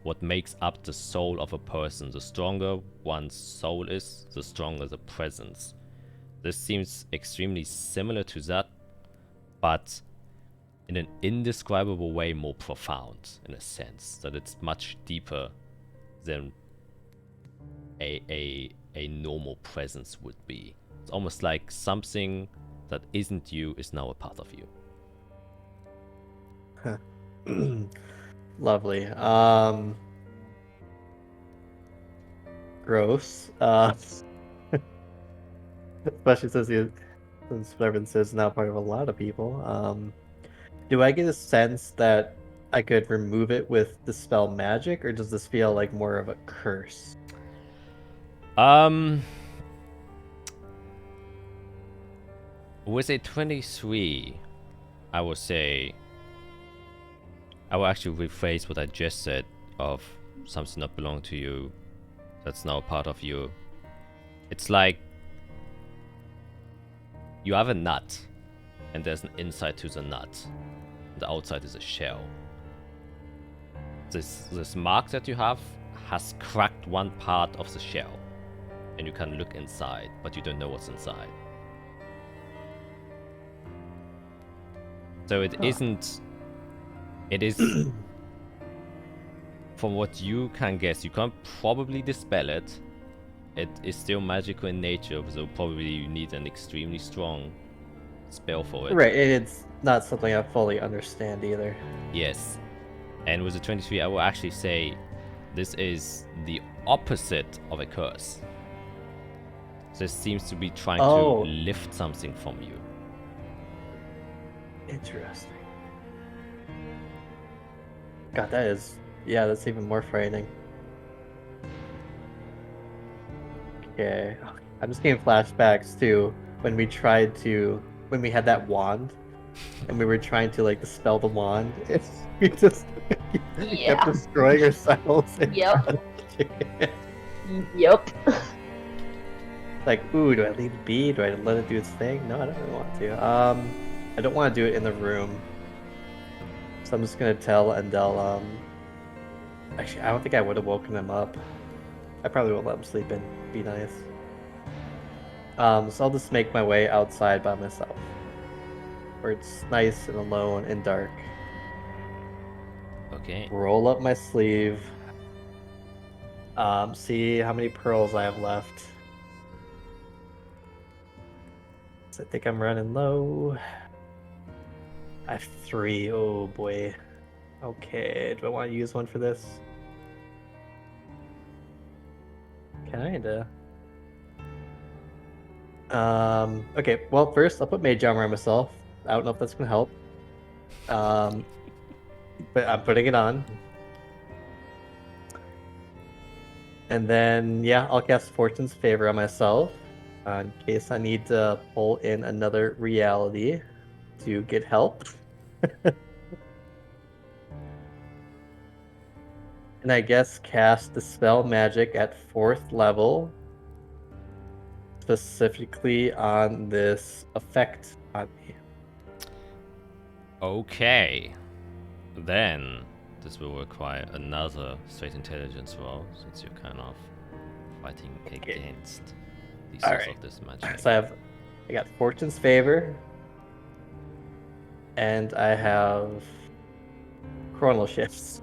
what makes up the soul of a person. The stronger one's soul is, the stronger the presence. This seems extremely similar to that, but in an indescribable way more profound, in a sense. That it's much deeper than a normal presence would be. It's almost like something that isn't you is now a part of you. Lovely. Gross. Especially since Flevin is now part of a lot of people. Do I get a sense that I could remove it with dispel magic, or does this feel like more of a curse? With a 23, I would say... I will actually rephrase what I just said of something not belong to you that's now a part of you. It's like you have a nut and there's an inside to the nut. The outside is a shell. This mark that you have has cracked one part of the shell and you can look inside, but you don't know what's inside. So it isn't... It is, from what you can guess, you can't probably dispel it. It is still magical in nature, so probably you need an extremely strong spell for it. Right, and it's not something I fully understand either. Yes. And with the 23, I will actually say this is the opposite of a curse. So it seems to be trying Oh. to lift something from you. Interesting. God, that's even more frightening. Okay, I'm just getting flashbacks to when we had that wand, and we were trying to like dispel the wand. We just Yeah. kept destroying ourselves. Yep. Yep. Like, ooh, do I leave it be? Do I let it do its thing? No, I don't really want to. I don't want to do it in the room. So I'm just gonna tell Endel, actually, I don't think I would have woken him up. I probably won't let him sleep in. Be nice. So I'll just make my way outside by myself. Where it's nice and alone and dark. Okay. Roll up my sleeve. See how many pearls I have left. So I think I'm running low. I have 3. Oh boy. Okay, do I want to use one for this? Kinda. Okay, well, first I'll put mage armor on myself. I don't know if that's gonna help. But I'm putting it on. And then, yeah, I'll cast Fortune's Favor on myself in case I need to pull in another reality to get help. And I guess cast Dispel Magic at 4th level, specifically on this effect on me. Okay. Then this will require another straight intelligence roll since you're kind of fighting against the source Alright. of this magic. So I got Fortune's Favor, and I have Chronal Shifts.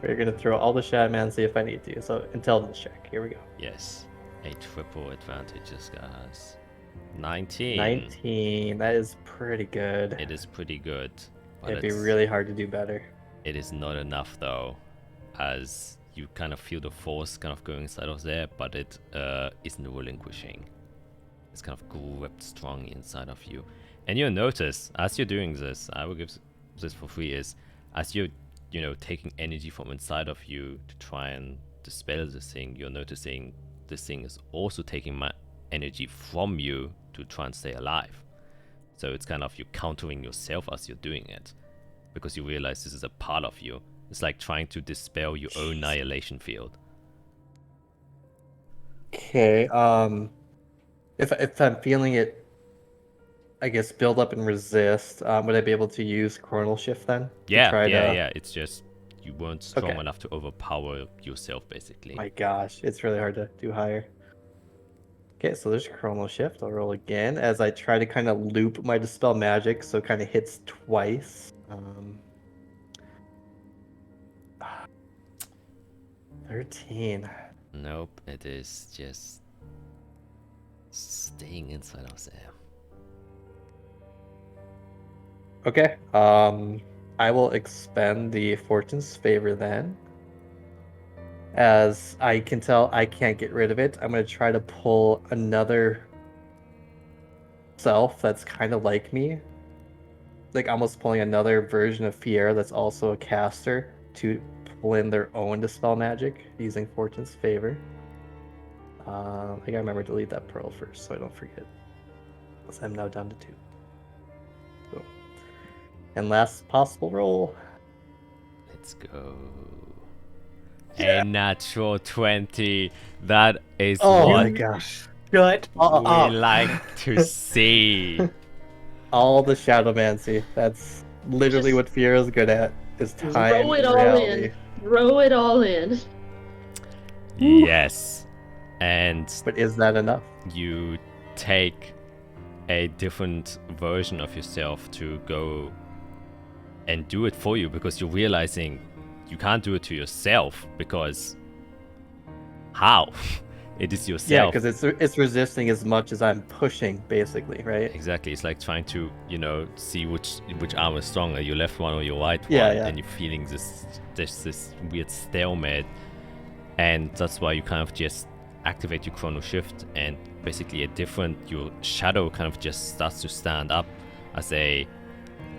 We're gonna throw all the Shadowmancy if I need to. So intelligence check. Here we go. Yes. A triple advantage this guy has. 19. 19. That is pretty good. It is pretty good. But It'd be really hard to do better. It is not enough though, as you kind of feel the force kind of going inside of there, but it isn't relinquishing. It's kind of gripped strongly inside of you. And you'll notice, as you're doing this, I will give this for free, is as you're, taking energy from inside of you to try and dispel this thing, you're noticing this thing is also taking energy from you to try and stay alive. So it's kind of you countering yourself as you're doing it, because you realize this is a part of you. It's like trying to dispel your own annihilation field. Okay. If I'm feeling it, I guess build up and resist, would I be able to use Chronal Shift then? Yeah. It's just you weren't strong Okay. enough to overpower yourself, basically. My gosh, it's really hard to do higher. Okay, so there's Chronal Shift. I'll roll again as I try to kind of loop my Dispel Magic, so it kind of hits twice. 13. Nope, it is just staying inside of there. Okay, I will expend the Fortune's Favor then. As I can tell, I can't get rid of it. I'm going to try to pull another self that's kind of like me. Like almost pulling another version of Fiera that's also a caster to pull in their own Dispel Magic using Fortune's Favor. I gotta remember to delete that pearl first so I don't forget. Because I'm now down to 2. Boom. And last possible roll. Let's go. Yeah. A natural 20. That is Oh what my gosh. Shut we like to see. All the Shadowmancy. That's literally Just what Fiera's good at. Is time throw it and all reality. in. Throw it all in. Yes. And But is that enough? you take a different version of yourself to go and do it for you, because you're realizing you can't do it to yourself, because how? It is Yeah, yourself. because it's resisting as much as I'm pushing, basically, right? Exactly. It's like trying to, see which arm is stronger, your left one or your right Yeah, one, yeah. and you're feeling this weird stalemate, and that's why you kind of just activate your chrono shift, and basically your shadow kind of just starts to stand up as a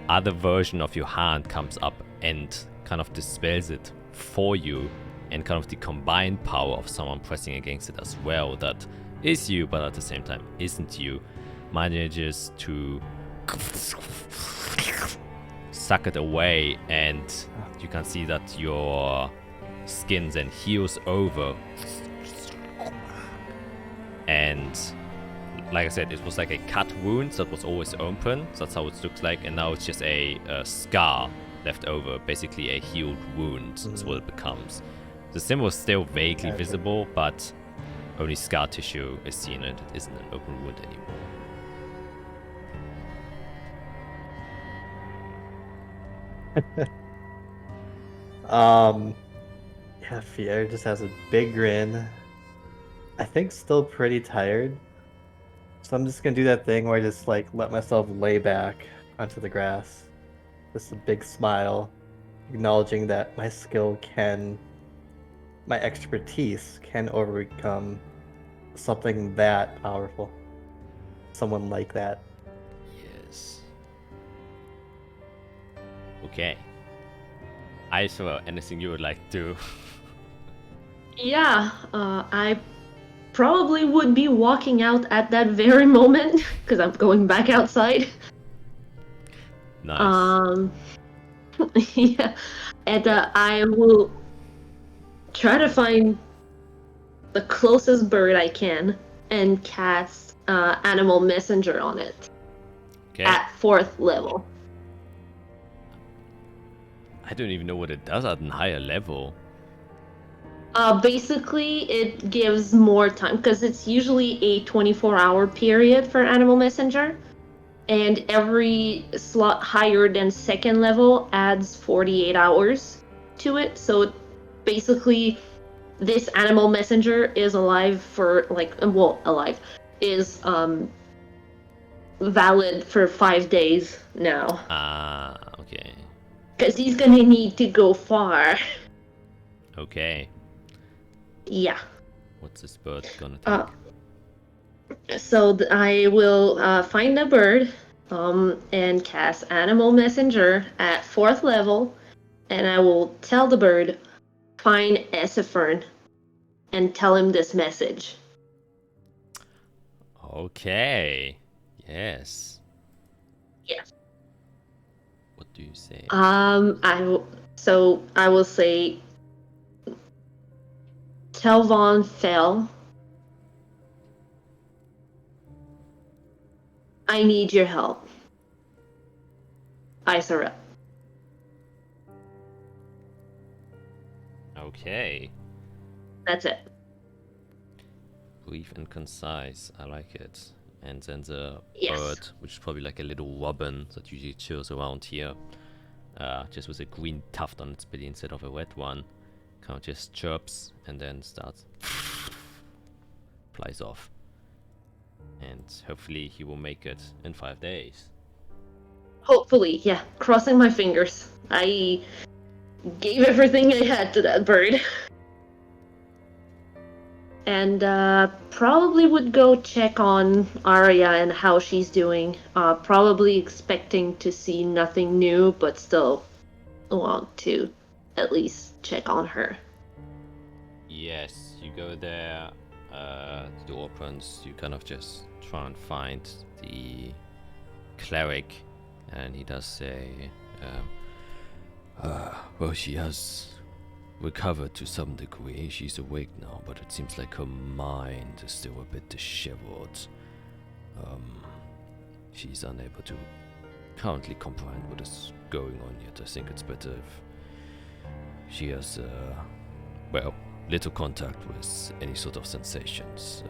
other version of your hand comes up and kind of dispels it for you, and kind of the combined power of someone pressing against it as well, that is you but at the same time isn't you, manages to suck it away, and you can see that your skin then heals over, and like I said, it was like a cut wound that was always open. That's how it looks like, and now it's just a scar left over, basically a healed wound. That's what it becomes. The symbol is still vaguely visible, but only scar tissue is seen, and it isn't an open wound anymore. Yeah, Fier just has a big grin. I think still pretty tired. So I'm just gonna do that thing where I just like let myself lay back onto the grass. Just a big smile, acknowledging that my expertise can overcome something that powerful. Someone like that. Yes. Okay. Aisha, anything you would like to? Yeah, I probably would be walking out at that very moment because I'm going back outside. Nice. Yeah, and I will try to find the closest bird I can and cast Animal Messenger on it Okay. at 4th level. I don't even know what it does at a higher level. Basically, it gives more time because it's usually a 24-hour period for Animal Messenger, and every slot higher than 2nd level adds 48 hours to it. So basically, this Animal Messenger is alive for is valid for 5 days now. Okay. Because he's gonna need to go far. Okay. Yeah. What's this bird gonna take? So I will find a bird and cast Animal Messenger at 4th level, and I will tell the bird, find Esifern, and tell him this message. Okay. Yes. Yes. What do you say? I will say, tell Von Fell, I need your help. Isara. Okay. That's it. Brief and concise. I like it. And then the Yes. bird, which is probably like a little robin that usually chills around here, just with a green tuft on its belly instead of a red one, kind of just chirps and then starts flies off. And hopefully he will make it in 5 days. Hopefully, yeah. Crossing my fingers. I gave everything I had to that bird. And probably would go check on Arya and how she's doing. Probably expecting to see nothing new, but still want to at least check on her. Yes, you go there, the door opens, you kind of just try and find the cleric, and he does say, well, she has recovered to some degree. She's awake now, but it seems like her mind is still a bit disheveled. She's unable to currently comprehend what is going on yet. I think it's better if she has, little contact with any sort of sensations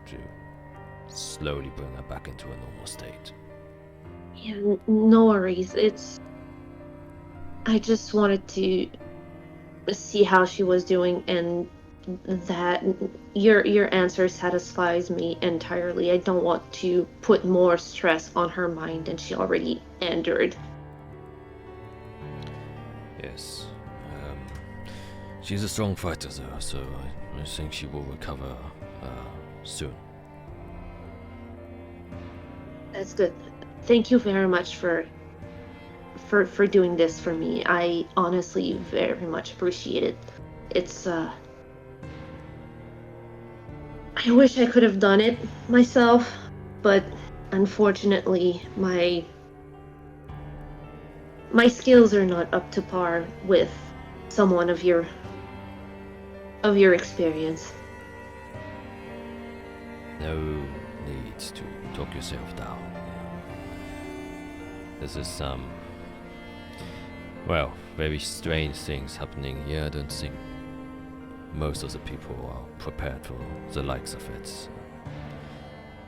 to slowly bring her back into a normal state. Yeah, no worries. I just wanted to see how she was doing and that your answer satisfies me entirely. I don't want to put more stress on her mind than she already endured. Yes. She's a strong fighter, though, so I think she will recover soon. That's good. Thank you very much for doing this for me. I honestly very much appreciate it. It's I wish I could have done it myself, but unfortunately my skills are not up to par with someone of your experience. No need to talk yourself down. This is some, well, very strange things happening here. I don't think most of the people are prepared for the likes of it.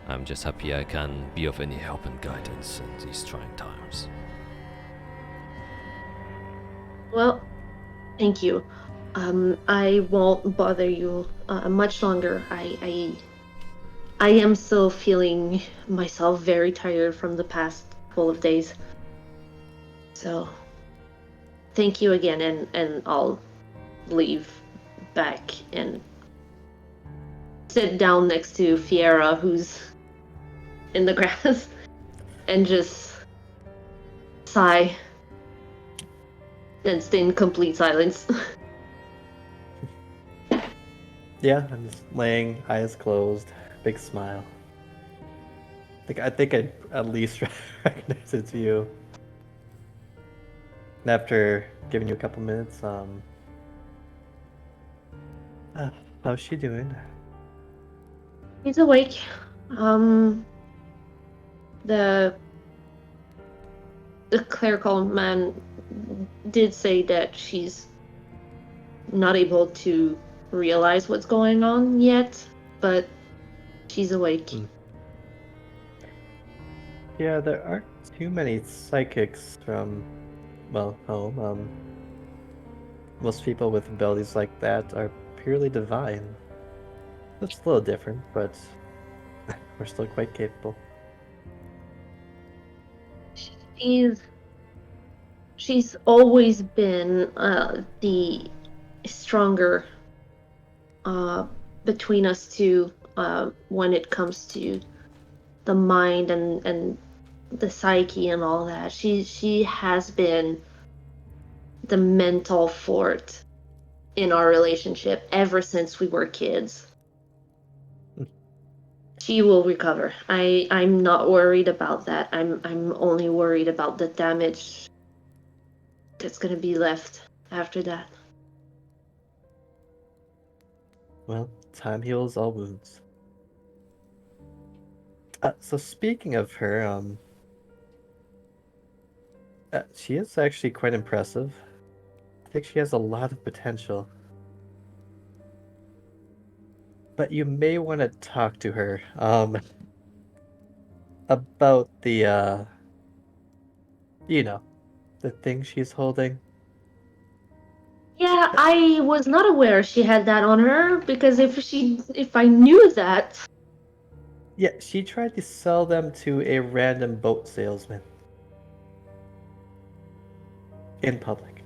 I'm just happy I can be of any help and guidance in these trying times. Well, thank you. I won't bother you much longer. I am still feeling myself very tired from the past couple of days. So, thank you again, and I'll leave back and sit down next to Fiera, who's in the grass, and just sigh and stay in complete silence. Yeah, I'm just laying, eyes closed, big smile. I think I'd at least recognize it's you. And after giving you a couple minutes, how's she doing? He's awake. The clerical man did say that she's not able to realize what's going on yet, but she's awake. Yeah, there aren't too many psychics from, well, home. Most people with abilities like that are purely divine. It's a little different, but we're still quite capable. She's always been the stronger between us two when it comes to the mind and the psyche and all that. She has been the mental fort in our relationship ever since we were kids. She will recover. I'm not worried about that. I'm only worried about the damage that's gonna be left after that. Well, time heals all wounds. So speaking of her, she is actually quite impressive. I think she has a lot of potential. But you may want to talk to her, about the, you know, the thing she's holding. Yeah, I was not aware she had that on her, because if I knew that. Yeah, she tried to sell them to a random boat salesman. In public.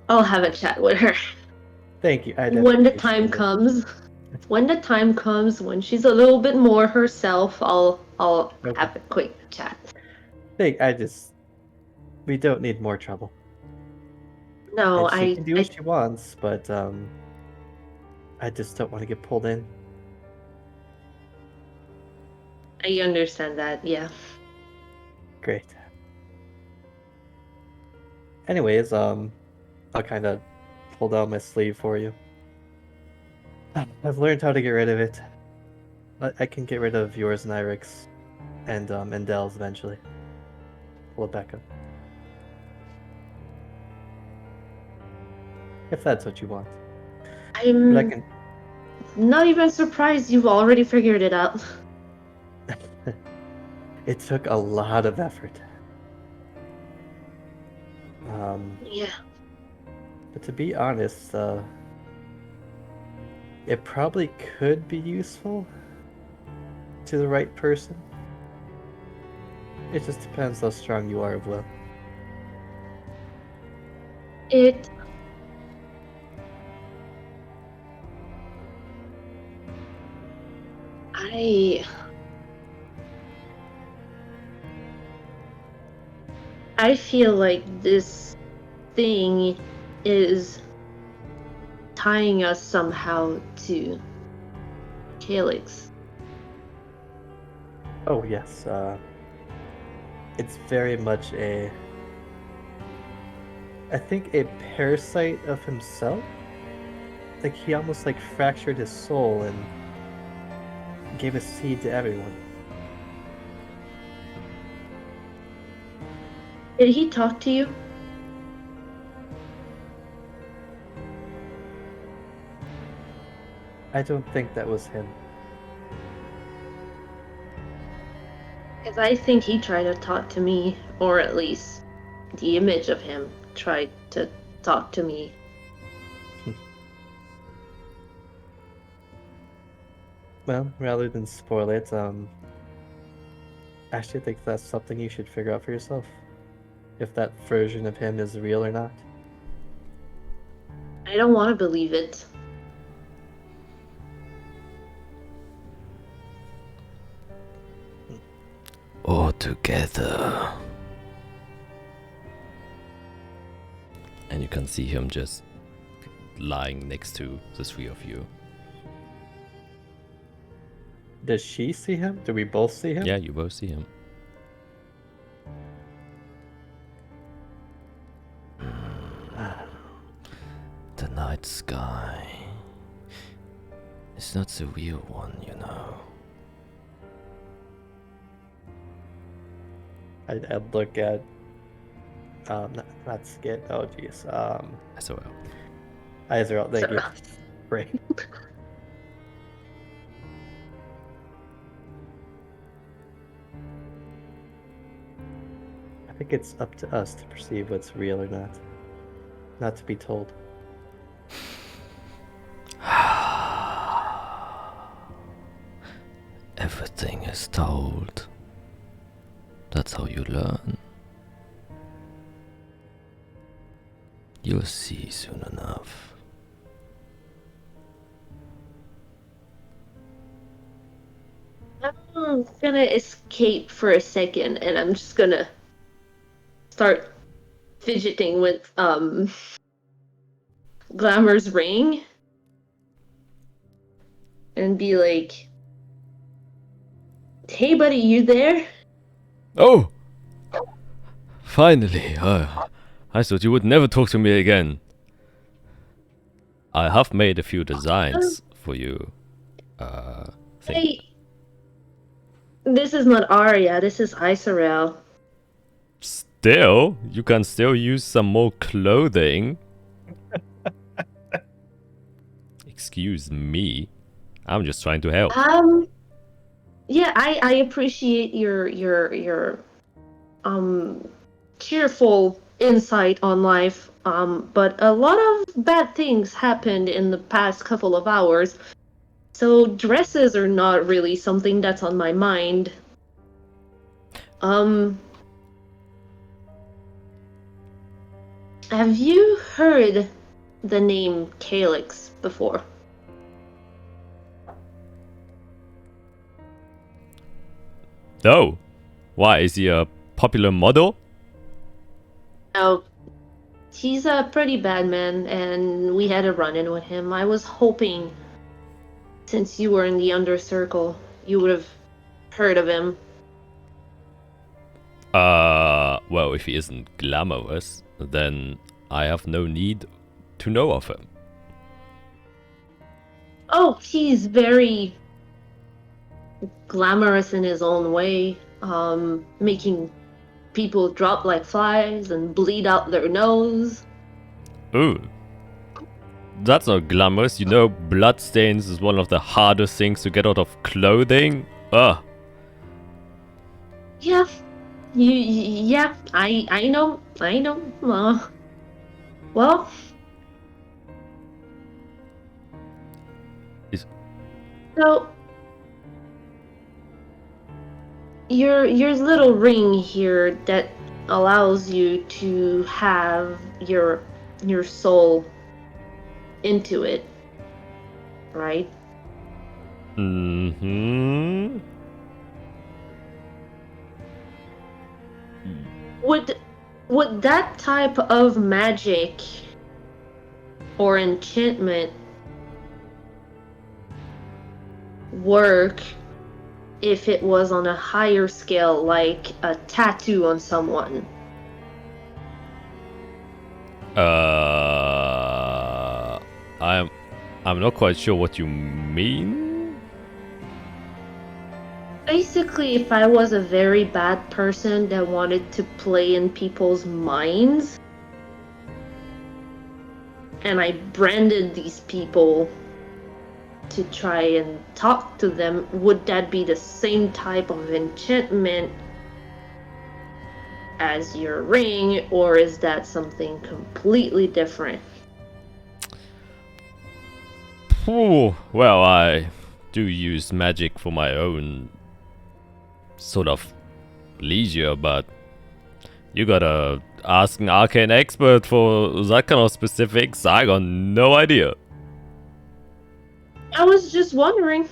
I'll have a chat with her. Thank you. I When the definitely time appreciate it. comes. When the time comes, when she's a little bit more herself, I'll Okay. have a quick chat. We don't need more trouble. No, And she can do what she wants, but I just don't want to get pulled in. I understand that, yeah. Great. Anyways, I'll kind of pull down my sleeve for you. I've learned how to get rid of it. I can get rid of yours and Irix and Endel's eventually. Pull it back up. If that's what you want. I'm But I can... not even surprised you've already figured it out. It took a lot of effort. Yeah. But to be honest, it probably could be useful to the right person. It just depends how strong you are of will. It. I feel like this thing is tying us somehow to Calyx. Oh yes, it's very much I think a parasite of himself. Like he almost like fractured his soul and gave a seed to everyone. Did he talk to you? I don't think that was him. Because I think he tried to talk to me, or at least the image of him tried to talk to me. Well, rather than spoil it, actually, I think that's something you should figure out for yourself. If that version of him is real or not. I don't want to believe it. All together. And you can see him just lying next to the three of you. Does she see him? Do we both see him? Yeah, you both see him. The night sky. It's not the real one, you know. I'd look at not Skit. Oh jeez. SOL. Izrael, thank you. So- Great. I think it's up to us to perceive what's real or not. Not to be told. Everything is told. That's how you learn. You'll see soon enough. I'm gonna escape for a second, and I'm just gonna start fidgeting with Glamour's ring and be like, "Hey, buddy, you there?" Oh! Finally! I thought you would never talk to me again. I have made a few designs for you. Hey, this is not Arya. This is Isarel. Still, you can still use some more clothing. Excuse me. I'm just trying to help. Yeah, I appreciate your cheerful insight on life. But a lot of bad things happened in the past couple of hours. So dresses are not really something that's on my mind. Have you heard the name Calyx before? No. Why? Is he a popular model? No. He's a pretty bad man, and we had a run-in with him. I was hoping, since you were in the Under Circle, you would have heard of him. Well, if he isn't glamorous, then I have no need to know of him. Oh, he's very glamorous in his own way, making people drop like flies and bleed out their nose. Ooh. That's not glamorous. You know, bloodstains is one of the hardest things to get out of clothing. Ugh. Yeah, yeah, I know. Well, So your little ring here that allows you to have your soul into it, right? Mm-hmm. Would that type of magic or enchantment work if it was on a higher scale, like a tattoo on someone? I'm not quite sure what you mean. Basically, if I was a very bad person that wanted to play in people's minds, and I branded these people to try and talk to them, would that be the same type of enchantment as your ring, or is that something completely different? Well, I do use magic for my own sort of leisure, but you gotta ask an arcane expert for that kind of specifics. I got no idea. I was just wondering.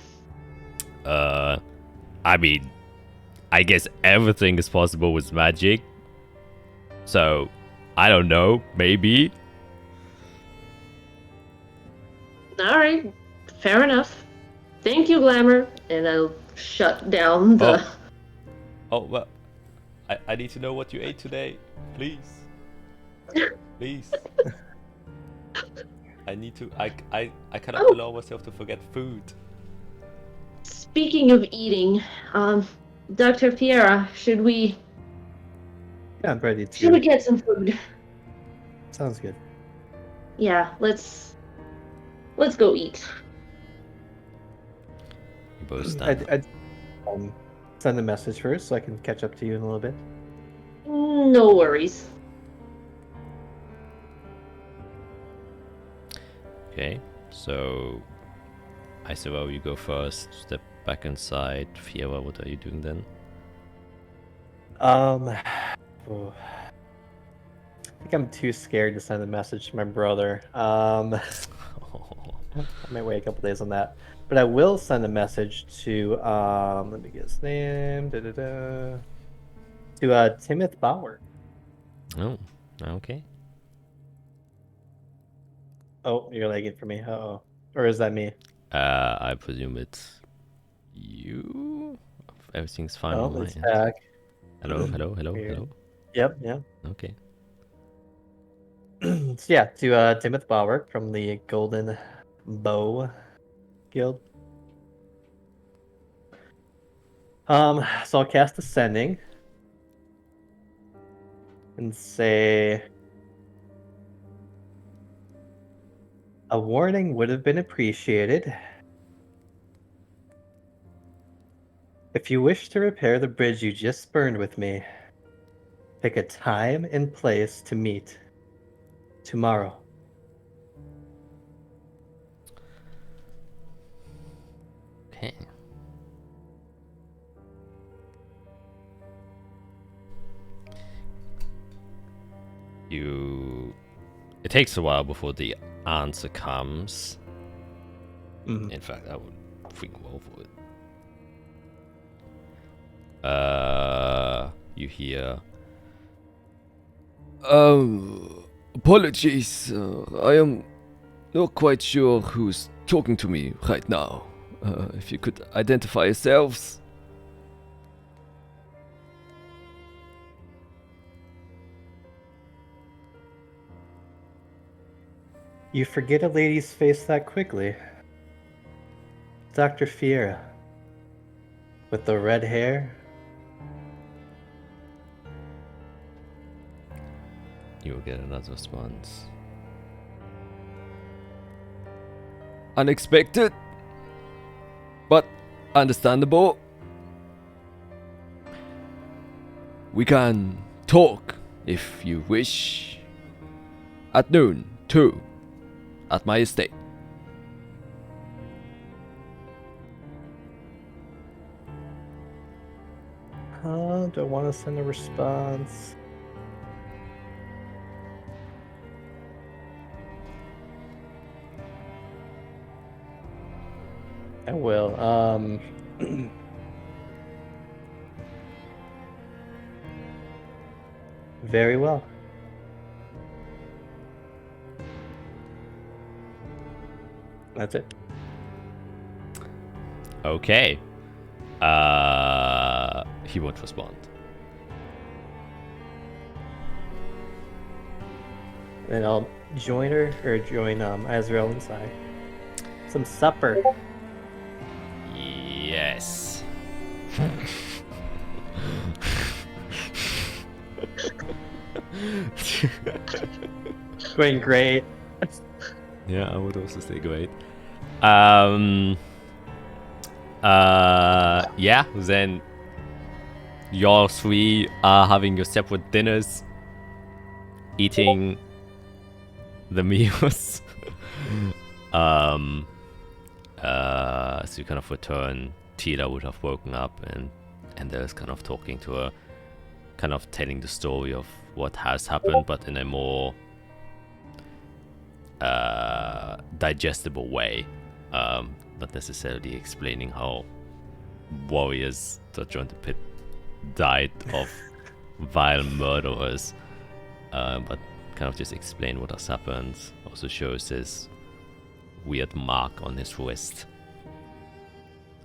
I mean, I guess everything is possible with magic. So, I don't know, maybe. Alright, fair enough. Thank you, Glamour. And I'll shut down the... Oh, well, I need to know what you ate today. Please. Please. I need to, I cannot allow myself to forget food. Speaking of eating, Dr. Fiera, should we Yeah, I'm ready should we to. get some food? Sounds good. Yeah, let's go eat. You both stand. I'd send a message first so I can catch up to you in a little bit. No worries. Okay, so Isabel, you go first. Step back inside. Fiera, what are you doing then? Oh. I think I'm too scared to send a message to my brother. I might wait a couple days on that. But I will send a message to let me get his name. To Timothy Bauer. Oh, okay. Oh, you're lagging for me. Uh-oh. Or is that me? I presume it's you? Everything's fine on Oh, my it's end. back. Hello. Weird. Yep. Okay. So yeah, to Timothy Bauer from the Golden Bow Guild. So I'll cast Ascending and say a warning would have been appreciated. If you wish to repair the bridge you just burned with me, pick a time and place to meet tomorrow. Okay. It takes a while before the answer comes. Mhm. In fact, I would think well for it. You hear. Apologies. I am not quite sure who's talking to me right now. If you could identify yourselves. You forget a lady's face that quickly. Dr. Fiera. With the red hair. You will get another response. Unexpected, but understandable. We can talk if you wish. At noon, too. At my estate. Do I want to send a response? I will. Very well. That's it. Okay. He won't respond. Then I'll join her or join Azrael inside. Some supper. Yes. Going great. Yeah, I would also say great. Yeah, then y'all three are having your separate dinners, eating the meals. So you kind of return. Tila would have woken up and there's kind of talking to her, kind of telling the story of what has happened, but in a more digestible way. Not necessarily explaining how warriors that joined the pit died of vile murderers, but kind of just explain what has happened. Also shows this weird mark on his wrist.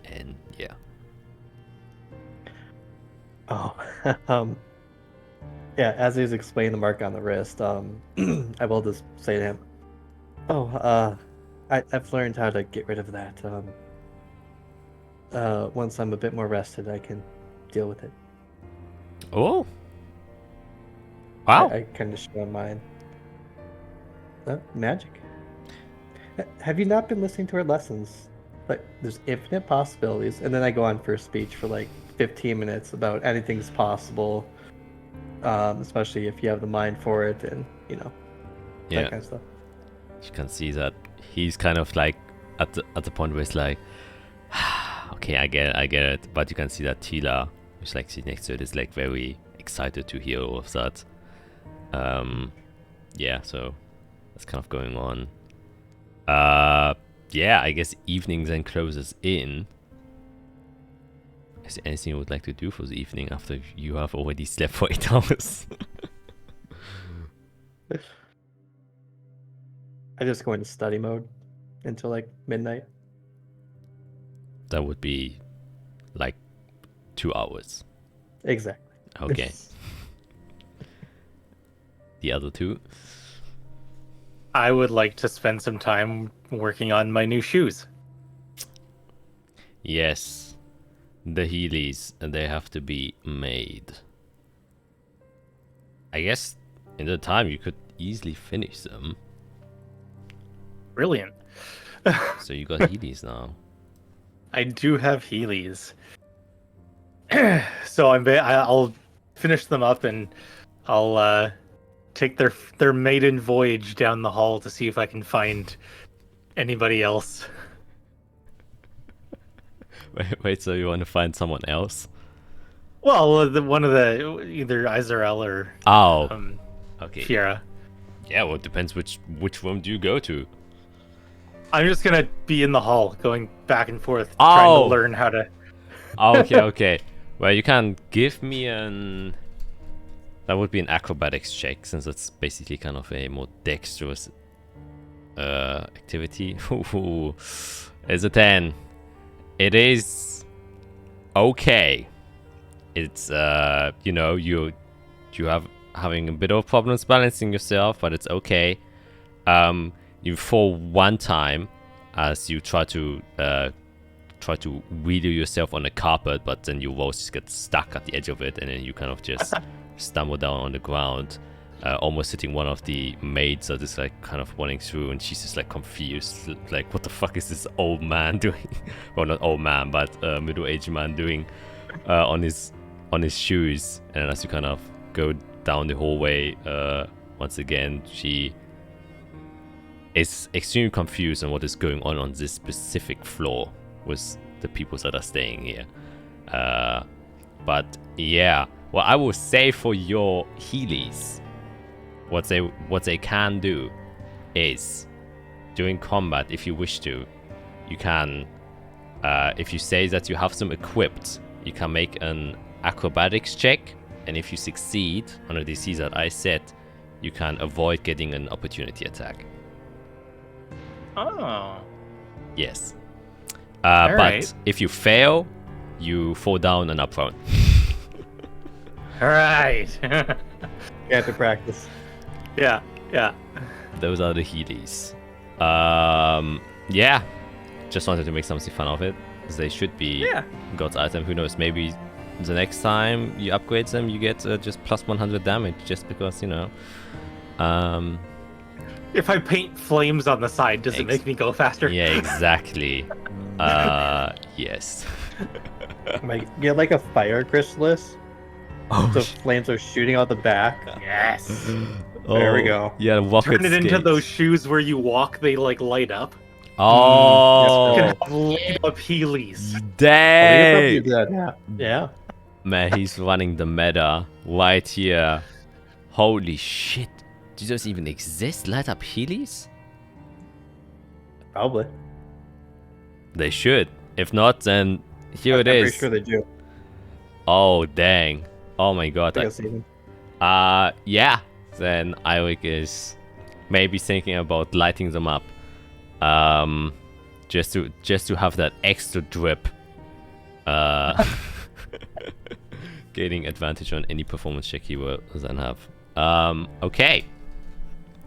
And yeah. Oh, yeah. As he's explaining the mark on the wrist, I will just say to him, "Oh, I've learned how to get rid of that. Once I'm a bit more rested, I can deal with it." Oh. Wow. I kind of show mine. Magic. Have you not been listening to our lessons? Like, there's infinite possibilities, and then I go on for a speech for like 15 minutes about anything's possible, especially if you have the mind for it, and that kind of stuff. You can see that he's kind of like at the point where it's like, okay, I get it. But you can see that Tila, who's like sitting next to it, is like very excited to hear all of that. Yeah, so that's kind of going on. Yeah, I guess evening then closes in. Is there anything you would like to do for the evening after you have already slept for 8 hours? I just go into study mode until like midnight. That would be like 2 hours. Exactly. Okay. The other two? I would like to spend some time working on my new shoes. Yes. The Heelys, and they have to be made. I guess in the time you could easily finish them. Brilliant. So you got Heelys now. I do have Heelys. So I'll finish them up and I'll take their maiden voyage down the hall to see if I can find anybody else. Wait, so you want to find someone else? Well, one of the either Azrael or okay. Fiera. Yeah, well, it depends which room do you go to. I'm just gonna be in the hall, going back and forth, trying to learn how to. Okay. Well, you can give me an. That would be an acrobatics check, since it's basically kind of a more dexterous activity. It's a 10. It is okay. It's you have having a bit of problems balancing yourself, but it's okay. You fall one time as you try to wheel yourself on the carpet, but then your rolls just get stuck at the edge of it, and then you kind of just stumble down on the ground, almost hitting one of the maids that is like kind of running through, and she's just like confused, like, what the fuck is this old man doing? Well, not old man, but middle-aged man doing on his shoes. And as you kind of go down the hallway, once again she is extremely confused on what is going on this specific floor with the people that are staying here. But Yeah. Well, I will say for your Heelys, what they can do is during combat, if you wish to, you can, if you say that you have them equipped, you can make an acrobatics check, and if you succeed on a DC that I set, you can avoid getting an opportunity attack. Oh. Yes. All But right. if you fail, you fall down and are prone. All right. You have to practice. Yeah. Those are the Heelys. Yeah. Just wanted to make something fun of it. They should be God's item. Who knows? Maybe the next time you upgrade them, you get just plus 100 damage, just because, you know. If I paint flames on the side, does it make me go faster? Yeah, exactly. Yes. Get like a fire chrysalis. Oh, So flames are shooting out the back. Yes. There we go. Yeah, rocket Turn it into skates. those shoes where you walk, they like light up. Oh, You can have light up Heelys. Oh, you could probably dang! do that. Yeah. Man, he's running the meta right here. Holy shit. Do those even exist? Light up Heelys? Probably. They should. If not, then here it I'm is. pretty sure they do. Oh, dang. Oh my I god. think I've seen them. Yeah. Then Irik is maybe thinking about lighting them up. Just to have that extra drip. Gaining advantage on any performance check he will then have. Okay.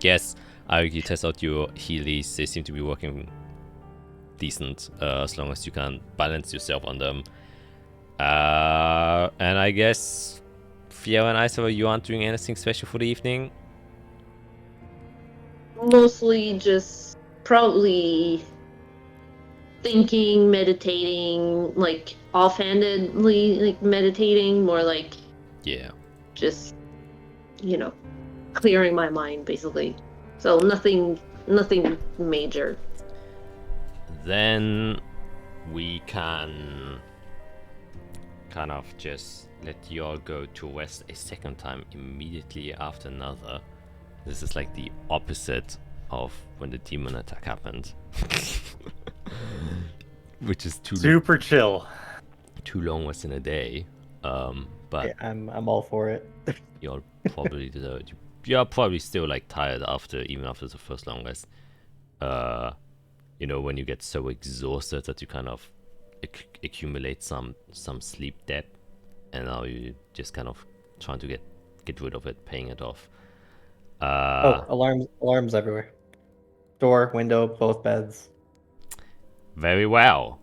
Yes, Irik, you test out your Heelys. They seem to be working decent, as long as you can balance yourself on them. And I guess Fiera and Isa, you aren't doing anything special for the evening? Mostly just probably thinking, meditating, like offhandedly, like meditating, more like Yeah. just, clearing my mind basically. So nothing major. Then we can kind of just let you all go to rest a second time immediately after another. This is like the opposite of when the demon attack happened. Which is Super chill. too long within a day. But Yeah, I'm all for it. you're probably you're probably still like tired even after the first long rest. When you get so exhausted that you kind of accumulate some sleep debt, and now you just kind of trying to get rid of it, paying it off. Alarms everywhere. Door, window, both beds. Very well.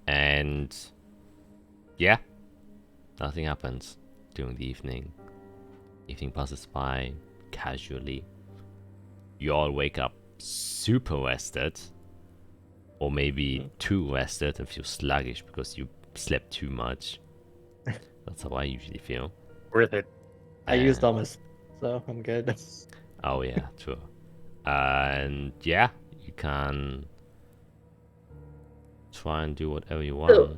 And yeah, nothing happens during the evening. Evening passes by casually. You all wake up super rested, or maybe too rested and feel sluggish because you slept too much. That's how I usually feel. Worth it. I used all my, so I'm good. Oh yeah, true. And yeah, you can try and do whatever you want. So,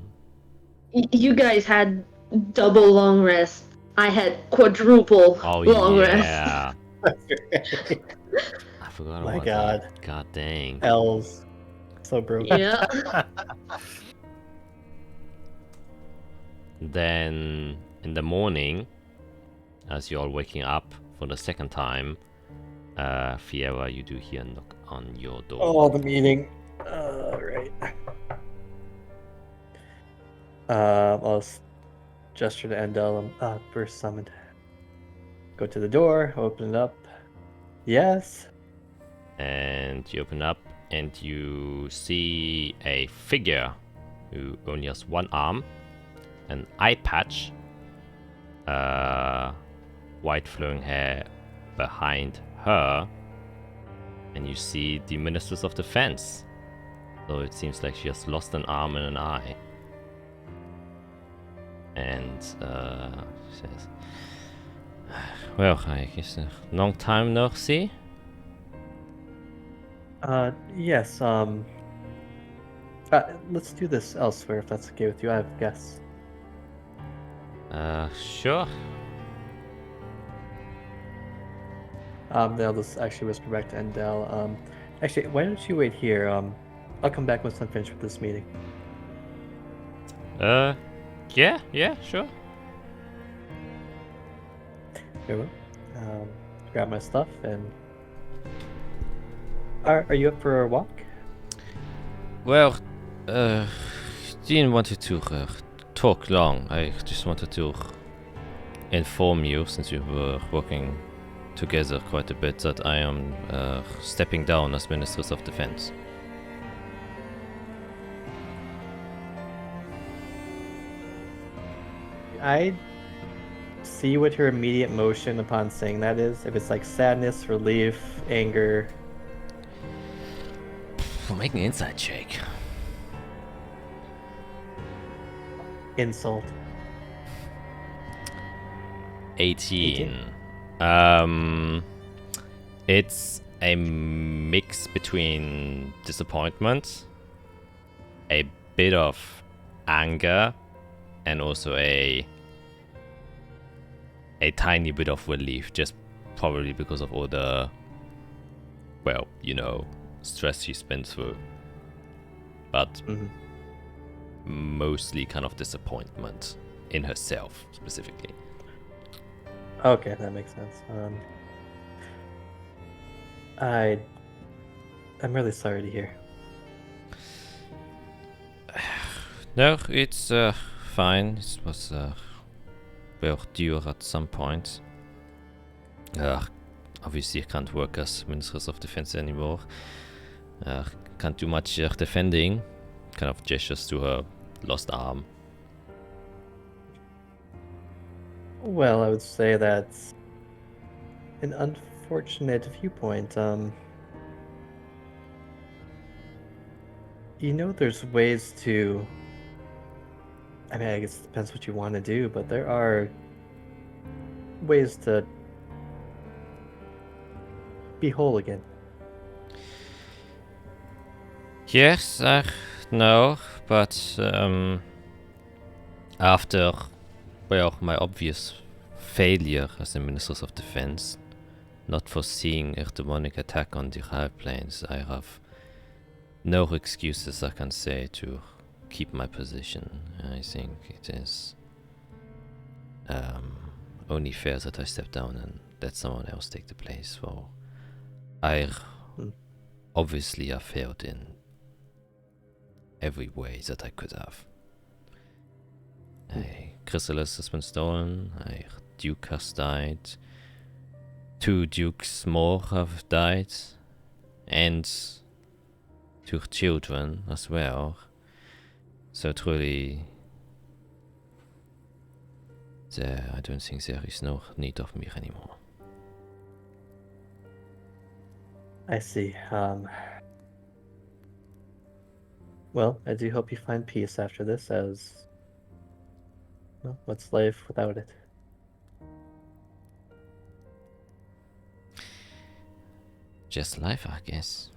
you guys had double long rest. I had quadruple long rest. Yeah. I forgot My about God. that. God dang. Elves. So broken. Yeah. Then in the morning, as you're all waking up for the second time, Fiera, you do hear a knock on your door. Oh, the meeting. Right. I'll gesture to Endel. Burst summoned. Go to the door, open it up. Yes. And you open up and you see a figure who only has one arm, an eye patch, white flowing hair behind her, and you see the Ministers of Defense. So it seems like she has lost an arm and an eye. And she says, well, I guess a long time no see. Yes. Let's do this elsewhere if that's okay with you. I have guests. Sure. They'll just actually whisper back to Endel. Actually, why don't you wait here? I'll come back once I'm finished with this meeting. Yeah, sure. Very well. Grab my stuff and. Are you up for a walk? Well, didn't want to talk long. I just wanted to inform you, since we were working together quite a bit, that I am stepping down as Minister of Defense. I see what her immediate motion upon saying that is. If it's like sadness, relief, anger. We'll make an inside check. Insult. 18. It's a mix between disappointment, a bit of anger, and also a tiny bit of relief, just probably because of all the, well, stress she's been through. But mostly kind of disappointment in herself, specifically. Okay, that makes sense. I'm really sorry to hear. No, it's fine. It was well due at some point. Obviously, I can't work as Minister of Defense anymore. Can't do much defending. Kind of gestures to her lost arm. Well, I would say that's an unfortunate viewpoint. There's ways to. I mean, I guess it depends what you want to do, but there are ways to be whole again. Yes, no, but after, well, my obvious failure as the Minister of Defense, not foreseeing a demonic attack on the Roleplaying, I have no excuses I can say to keep my position. I think it is only fair that I step down and let someone else take the place. For I obviously have failed in every way that I could have. Chrysalis has been stolen, a Duke has died, 2 Dukes more have died, and 2 children as well. So truly, I don't think there is no need of me anymore. I see. Well, I do hope you find peace after this, as well, what's life without it? Just life, I guess.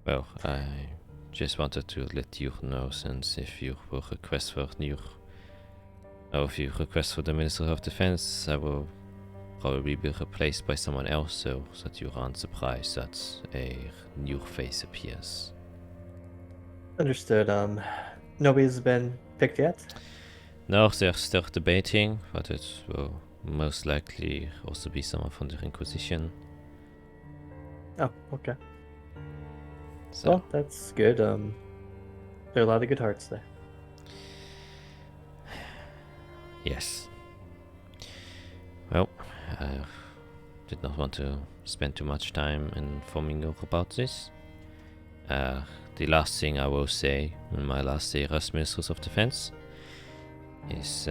Well, I just wanted to let you know, since if you will request for if you request for the Minister of Defense, I will probably be replaced by someone else, so that you aren't surprised that a new face appears. Understood. Nobody's been picked yet? No, they're still debating, but it will most likely also be someone from the Inquisition. Oh, okay. So, Well, that's good. There are a lot of good hearts there. yes. Well, I did not want to spend too much time informing you about this. The last thing I will say in my last day as Minister of Defense is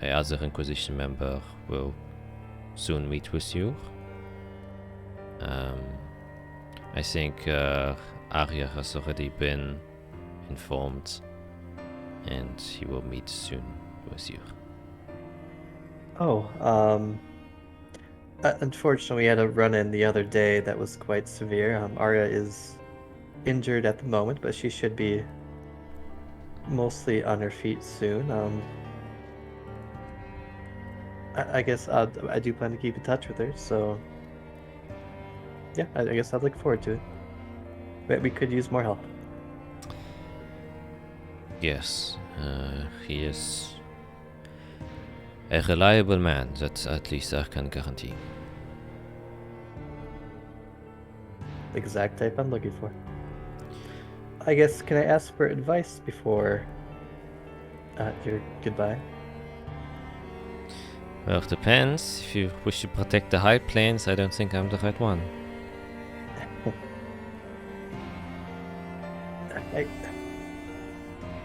other Inquisition member will soon meet with you. I think Arya has already been informed, and he will meet soon with you. Oh, unfortunately, we had a run-in the other day that was quite severe. Arya is injured at the moment, but she should be mostly on her feet soon. I guess I do plan to keep in touch with her, so yeah, I guess I'd look forward to it. But we could use more help. Yes, he is a reliable man, that at least I can guarantee. The exact type I'm looking for. I guess, can I ask for advice before your goodbye? Well, it depends. If you wish to protect the high plains, I don't think I'm the right one.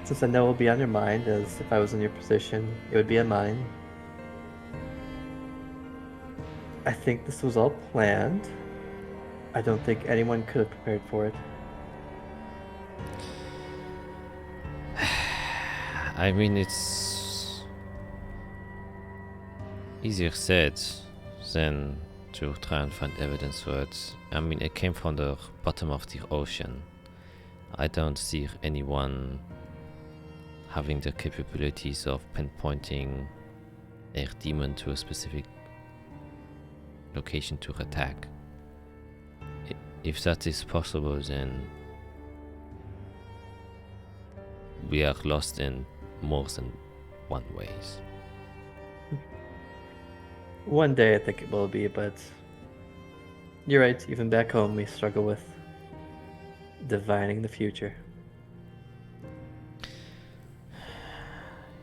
Since I know it will be on your mind, as if I was in your position, it would be on mine. I think this was all planned. I don't think anyone could have prepared for it. I mean, it's easier said than to try and find evidence for it. I mean, it came from the bottom of the ocean. I don't see anyone having the capabilities of pinpointing a demon to a specific location to attack. If that is possible, then we are lost in more than one ways. One day I think it will be, but you're right, even back home we struggle with divining the future.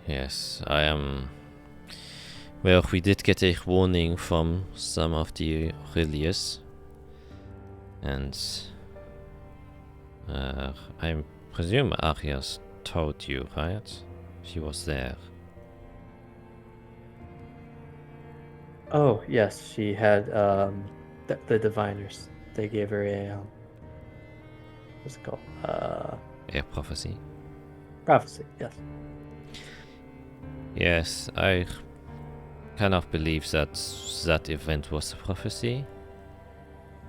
Yes, I am. Well, we did get a warning from some of the Aurelius, and I presume Arias told you, right? She was there. Oh, yes, she had the diviners. They gave her a what's it called? A prophecy. Prophecy, yes. Yes, I kind of believe that that event was a prophecy.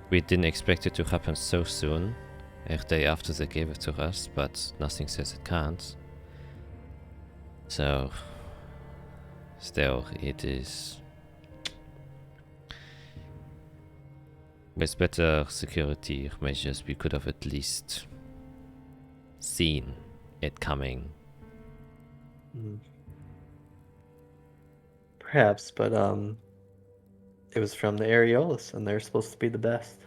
We didn't expect it to happen so soon, a day after they gave it to us, but nothing says it can't. So, still, it is. With better security measures, we could have at least seen it coming. Perhaps, but it was from the Areolas, and they're supposed to be the best.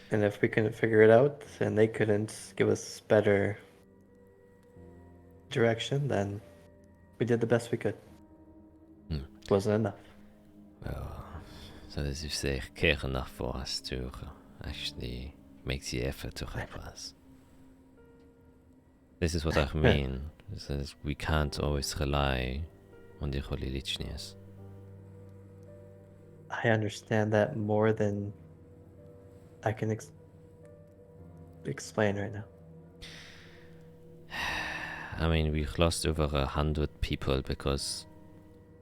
And if we couldn't figure it out, and they couldn't give us better direction, then we did the best we could. Wasn't enough. Well, so as you say, care enough for us to actually make the effort to help us. This is what I mean. Is we can't always rely on the Holy Lichnius. I understand that more than I can explain right now. I mean, we lost over 100 people because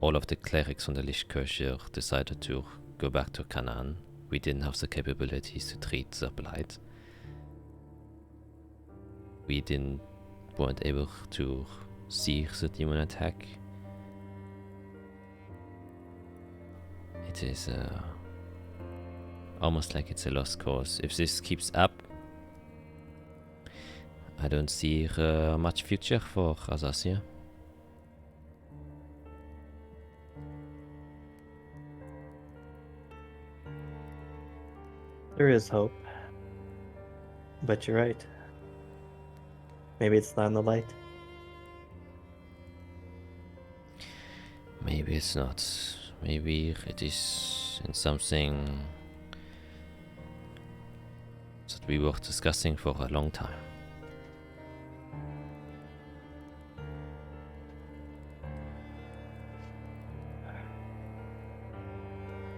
all of the clerics from the Lichtkirche decided to go back to Canaan. We didn't have the capabilities to treat the blight. We weren't able to see the demon attack. It is almost like it's a lost cause. If this keeps up, I don't see much future for Azathia. There is hope. But you're right. Maybe it's not in the light. Maybe it's not. Maybe it is in something that we were discussing for a long time.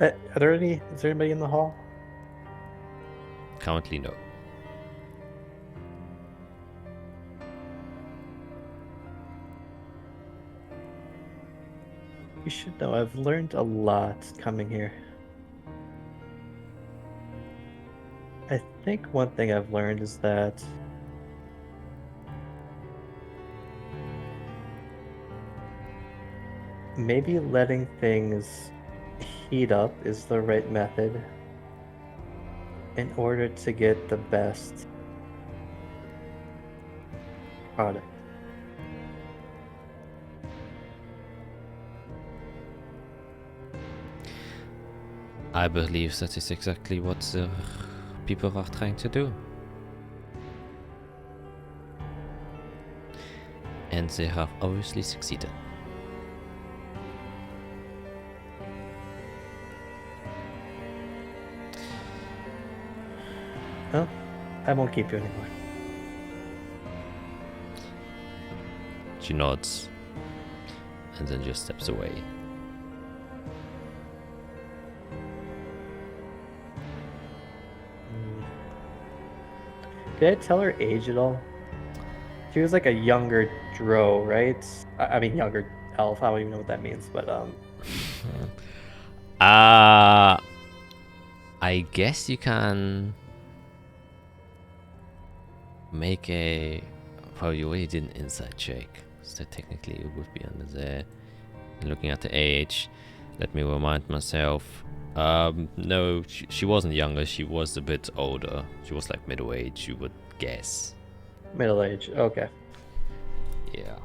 Is there anybody in the hall? Currently, no. You should know, I've learned a lot coming here. I think one thing I've learned is that maybe letting things heat up is the right method in order to get the best product. I believe that is exactly what the people are trying to do. And they have obviously succeeded. Oh, I won't keep you anymore. She nods and then just steps away. Did I tell her age at all? She was like a younger drow, right? I mean, younger elf. I don't even know what that means, but I guess you can make a. Well, you already did an insight check, so technically it would be under there. Looking at the age, let me remind myself. No, she wasn't younger. She was a bit older. She was like middle age, you would guess. middle age. Okay. Yeah.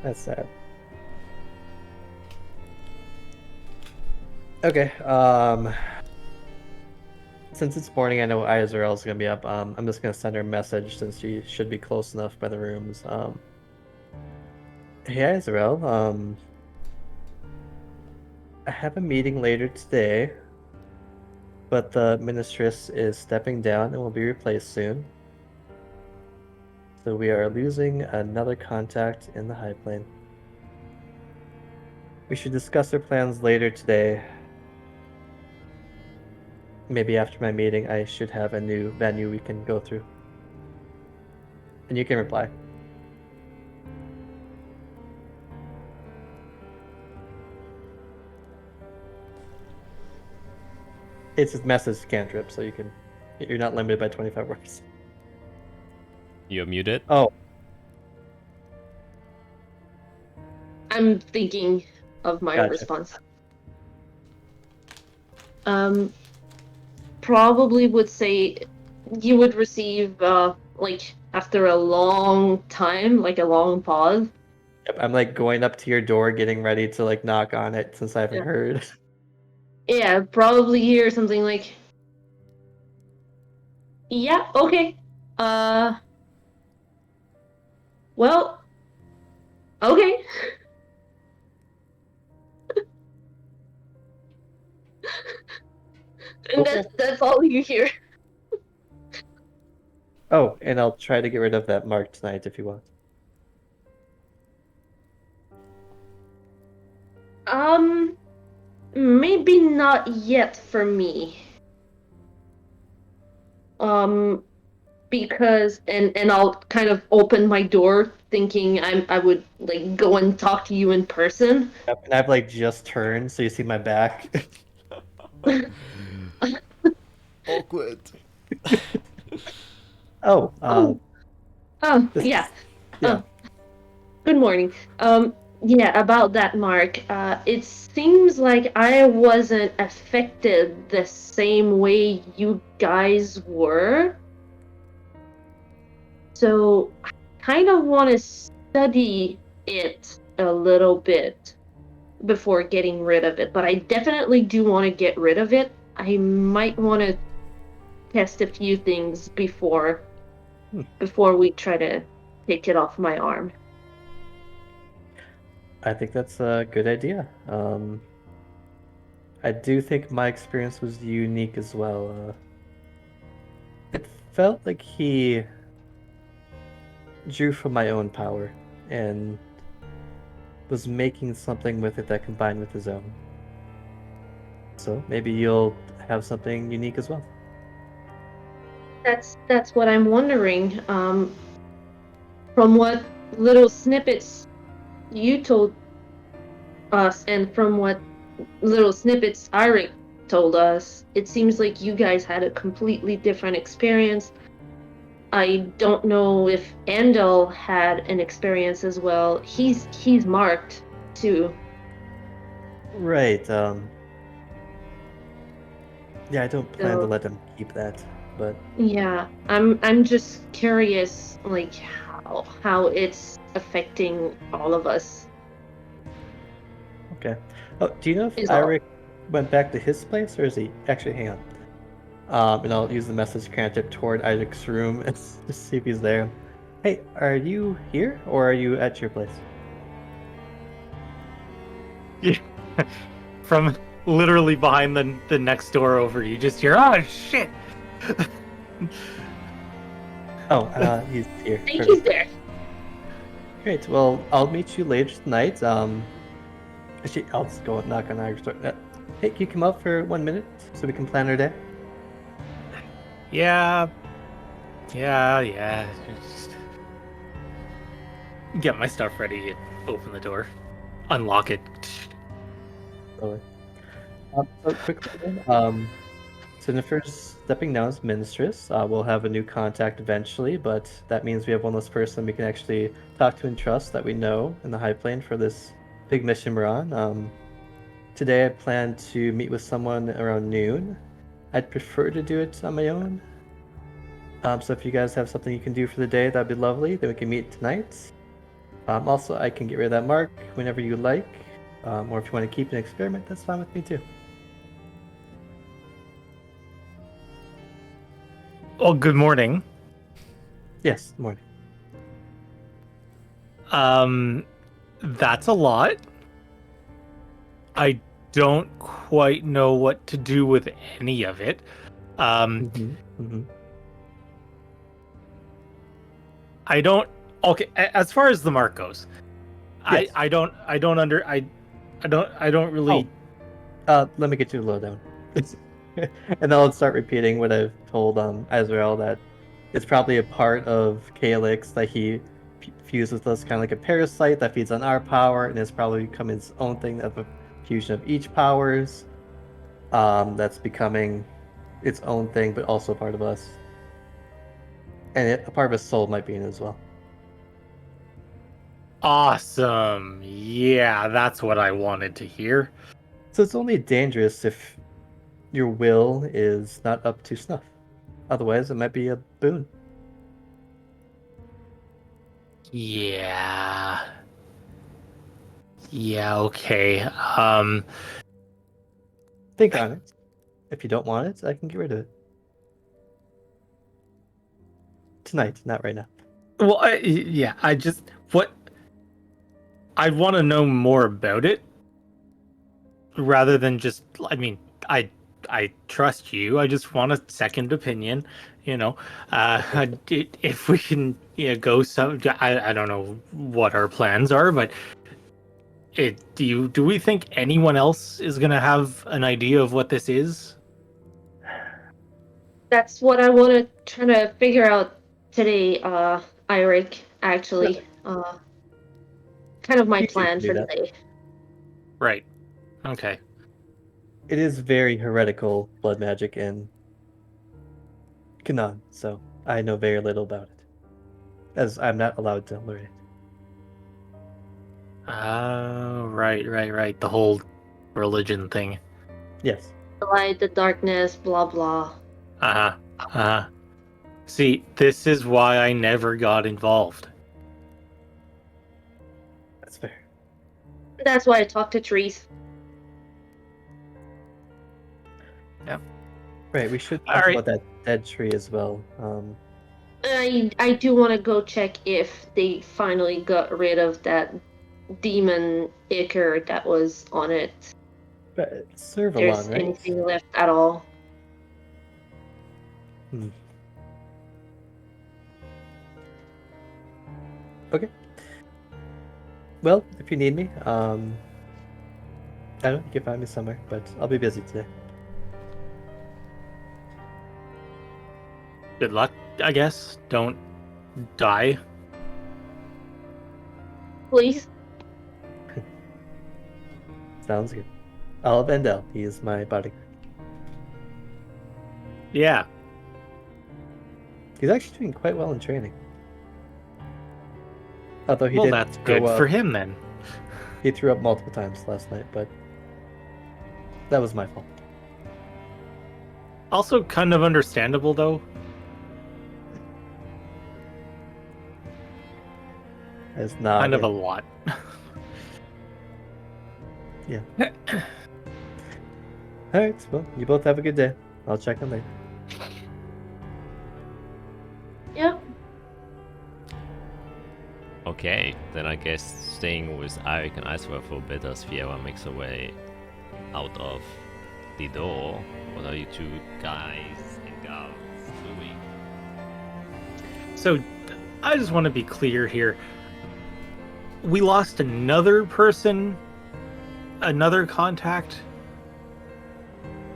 That's sad. Okay. Since it's morning, I know Izrael's gonna be up. I'm just gonna send her a message since she should be close enough by the rooms. Hey Izrael. I have a meeting later today, but the ministress is stepping down and will be replaced soon. So we are losing another contact in the High Plane. We should discuss our plans later today. Maybe after my meeting, I should have a new venue we can go through. And you can reply. It's a message cantrip, so you're not limited by 25 words. You're muted. Oh, I'm thinking of my Gotcha. response. Probably would say you would receive like after a long time, like a long pause. yep, I'm like going up to your door, getting ready to like knock on it since I haven't Yeah. heard. Yeah, probably hear something like, "Yeah, okay. Well, okay." And Okay. that's all you hear. Oh, and I'll try to get rid of that mark tonight if you want. Maybe not yet for me. Because and I'll kind of open my door thinking I would like go and talk to you in person. Yep, and I've like just turned, so you see my back. Awkward. Oh, this Yeah. is, yeah. Good morning. Yeah, about that, Mark. It seems like I wasn't affected the same way you guys were. So I kind of want to study it a little bit before getting rid of it, but I definitely do want to get rid of it. I might want to test a few things before we try to take it off my arm. I think that's a good idea. I do think my experience was unique as well. It felt like he drew from my own power and was making something with it that combined with his own. So maybe you'll have something unique as well. That's what I'm wondering. From what little snippets you told us, and from what little snippets Eric told us, it seems like you guys had a completely different experience. I don't know if Andal had an experience as well. He's marked, too. Right. Yeah, I don't plan to So let him keep that, but yeah, I'm just curious, like how it's affecting all of us okay. Oh, do you know if is all. Eric went back to his place, or is he actually? Hang on. And I'll use the message cantrip toward Isaac's room and just see if he's there. Hey, are you here, or are you at your place? From literally behind the next door over, you just hear, "Oh shit!" Oh, he's here. I think he's Perfect. there. Great. Well, I'll meet you later tonight. Actually, I'll just go knock on Isaac's door. Hey, can you come up for 1 minute so we can plan our day? Yeah. Just get my stuff ready. Open the door. Unlock it. Totally. So quickly, Jennifer's stepping down as Mistress. We'll have a new contact eventually, but that means we have one less person we can actually talk to and trust that we know in the High Plane for this big mission we're on. Today I plan to meet with someone around noon. I'd prefer to do it on my own. So if you guys have something you can do for the day, that'd be lovely. Then we can meet tonight. Also, I can get rid of that mark whenever you like. Or if you want to keep an experiment, that's fine with me too. Oh, good morning. Yes, morning. That's a lot. I don't quite know what to do with any of it. I don't. Okay, as far as the mark goes, Yes. I don't really. Let me get you a lowdown. And then I'll start repeating what I've told Azrael, that it's probably a part of Calyx that he fused with us, kind of like a parasite that feeds on our power, and it's probably become its own thing of a fusion of each powers. That's becoming its own thing, but also part of us. And a part of his soul might be in it as well. Awesome. Yeah, that's what I wanted to hear. So it's only dangerous if your will is not up to snuff. Otherwise, it might be a boon. Yeah. Yeah, okay. Think on it. If you don't want it, I can get rid of it. Tonight, not right now. Well, I just what I want to know more about it rather than just. I mean, I trust you. I just want a second opinion. You know, if we can, go some. I don't know what our plans are, but do we think anyone else is gonna have an idea of what this is? That's what I want to try to figure out today, Eirik, actually. Kind of my You two plan can do for the that. day. Right. Okay. It is very heretical blood magic in Canaan, so I know very little about it, as I'm not allowed to learn it. Oh, right. The whole religion thing. Yes. The light, the darkness, blah blah. See, this is why I never got involved. That's fair. That's why I talk to trees. Yep. Right, we should All talk right. about that dead tree as well. I do want to go check if they finally got rid of that demon ichor that was on it. But There's Servalon, right? anything left at all. Okay. Well, if you need me, I don't know, you can find me somewhere, but I'll be busy today. Good luck, I guess. Don't die. Please. Sounds good. I'll have Endel. He is my bodyguard. Yeah. He's actually doing quite well in training. Although he Well, did that's grow good up. for him then. He threw up multiple times last night, but that was my fault. Also, kind of understandable though. It's not Kind of a lot. Yeah. All right. Well, you both have a good day. I'll check on later. Yep. Okay, then I guess staying with Eric and Icewear for a bit as Fiera makes her way out of the door. What are you two guys and gals doing? So, I just want to be clear here. We lost another person, another contact.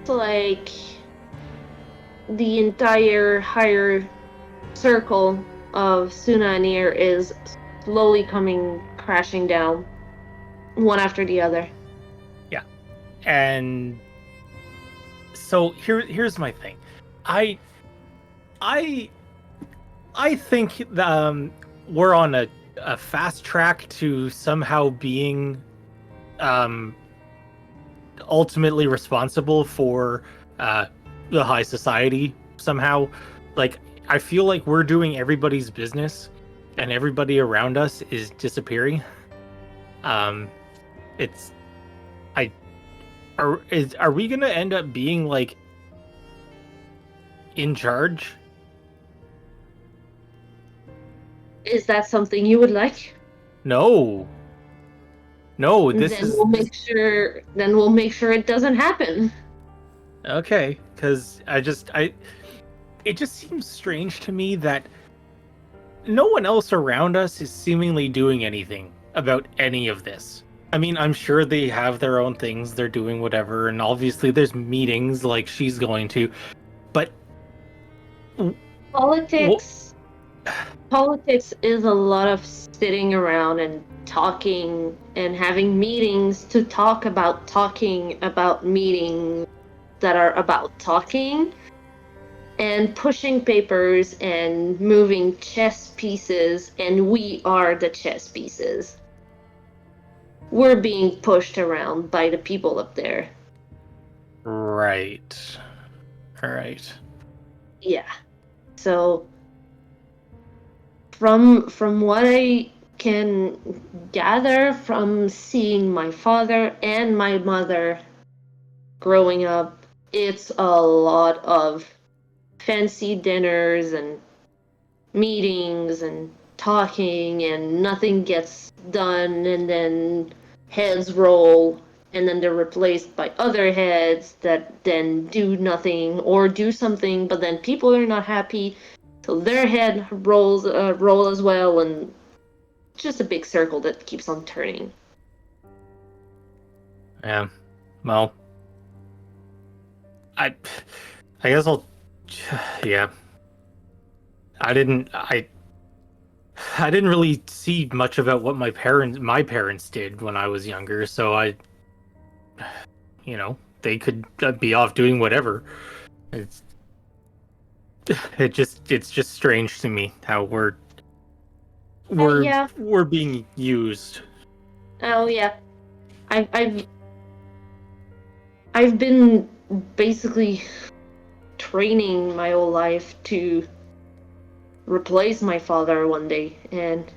So, like, the entire higher circle of Sunanir is slowly coming crashing down, one after the other. And so here's my thing. I think we're on a fast track to somehow being ultimately responsible for the high society somehow. Like, I feel like we're doing everybody's business and everybody around us is disappearing. Are we gonna end up being like in charge? Is that something you would like? No, this then is we'll make sure. Then we'll make sure it doesn't happen. okay. Because it just seems strange to me that no one else around us is seemingly doing anything about any of this. I mean, I'm sure they have their own things, they're doing whatever, and obviously there's meetings like she's going to, but Politics. Politics is a lot of sitting around and talking and having meetings to talk about talking about meetings that are about talking and pushing papers and moving chess pieces, and we are the chess pieces. We're being pushed around by the people up there. right. All right. Yeah. So from what I can gather from seeing my father and my mother growing up, it's a lot of fancy dinners and meetings and talking, and nothing gets done, and then heads roll, and then they're replaced by other heads that then do nothing or do something, but then people are not happy, so their head roll as well, and just a big circle that keeps on turning. Yeah. Well, I guess I'll. Yeah. I didn't really see much about what my parents did when I was younger, so they could be off doing whatever. It's just strange to me how Yeah. we're being used. Oh yeah, I've been basically training my whole life to replace my father one day, and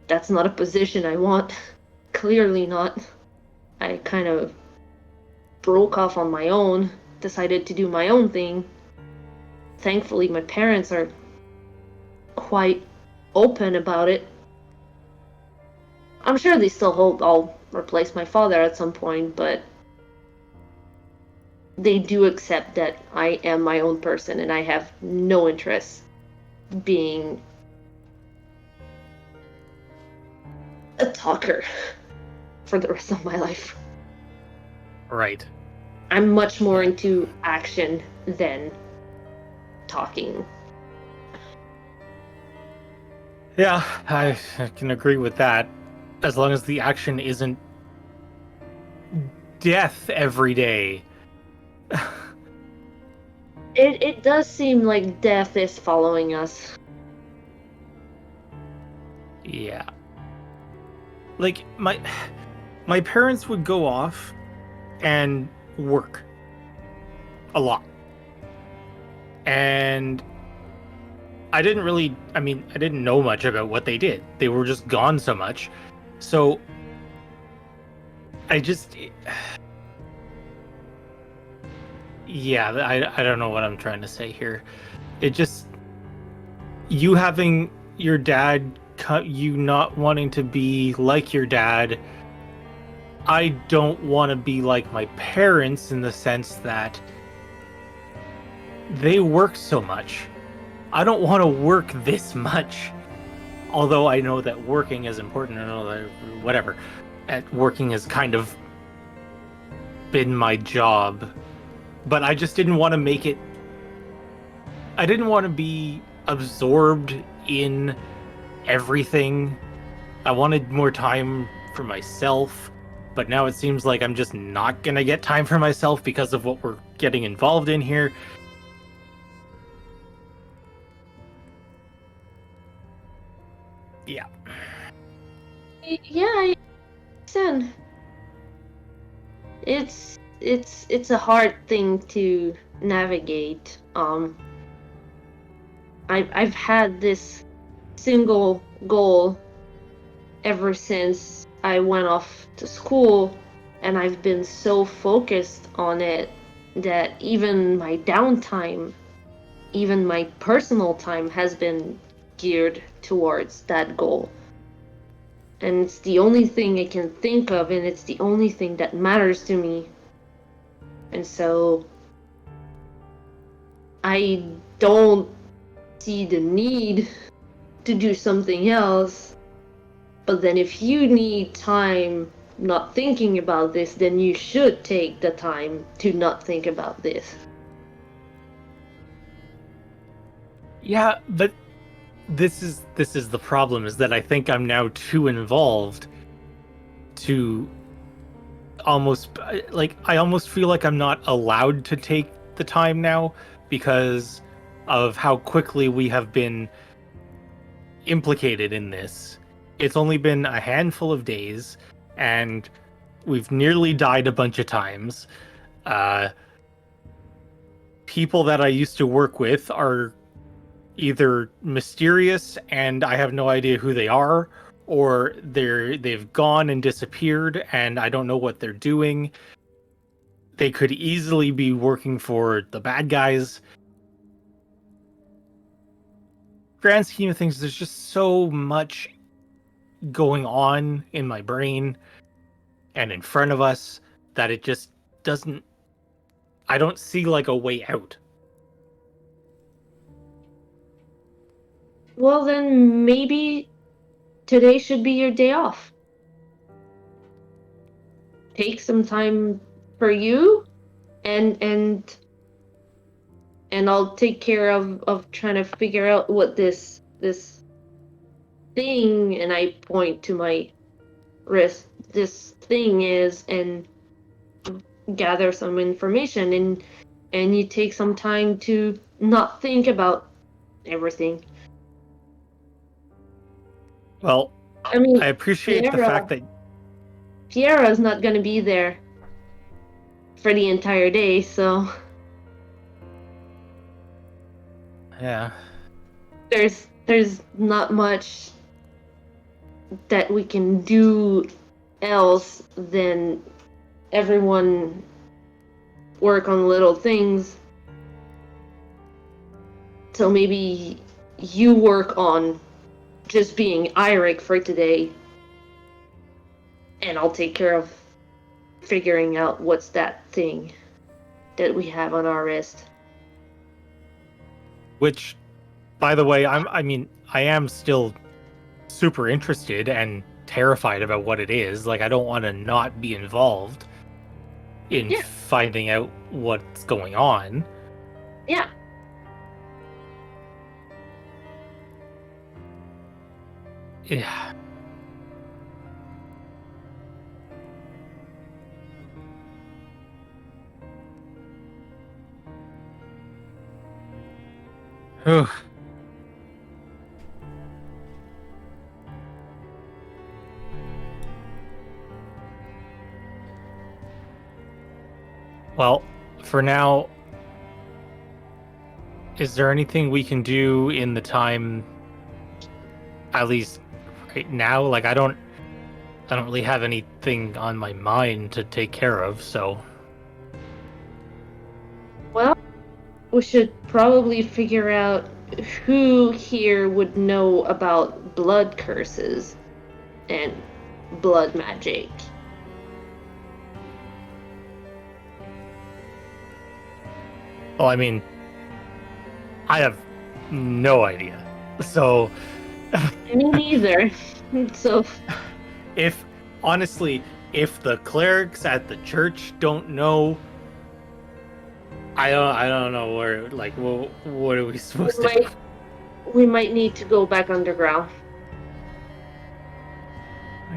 that's not a position I want. Clearly not. I kind of broke off on my own, decided to do my own thing. Thankfully, my parents are quite open about it. I'm sure they still hope I'll replace my father at some point, but they do accept that I am my own person and I have no interest being a talker for the rest of my life. Right. I'm much more into action than talking. Yeah, I can agree with that. As long as the action isn't death every day. It does seem like death is following us. Yeah. Like, my parents would go off and work a lot. And I didn't know much about what they did. They were just gone so much. So I just... Yeah, I don't know what I'm trying to say here. It just... You having your dad, you not wanting to be like your dad, I don't want to be like my parents in the sense that they work so much. I don't want to work this much. Although I know that working is important, I know that whatever. Working has kind of been my job. But I just didn't want to make it... I didn't want to be absorbed in everything. I wanted more time for myself. But now it seems like I'm just not gonna get time for myself because of what we're getting involved in here. Yeah. Yeah, I understand. It's a hard thing to navigate. I've had this single goal ever since I went off to school, and I've been so focused on it that even my downtime, even my personal time has been geared towards that goal. And it's the only thing I can think of, and it's the only thing that matters to me. And so I don't see the need to do something else. But then if you need time not thinking about this, then you should take the time to not think about this. Yeah, but this is the problem, is that I think I'm now too involved to almost... like, I almost feel like I'm not allowed to take the time now because of how quickly we have been implicated in this. It's only been a handful of days, and we've nearly died a bunch of times. People that I used to work with are either mysterious and I have no idea who they are, or they've gone and disappeared and I don't know what they're doing. They could easily be working for the bad guys. Grand scheme of things, there's just so much going on in my brain and in front of us that it just doesn't... I don't see like a way out. Well, then maybe today should be your day off. Take some time for you, and I'll take care of trying to figure out what this thing, and I point to my wrist, this thing is, and gather some information, and you take some time to not think about everything. Well, I mean, I appreciate the fact that... Fiera's not gonna be there for the entire day, so Yeah. there's not much that we can do else than everyone work on little things. So maybe you work on just being Iric for today, and I'll take care of figuring out what's that thing that we have on our wrist. Which, by the way, I am still super interested and terrified about what it is. Like, I don't want to not be involved in finding out what's going on. Yeah. Yeah. Whew. Well, for now, is there anything we can do in the time, at least right now? Like, I don't really have anything on my mind to take care of, so. Well, we should probably figure out who here would know about blood curses and blood magic. Well, I mean, I have no idea. So, Me neither. So, honestly, if the clerics at the church don't know, I don't know where, like, well, what are we supposed to do? we might need to go back underground.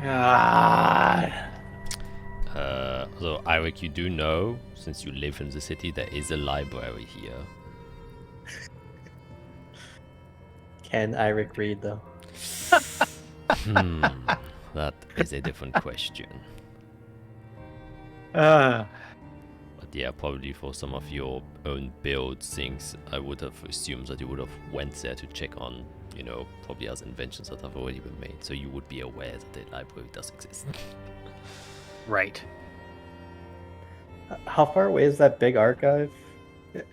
God. So Eirik, you do know, since you live in the city, there is a library here. Can Eirik read though? That is a different question. Uh, But yeah, probably for some of your own build things, I would have assumed that you would have went there to check on, you know, probably other inventions that have already been made, so you would be aware that the library does exist. right. How far away is that big archive?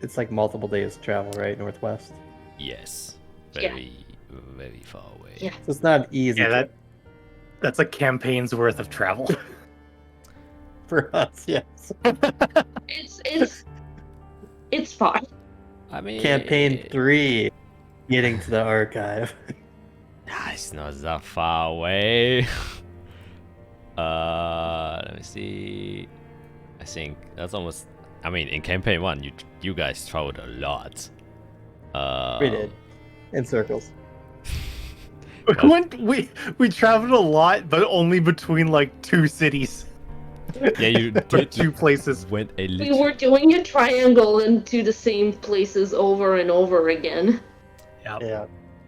It's like multiple days travel, right? Northwest. Yes, Yeah. very far away. Yeah. So it's not easy Yeah, that's a campaign's worth of travel. for us, yes. It's far. I mean, Campaign 3, getting to the archive. It's not that far away. Let me see. I think that's almost. I mean, in campaign 1, you guys traveled a lot. We did. In circles. we traveled a lot, but only between like 2 cities. Yeah, you Or did. 2 places. Went a We little. were doing a triangle into the same places over and over again. Yeah.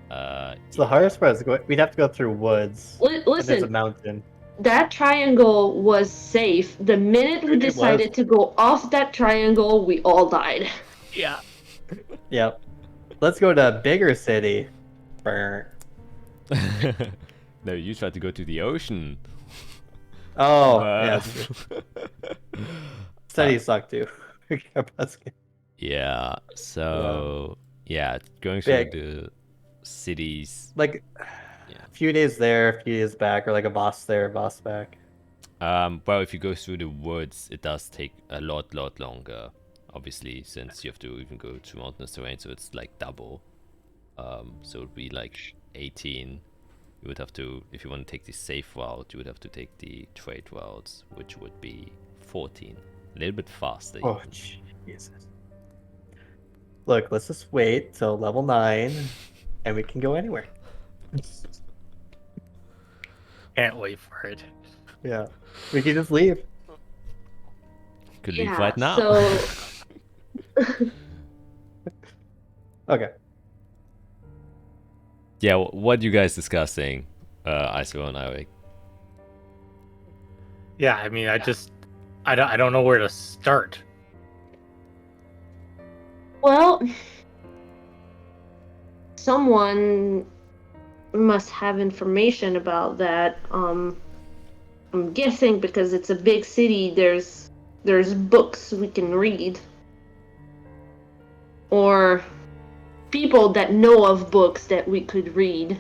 Uh, So the hardest part is we'd have to go through woods. And there's a Listen, mountain. that triangle was safe. The minute we It was. decided to go off that triangle, we all died. Yeah. Yep. Let's go to a bigger city. Brr. No, you tried to go to the ocean. Oh, Uh, yeah. Studies suck too. Yeah, so yeah, going through Big. the cities. Like Yeah. a few days there, a few days back, or like a boss there, boss back. Well, if you go through the woods, it does take a lot longer. Obviously, since you have to even go through mountainous terrain, so it's like double. So it'd be like 18. You would have to, if you want to take the safe route, you would have to take the trade routes, which would be 14. A little bit faster. Oh, even. Jesus. Look, let's just wait till level 9, and we can go anywhere. Can't wait for it. Yeah. We can just leave. Could leave right now. So Okay. Yeah, what you guys discussing, Iso and Eirik? Yeah, I mean, I don't know where to start. well, someone must have information about that. I'm guessing because it's a big city, there's books we can read. Or people that know of books that we could read.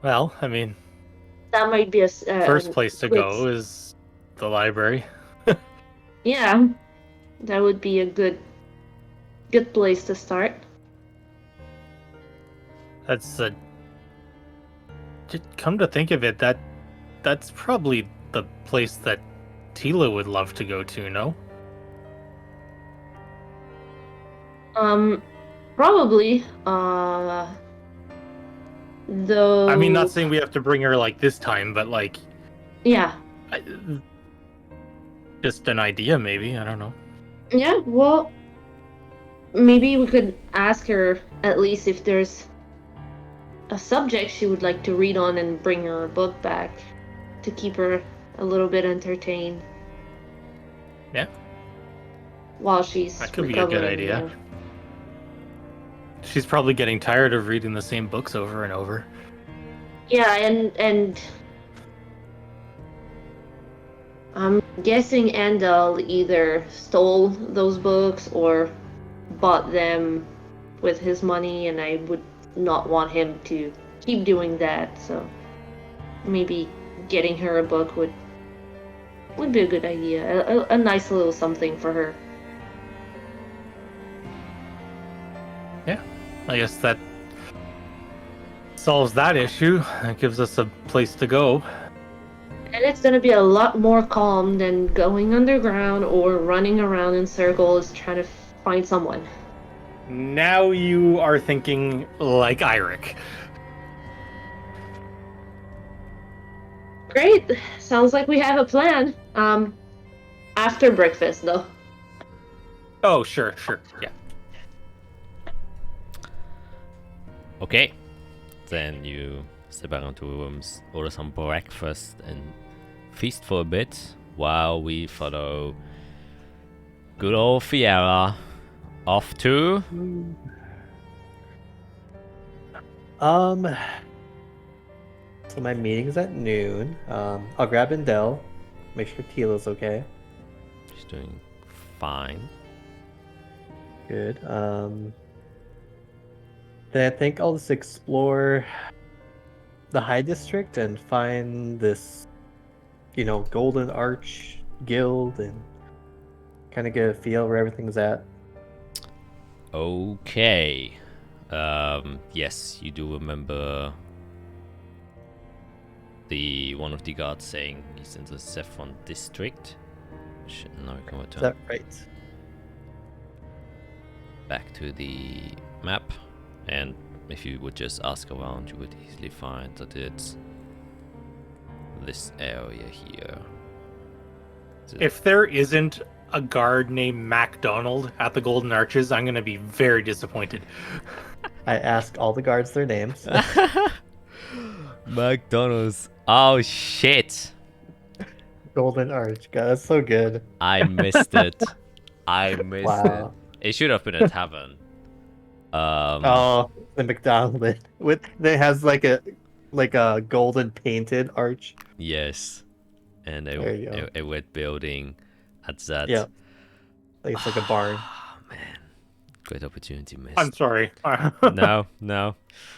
Well, I mean, That might be a first place to go is the library. Yeah, that would be a good place to start. That's come to think of it, that's probably the place that Tila would love to go to, no? Probably. Though. I mean, not saying we have to bring her like this time, but like, Yeah. just an idea, maybe. I don't know. Yeah. Well, maybe we could ask her at least if there's a subject she would like to read on and bring her book back to keep her a little bit entertained. Yeah. While she's That could be a good recovering, idea. yeah. She's probably getting tired of reading the same books over and over. Yeah, and I'm guessing Andal either stole those books or bought them with his money, and I would not want him to keep doing that, so maybe getting her a book would be a good idea. A nice little something for her. Yeah. I guess that solves that issue. That gives us a place to go. And it's gonna be a lot more calm than going underground or running around in circles trying to find someone. Now you are thinking like Eirik. Great. Sounds like we have a plan. After breakfast, though. Oh, sure. Yeah. Okay. Then you step back into rooms, order some breakfast, and feast for a bit while we follow good old Fiera off to. So my meeting's at noon. I'll grab Indel, make sure Tila's okay. She's doing fine. Good. Then I think I'll just explore the High District and find this, Golden Arch Guild and kind of get a feel where everything's at. Okay. Yes, you do remember one of the guards saying he's in the Saffron district. Shit, now we can Is return that right? back to the map, and if you would just ask around, you would easily find that it's this area here. If there isn't a guard named MacDonald at the Golden Arches, I'm going to be very disappointed. I asked all the guards their names. McDonald's. Oh shit! Golden Arch, God, that's so good. I missed it. I missed Wow. it. It should have been a tavern. Oh, the McDonald that has like a golden painted arch. Yes, and There you go. a wet building at that. Yeah, like it's like a barn. Oh man, great opportunity missed. I'm sorry. No.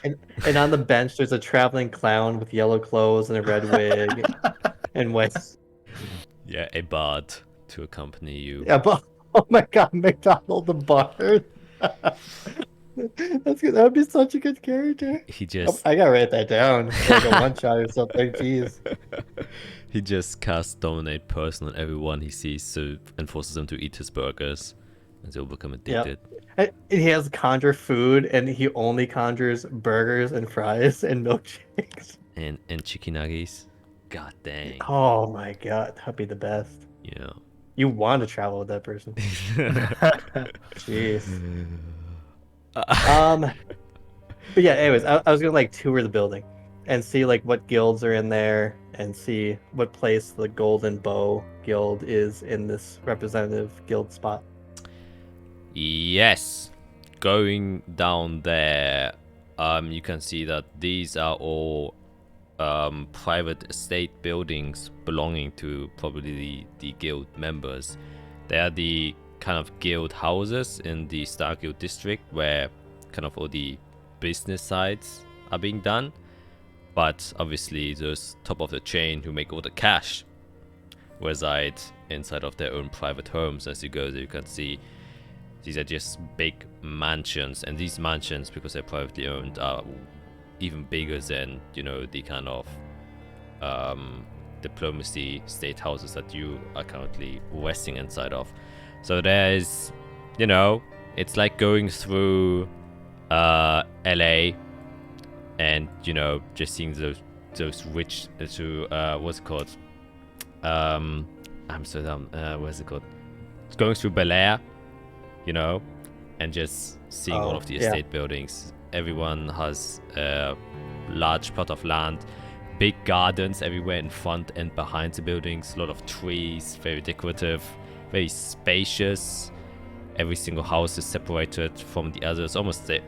And on the bench, there's a traveling clown with yellow clothes and a red wig and white. Yeah, a bard to accompany you. Yeah, but oh my God, McDonald the bard. That's good. That would be such a good character. He just I gotta write that down. Like a one shot or something. Jeez. he just casts dominate person on everyone he sees, so and forces them to eat his burgers, and they'll become addicted. And he has conjure food, and he only conjures burgers and fries and milkshakes. And chicken nuggets. God dang. Oh my God, that'd be the best. Yeah. You want to travel with that person. Jeez. But yeah, anyways, I was gonna like tour the building and see like what guilds are in there and see what place the Golden Bow Guild is in this representative guild spot. Yes. Going down there, you can see that these are all private estate buildings belonging to probably the guild members. They are the kind of guild houses in the Star Guild district where kind of all the business sides are being done. But obviously those top of the chain who make all the cash reside inside of their own private homes. As you go there, you can see these are just big mansions, and these mansions, because they're privately owned, are even bigger than, the kind of diplomacy state houses that you are currently resting inside of. So there's, it's like going through LA and, just seeing those rich, what's it called? Amsterdam, what's it called? It's going through Bel Air, and just seeing all of the estate buildings. Everyone has a large plot of land, big gardens everywhere in front and behind the buildings. A lot of trees, very decorative, very spacious. Every single house is separated from the others. Almost they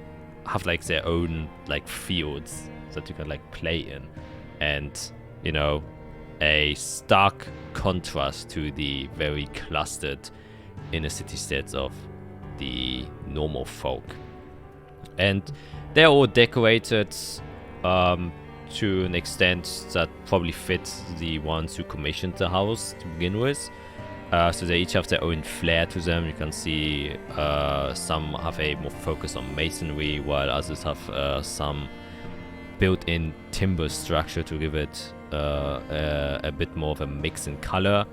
have like their own like fields that you can like play in. And, you know, a stark contrast to the very clustered inner city states of the normal folk. And they're all decorated to an extent that probably fits the ones who commissioned the house to begin with. So they each have their own flair to them. You can see some have a more focus on masonry, while others have some built-in timber structure to give it a bit more of a mix in color.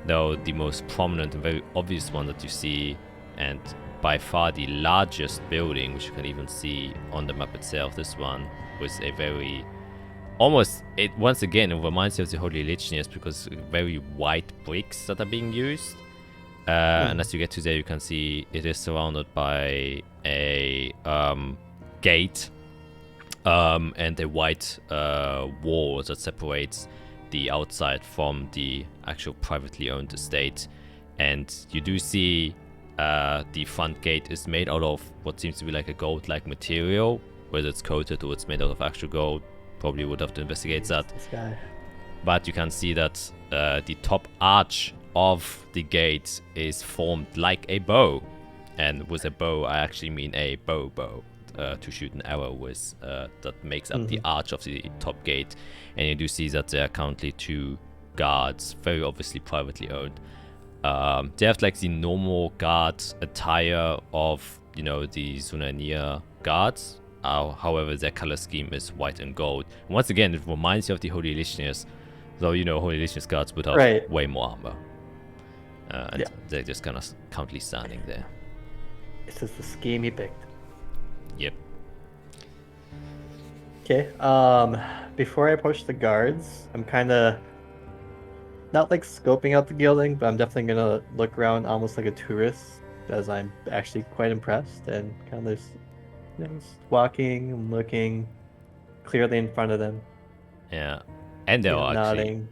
Though the most prominent and very obvious one that you see, and by far the largest building, which you can even see on the map itself, this one with a very almost, it once again it reminds you of the Holy Legionnaires because very white bricks that are being used. And as you get to there, you can see it is surrounded by a gate and a white wall that separates the outside from the actual privately owned estate. And you do see the front gate is made out of what seems to be like a gold-like material, whether it's coated or it's made out of actual gold. Probably would have to investigate that. This guy. But you can see that the top arch of the gate is formed like a bow. And with a bow, I actually mean a bow to shoot an arrow with that makes up the arch of the top gate. And you do see that there are currently 2 guards, very obviously privately owned. They have like the normal guard attire of, you know, the Zunania guards. However, their color scheme is white and gold. And once again, it reminds you of the Holy Legionnaires, though, you know, Holy Legionnaires guards would have way more armor. And they're just kind of currently standing there. It's just the scheme he picked. Yep. Okay, before I approach the guards, I'm kind of not like scoping out the building, but I'm definitely gonna look around almost like a tourist, as I'm actually quite impressed and kind of just, you know, just walking and looking clearly in front of them. Yeah, and they're actually nodding.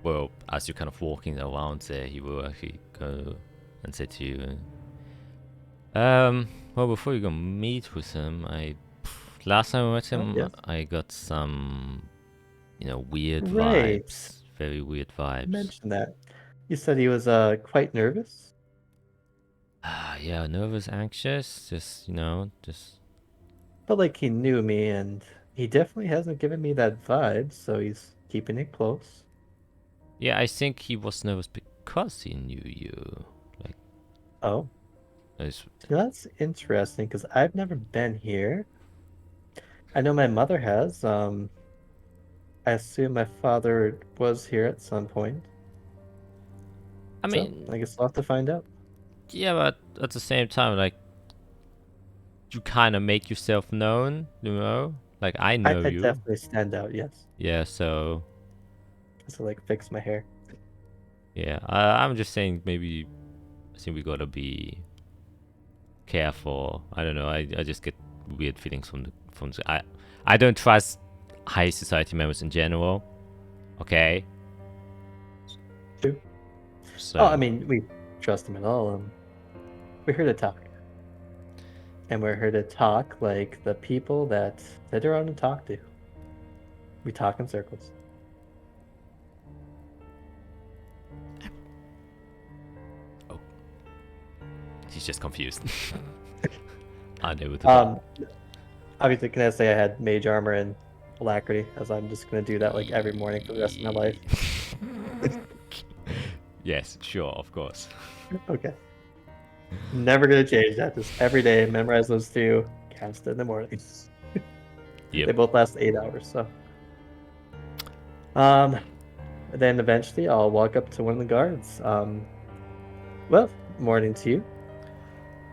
Well, as you're kind of walking around there, he will actually go and say to you, well, before you go meet with him, last time I met him, I got some, you know, weird vibes. Very weird vibes. You mentioned that. You said he was quite nervous? Yeah, nervous, anxious, just, you know, just... Felt like he knew me, and he definitely hasn't given me that vibe, so he's keeping it close. Yeah, I think he was nervous because he knew you. Like, oh. That's interesting, because I've never been here. I know my mother has. I assume my father was here at some point. I mean, I guess I'll have to find out. Yeah, but at the same time, like, you kind of make yourself known, you know? Like, I know you. I definitely stand out, yes. Yeah, so... So, like, fix my hair. Yeah, I'm just saying maybe... I think we gotta be careful. I don't know, I just get weird feelings from the... I don't trust high society members in general. Okay? True. So... Oh, I mean, we trust them at all. We're here to talk. And we're here to talk like the people that sit around and talk to. We talk in circles. Oh. He's just confused. I know what to do. Obviously, can I say I had mage armor and alacrity, as I'm just going to do that like every morning for the rest of my life. Yes, sure, of course. Okay. Never gonna change that. Just every day, memorize those 2, cast it in the morning. Yep. They both last 8 hours, so. Then eventually I'll walk up to one of the guards. Well, morning to you.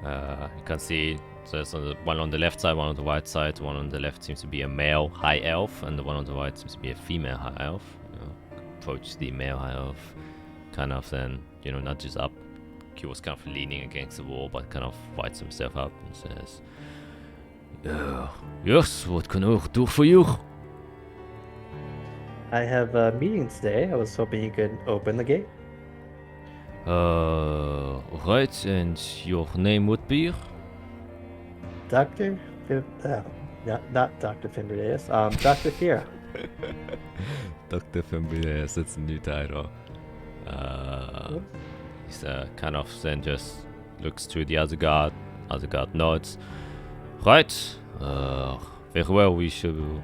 You can see there's one on the left side, one on the right side. One on the left seems to be a male high elf, and the one on the right seems to be a female high elf. You know, approach the male high elf, kind of then, you know, nudges up. He was kind of leaning against the wall, but kind of fights himself up and says, Yes, what can I do for you? I have a meeting today. I was hoping you could open the gate. Right, and your name would be? Doctor, not Doctor Finderdays. Doctor Fira. Dr. Fambiles, that's a new title. He's kind of then just looks to the other guard. Other guard nods. Right, very well, we shall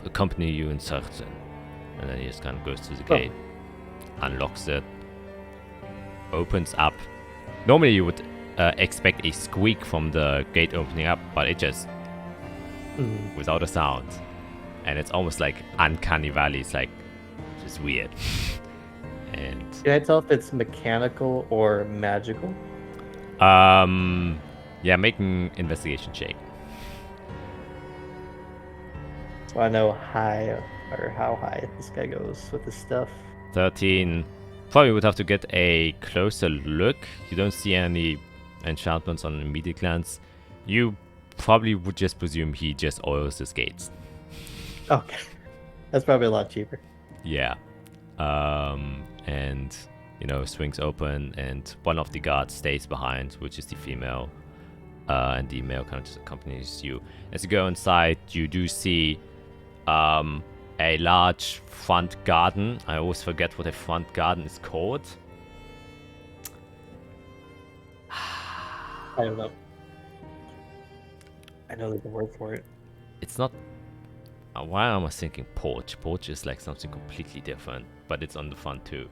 accompany you inside then. And then he just kind of goes to the gate, unlocks it, opens up. Normally you would expect a squeak from the gate opening up, but it just without a sound, and it's almost like uncanny valley. It's like just weird. And Can I tell if it's mechanical or magical? yeah, make an investigation check. So I know how high this guy goes with his stuff. 13. Probably would have to get a closer look. You don't see any enchantments on immediate glance. You probably would just presume he just oils his gates. Okay. That's probably a lot cheaper. Yeah. And, you know, swings open, and one of the guards stays behind, which is the female. And the male kind of just accompanies you. As you go inside, you do see a large front garden. I always forget what a front garden is called. I don't know. I know there's a word for it. It's not. Why am I thinking porch? Porch is like something completely different, but it's on the front too.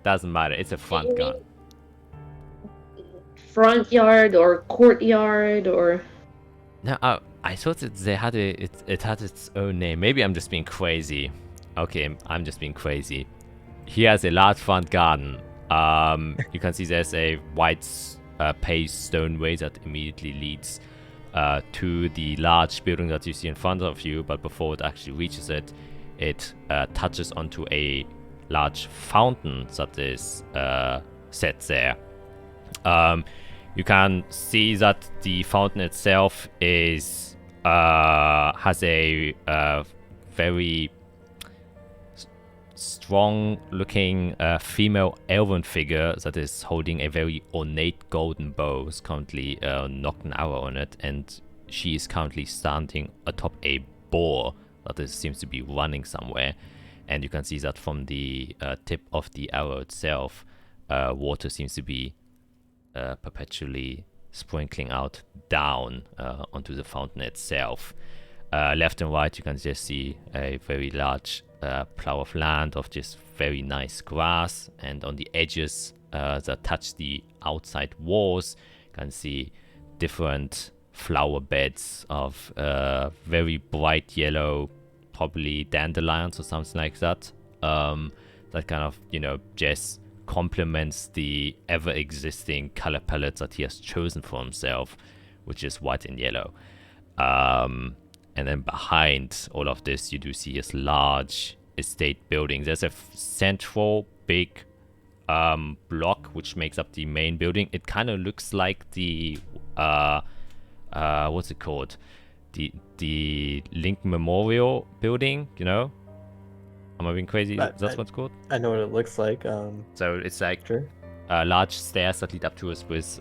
Doesn't matter. It's a front garden. Front yard or courtyard or. No, I thought it had it had its own name. Maybe I'm just being crazy. Okay, I'm just being crazy. He has a large front garden. You can see there's a white paved stoneway that immediately leads to the large building that you see in front of you. But before it actually reaches it, it touches onto a large fountain that is set there. You can see that the fountain itself is has a very strong-looking female elven figure that is holding a very ornate golden bow. Is currently knocked an arrow on it, and she is currently standing atop a boar that seems to be running somewhere. And you can see that from the tip of the arrow itself, water seems to be perpetually sprinkling out down onto the fountain itself. Left and right, you can just see a very large plough of land of just very nice grass, and on the edges that touch the outside walls, you can see different flower beds of very bright yellow, probably dandelions or something like that. That kind of, you know, just complements the ever-existing color palette that he has chosen for himself, which is white and yellow. And then behind all of this, you do see his large estate building. There's a central big block which makes up the main building. It kind of looks like the what's it called? The Link Memorial building, you know? Am I being crazy? That's what it's called? I know what it looks like. So it's like Sure. large stairs that lead up to us with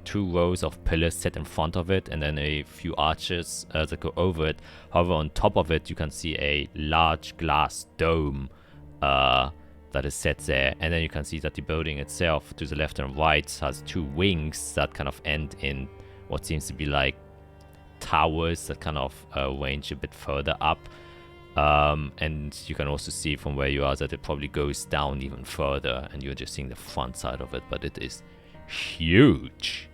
2 rows of pillars set in front of it, and then a few arches that go over it. However, on top of it, you can see a large glass dome that is set there. And then you can see that the building itself, to the left and right, has 2 wings that kind of end in what seems to be like towers that kind of range a bit further up. And you can also see from where you are that it probably goes down even further, and you're just seeing the front side of it, but it is huge.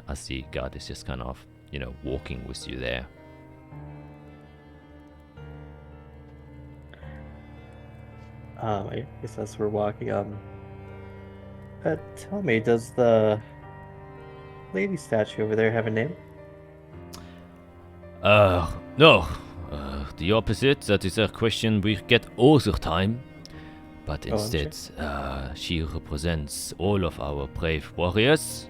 As the guard is just kind of, you know, walking with you there. I guess as we're walking, tell me, does the lady statue over there have a name? No. The opposite, that is a question we get all the time. But Oh, I'm instead, she represents all of our brave warriors.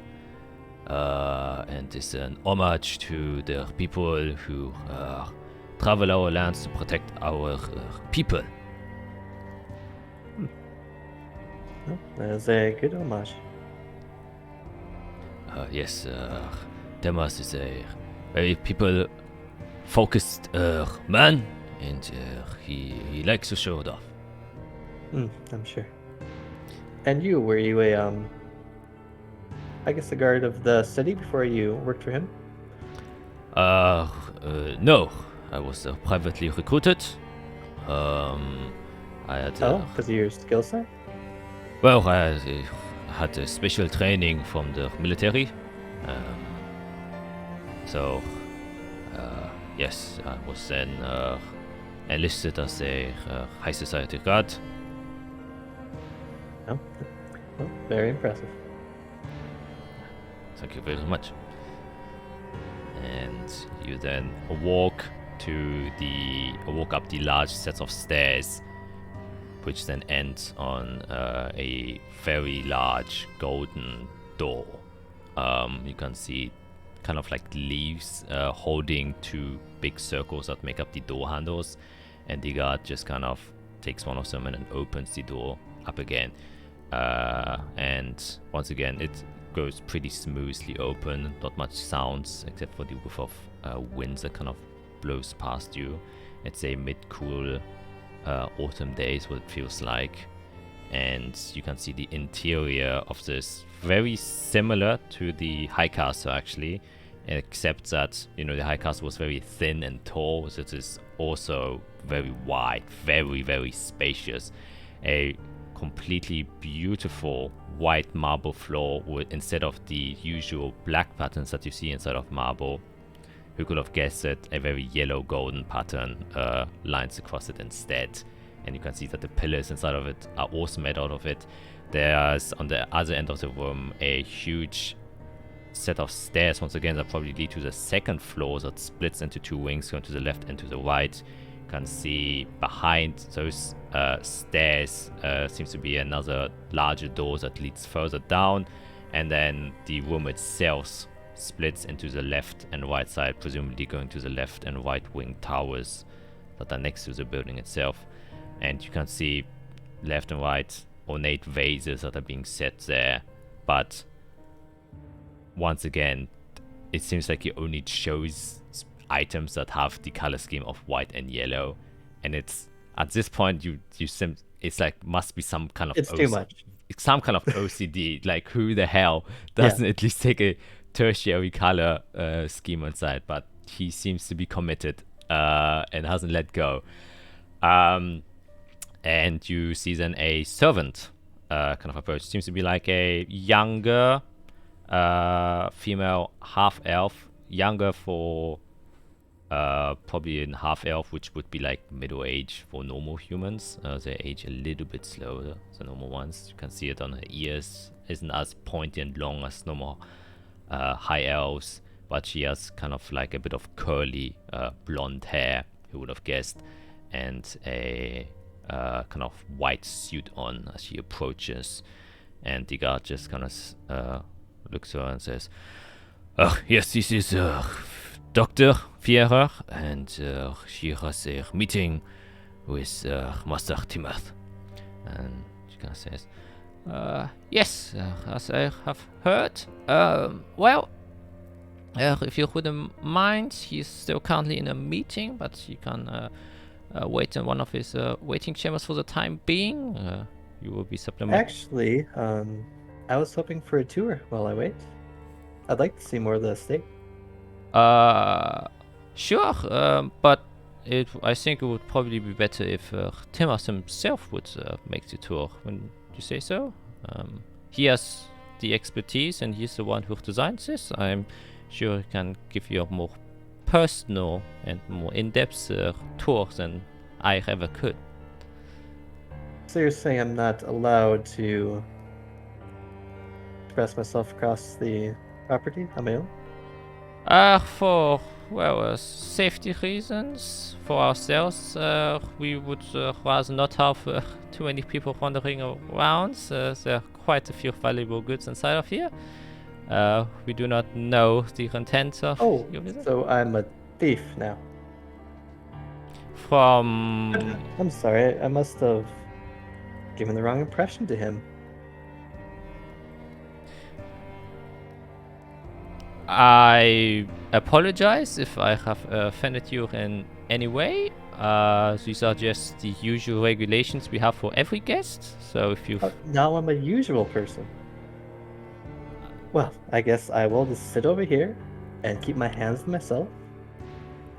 And is an homage to the people who travel our lands to protect our people. Well, that is a good homage. Yes, Demas is a very people-focused man, and he likes to show it off. I'm sure. And you, were you a I guess a guard of the city before you worked for him? No, I was privately recruited. I had Because of your skill set? well, I had a special training from the military. So, yes, I was then enlisted as a high society guard. Oh, well, very impressive. Thank you very much. And you then walk up the large sets of stairs, which then ends on a very large golden door. You can see kind of like leaves holding two big circles that make up the door handles, and the guard just kind of takes one of them and then opens the door up again. And once again, it goes pretty smoothly open, not much sounds except for the whiff of winds that kind of blows past you. It's a mid-cool autumn day is what it feels like, and you can see the interior of this very similar to the High Castle actually, except that the High Castle was very thin and tall, so it is also very wide, very, very spacious. A completely beautiful white marble floor with, instead of the usual black patterns that you see inside of marble. Who could have guessed it? A very yellow golden pattern lines across it instead. And you can see that the pillars inside of it are also made out of it. There's on the other end of the room a huge set of stairs, once again, that probably lead to the second floor that splits into two wings going to the left and to the right. You can see behind those stairs seems to be another larger door that leads further down, and then the room itself splits into the left and right side, presumably going to the left and right wing towers that are next to the building itself. And you can see left and right ornate vases that are being set there, but once again, it seems like it only shows items that have the color scheme of white and yellow, and it's at this point it's like must be some kind of It's too much. Some kind of OCD. Like, who the hell doesn't at least take a tertiary color scheme inside? But he seems to be committed and hasn't let go. And you see then a servant kind of approach. Seems to be like a younger female half-elf, younger for probably in half-elf, which would be like middle age for normal humans. They age a little bit slower than normal ones. You can see it on her ears. Isn't as pointy and long as normal high elves, but she has kind of like a bit of curly blonde hair, who would have guessed, and a kind of white suit on as she approaches. And the guard just kind of looks at her and says, yes, this is Dr. Fierer, and she has a meeting with Master Timoth. And she kind of says, yes, as I have heard. Well, if you wouldn't mind, he's still currently in a meeting, but he can wait in one of his waiting chambers for the time being. You will be supplemented. Actually, I was hoping for a tour while I wait. I'd like to see more of the estate. Sure, but I think it would probably be better if Timas himself would make the tour. Wouldn't you say so? He has the expertise, and he's the one who designed this. I'm sure he can give you a more personal and more in-depth tour than I ever could. So you're saying I'm not allowed to express myself across the property on my own? For safety reasons for ourselves, we would rather not have too many people wandering around. There are quite a few valuable goods inside of here. We do not know the intent of your visit. So I'm a thief now. from... I'm sorry, I must have given the wrong impression to him. I apologize if I have offended you in any way. These are just the usual regulations we have for every guest. So if you... Now I'm a usual person. Well, I guess I will just sit over here and keep my hands to myself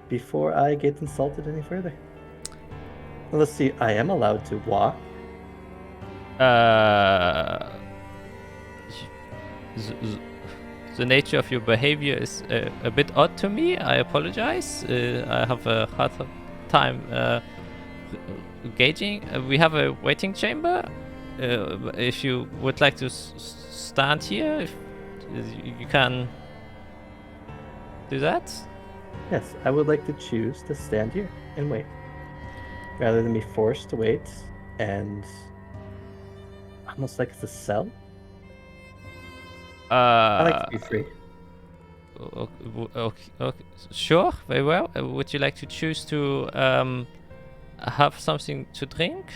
before I get insulted any further. Well, let's see, I am allowed to walk. The nature of your behavior is a bit odd to me. I apologize. I have a hard time gauging. We have a waiting chamber. If you would like to stand here, if you can do that. Yes, I would like to choose to stand here and wait, rather than be forced to wait and almost like it's a cell. I like to be free. Okay, sure, very well. Would you like to choose to have something to drink?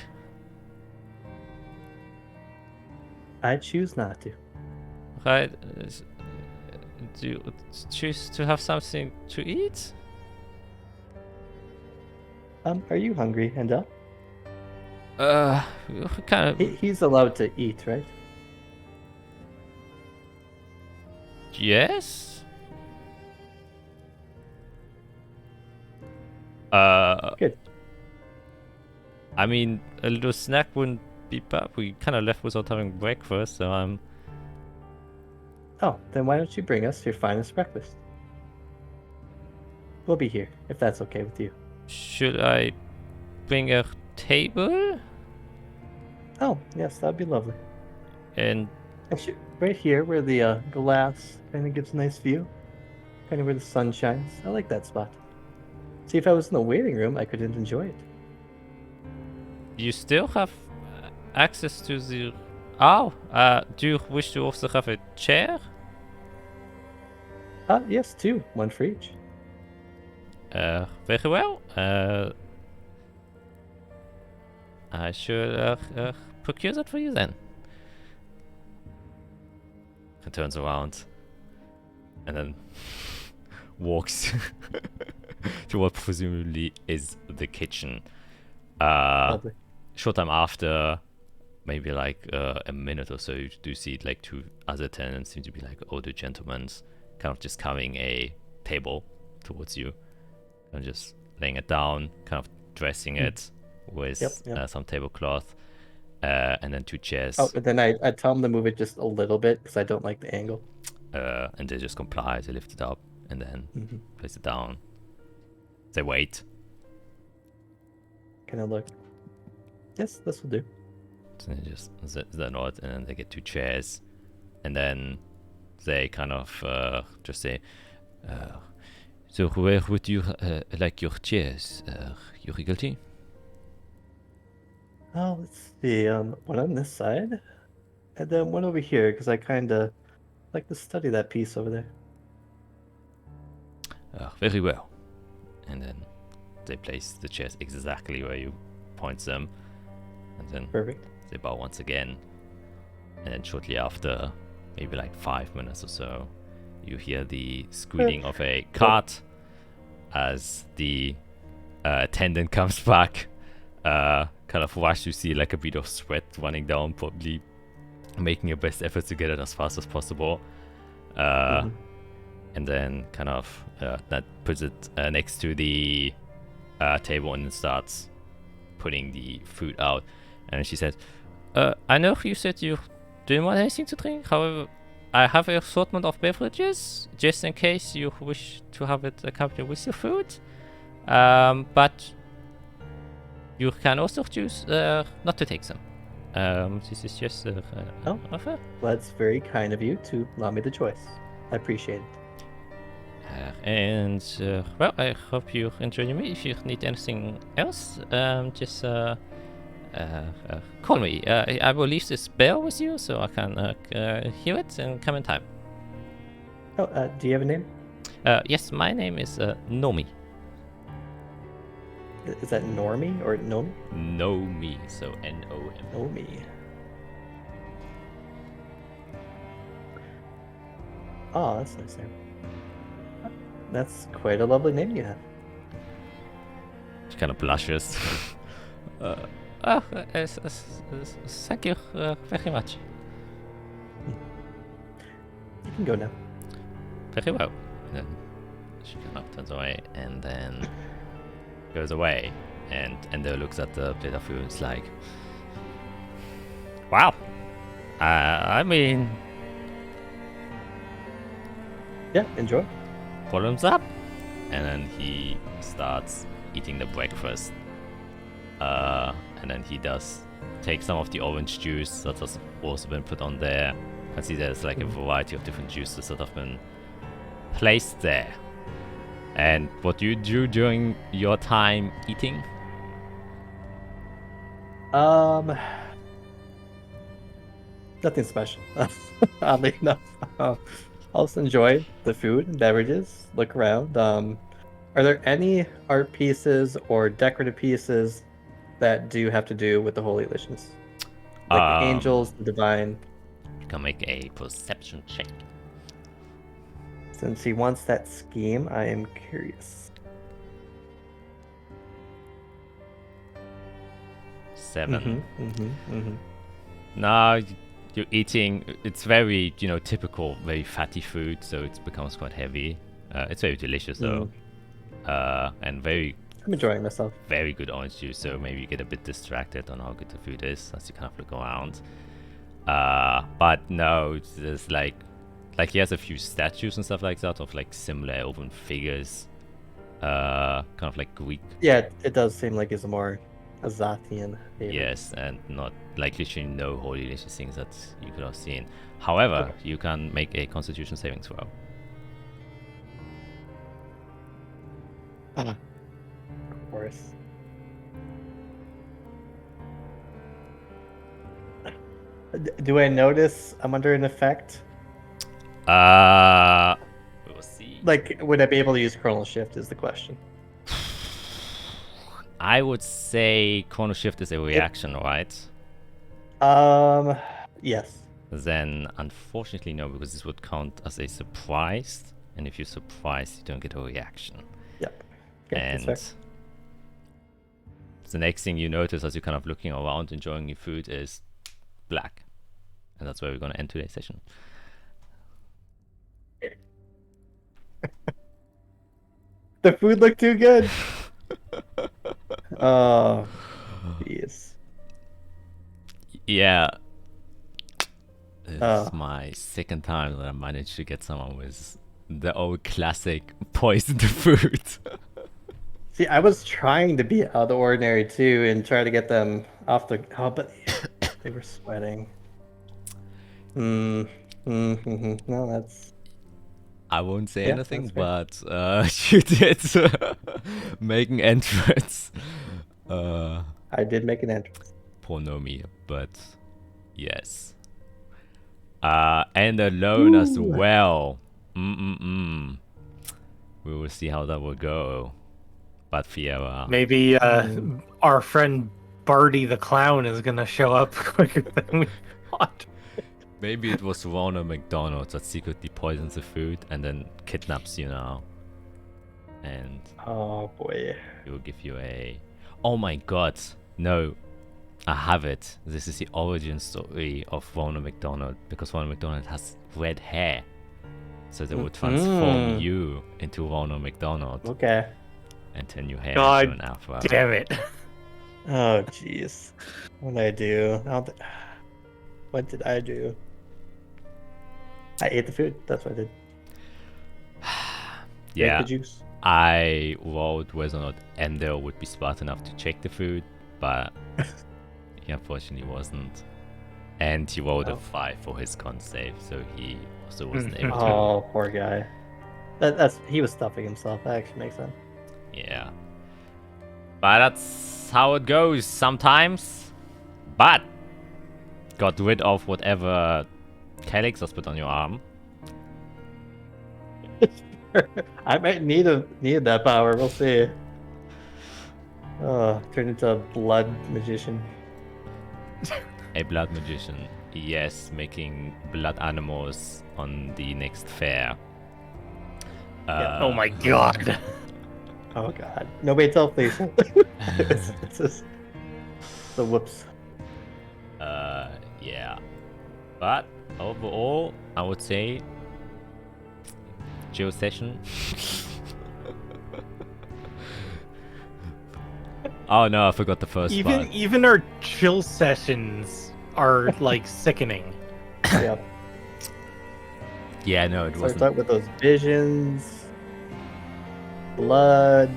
I choose not to. Right. Do you choose to have something to eat? Are you hungry, Hendel? Kind of. He's allowed to eat, right? Yes. Good. I mean, a little snack wouldn't be bad. We kind of left without having breakfast, so I'm... Oh, then why don't you bring us your finest breakfast? We'll be here, if that's okay with you. Should I bring a table? Oh, yes, that'd be lovely. And Actually, right here where the glass kind of gives a nice view. Kind of where the sun shines. I like that spot. See, if I was in the waiting room, I couldn't enjoy it. you still have access to the... Oh, do you wish to also have a chair? Yes, two. One for each. Very well. I should procure that for you then. He turns around and then walks to what presumably is the kitchen. Lovely. Short time after, maybe like a minute or so, you do see like two other tenants seem to be like older gentlemen, kind of just carrying a table towards you, and just laying it down, kind of dressing it with some tablecloth, and then two chairs. Oh, and then I tell them to move it just a little bit because I don't like the angle. And they just comply. They lift it up and then place it down. They wait. Kind of look. Yes, this will do. So they just they nod, and then they get two chairs, and then they kind of just say, "So where would you like your chairs, Your Regalty?" Oh, let's see. One on this side, and then one over here because I kind of like to study that piece over there. Very well. And then they place the chairs exactly where you point them, and then Perfect. they bow once again. And then shortly after, maybe like 5 minutes or so, you hear the squealing of a cart as the attendant comes back. Kind of rush, you see like a bit of sweat running down, probably making your best effort to get it as fast as possible. And then kind of that puts it next to the table and then starts putting the food out. And she says, I know you said you didn't want anything to drink. However, I have an assortment of beverages just in case you wish to have it accompanied with your food. But you can also choose not to take them. This is just an offer. Well, that's very kind of you to allow me the choice. I appreciate it. Well, I hope you enjoy your meal. If you need anything else, just call me. I will leave this bell with you so I can hear it and come in time. Oh, do you have a name? Yes, my name is Nomi. Is that Normie or Nomi? Know me, so N-O-M. Nomi. Oh, that's a nice name. That's quite a lovely name you have. She kind of blushes. Thank you very much. You can go now. Very well. And then she kind of turns away and then goes away. And Endo looks at the plate of food and is like, wow. I mean, Yeah, enjoy. bottoms up. And then he starts eating the breakfast. And then he does take some of the orange juice that has also been put on there. You can see there's like a variety of different juices that have been placed there. And what do you do during your time eating? Nothing special. Oddly enough, I'll just enjoy the food and beverages. Look around. Are there any art pieces or decorative pieces that do have to do with the holy illusions, like the angels, the divine? You can make a perception check. Since he wants that scheme, I am curious. 7. Mm-hmm. Now you're eating. It's very, typical, very fatty food, so it becomes quite heavy. It's very delicious though, and very, I'm enjoying myself. very good orange juice. So maybe you get a bit distracted on how good the food is as you kind of look around. But no, it's just like he has a few statues and stuff like that of like similar woven figures, kind of like Greek. Yeah, it does seem like it's a more Azathian favorite. Yes, and not like literally no holy delicious things that you could have seen. However, you can make a Constitution saving throw. Of course. Do I notice I'm under an effect? We'll see. Like, would I be able to use Chronal Shift is the question. I would say Chrono Shift is a reaction, right? Yes. Then, unfortunately, no, because this would count as a surprise. And if you're surprised, you don't get a reaction. Yep. Okay, that's And fair. the next thing you notice as you're kind of looking around, enjoying your food, is black. And that's where we're going to end today's session. The food looked too good. Oh, jeez. Yeah. This Oh. is my second time that I managed to get someone with the old classic poison the food. See, I was trying to be out of the ordinary too and try to get them off the. Oh, but they were sweating. No, that's. I won't say Yeah, anything, that's but you did make an entrance. I did make an entrance. Poor Nomi, but yes. And alone as Ooh. well. We will see how that will go. But Fiera. Maybe our friend Barty the clown is gonna show up quicker than we thought. Maybe it was Ronald McDonald that secretly poisons the food and then kidnaps you now. And Oh boy. he will give you a... Oh my god. No. I have it. This is the origin story of Ronald McDonald. Because Ronald McDonald has red hair. So they will transform you into Ronald McDonald. Okay. And turn your hair God into an afro. Damn it. Oh jeez. What did I do? What did I do? I ate the food. That's what I did. Yeah. Drank the juice. I rolled whether or not Ender would be smart enough to check the food, but he unfortunately wasn't. And he rolled a 5 for his con save, so he also wasn't able to. Oh, poor guy. That's he was stuffing himself. That actually makes sense. Yeah. But that's how it goes sometimes. But got rid of whatever Calyx has put on your arm. I might need that power. We'll see. Oh, turned into a blood magician. A blood magician. Yes, making blood animals on the next fair. Oh my god. Oh god. Nobody tell Felicia. it's just the whoops. Yeah. But overall, I would say chill session. Oh no, I forgot the first part. Even our chill sessions are like sickening. Yep. Yeah, no, it Starts wasn't. out with those visions, blood,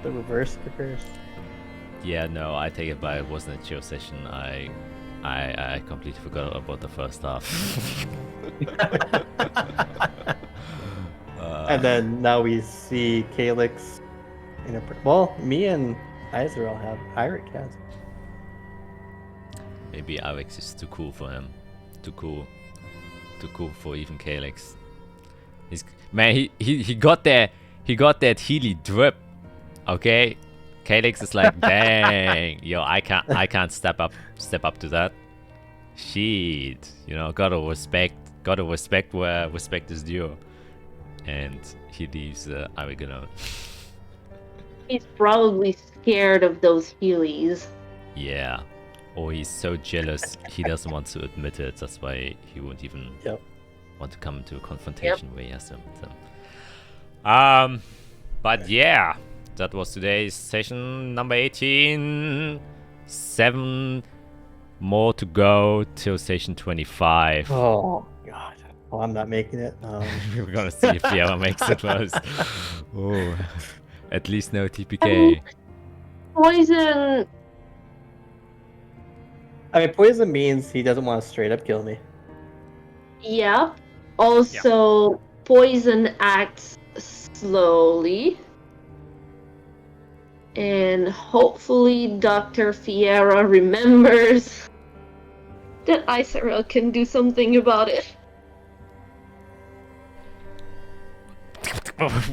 the reverse curse. Yeah, no, I take it back. It wasn't a chill session. I completely forgot about the first half. And then now we see Calyx in a. Well, me and Izrael have Irek has. Maybe Alex is too cool for him. Too cool for even Calyx. Man, he got there. He got that Healy drip. Okay, Calyx is like, dang, yo, I can't step up to that. Shit, you know, gotta respect where respect is due. And he leaves Arik alone. He's probably scared of those Heelys. Yeah, or he's so jealous he doesn't want to admit it. That's why he won't even want to come into a confrontation where he has to admit them. But yeah, that was today's session number 18. 7 more to go till session 25. Oh god. Well, I'm not making it. We're gonna see if Fiera makes it first. Oh, at least no TPK. Poison. I mean, poison means he doesn't want to straight up kill me. Yep. Also, poison acts slowly. And hopefully Dr. Fiera remembers that Isarel can do something about it.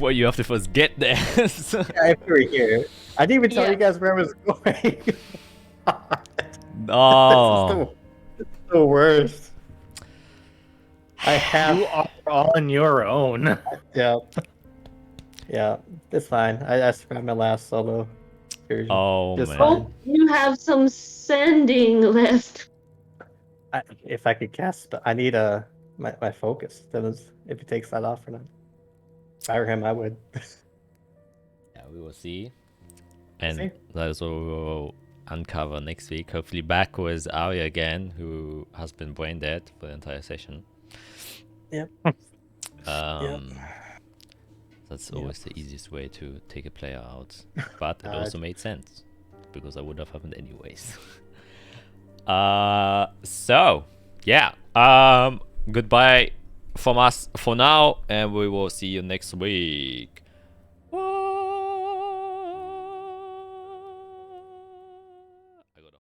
Well, you have to first get there. Yeah, if we were here. I didn't even tell you guys where I was going. No. This is the worst. I have. You are on your own. Yeah. Yeah, it's fine. I survived my last solo version. Oh, Just man. fine. Oh, you have some sending left. If I could cast, I need my focus. That is, if he takes that off or not. If I were him, I would. Yeah, we will see. And See? that is what we will uncover next week. Hopefully back with Arya again, who has been brain dead for the entire session. Yep. That's always the easiest way to take a player out. But it also made sense, because that would have happened anyways. So, yeah. Goodbye from us for now, and we will see you next week.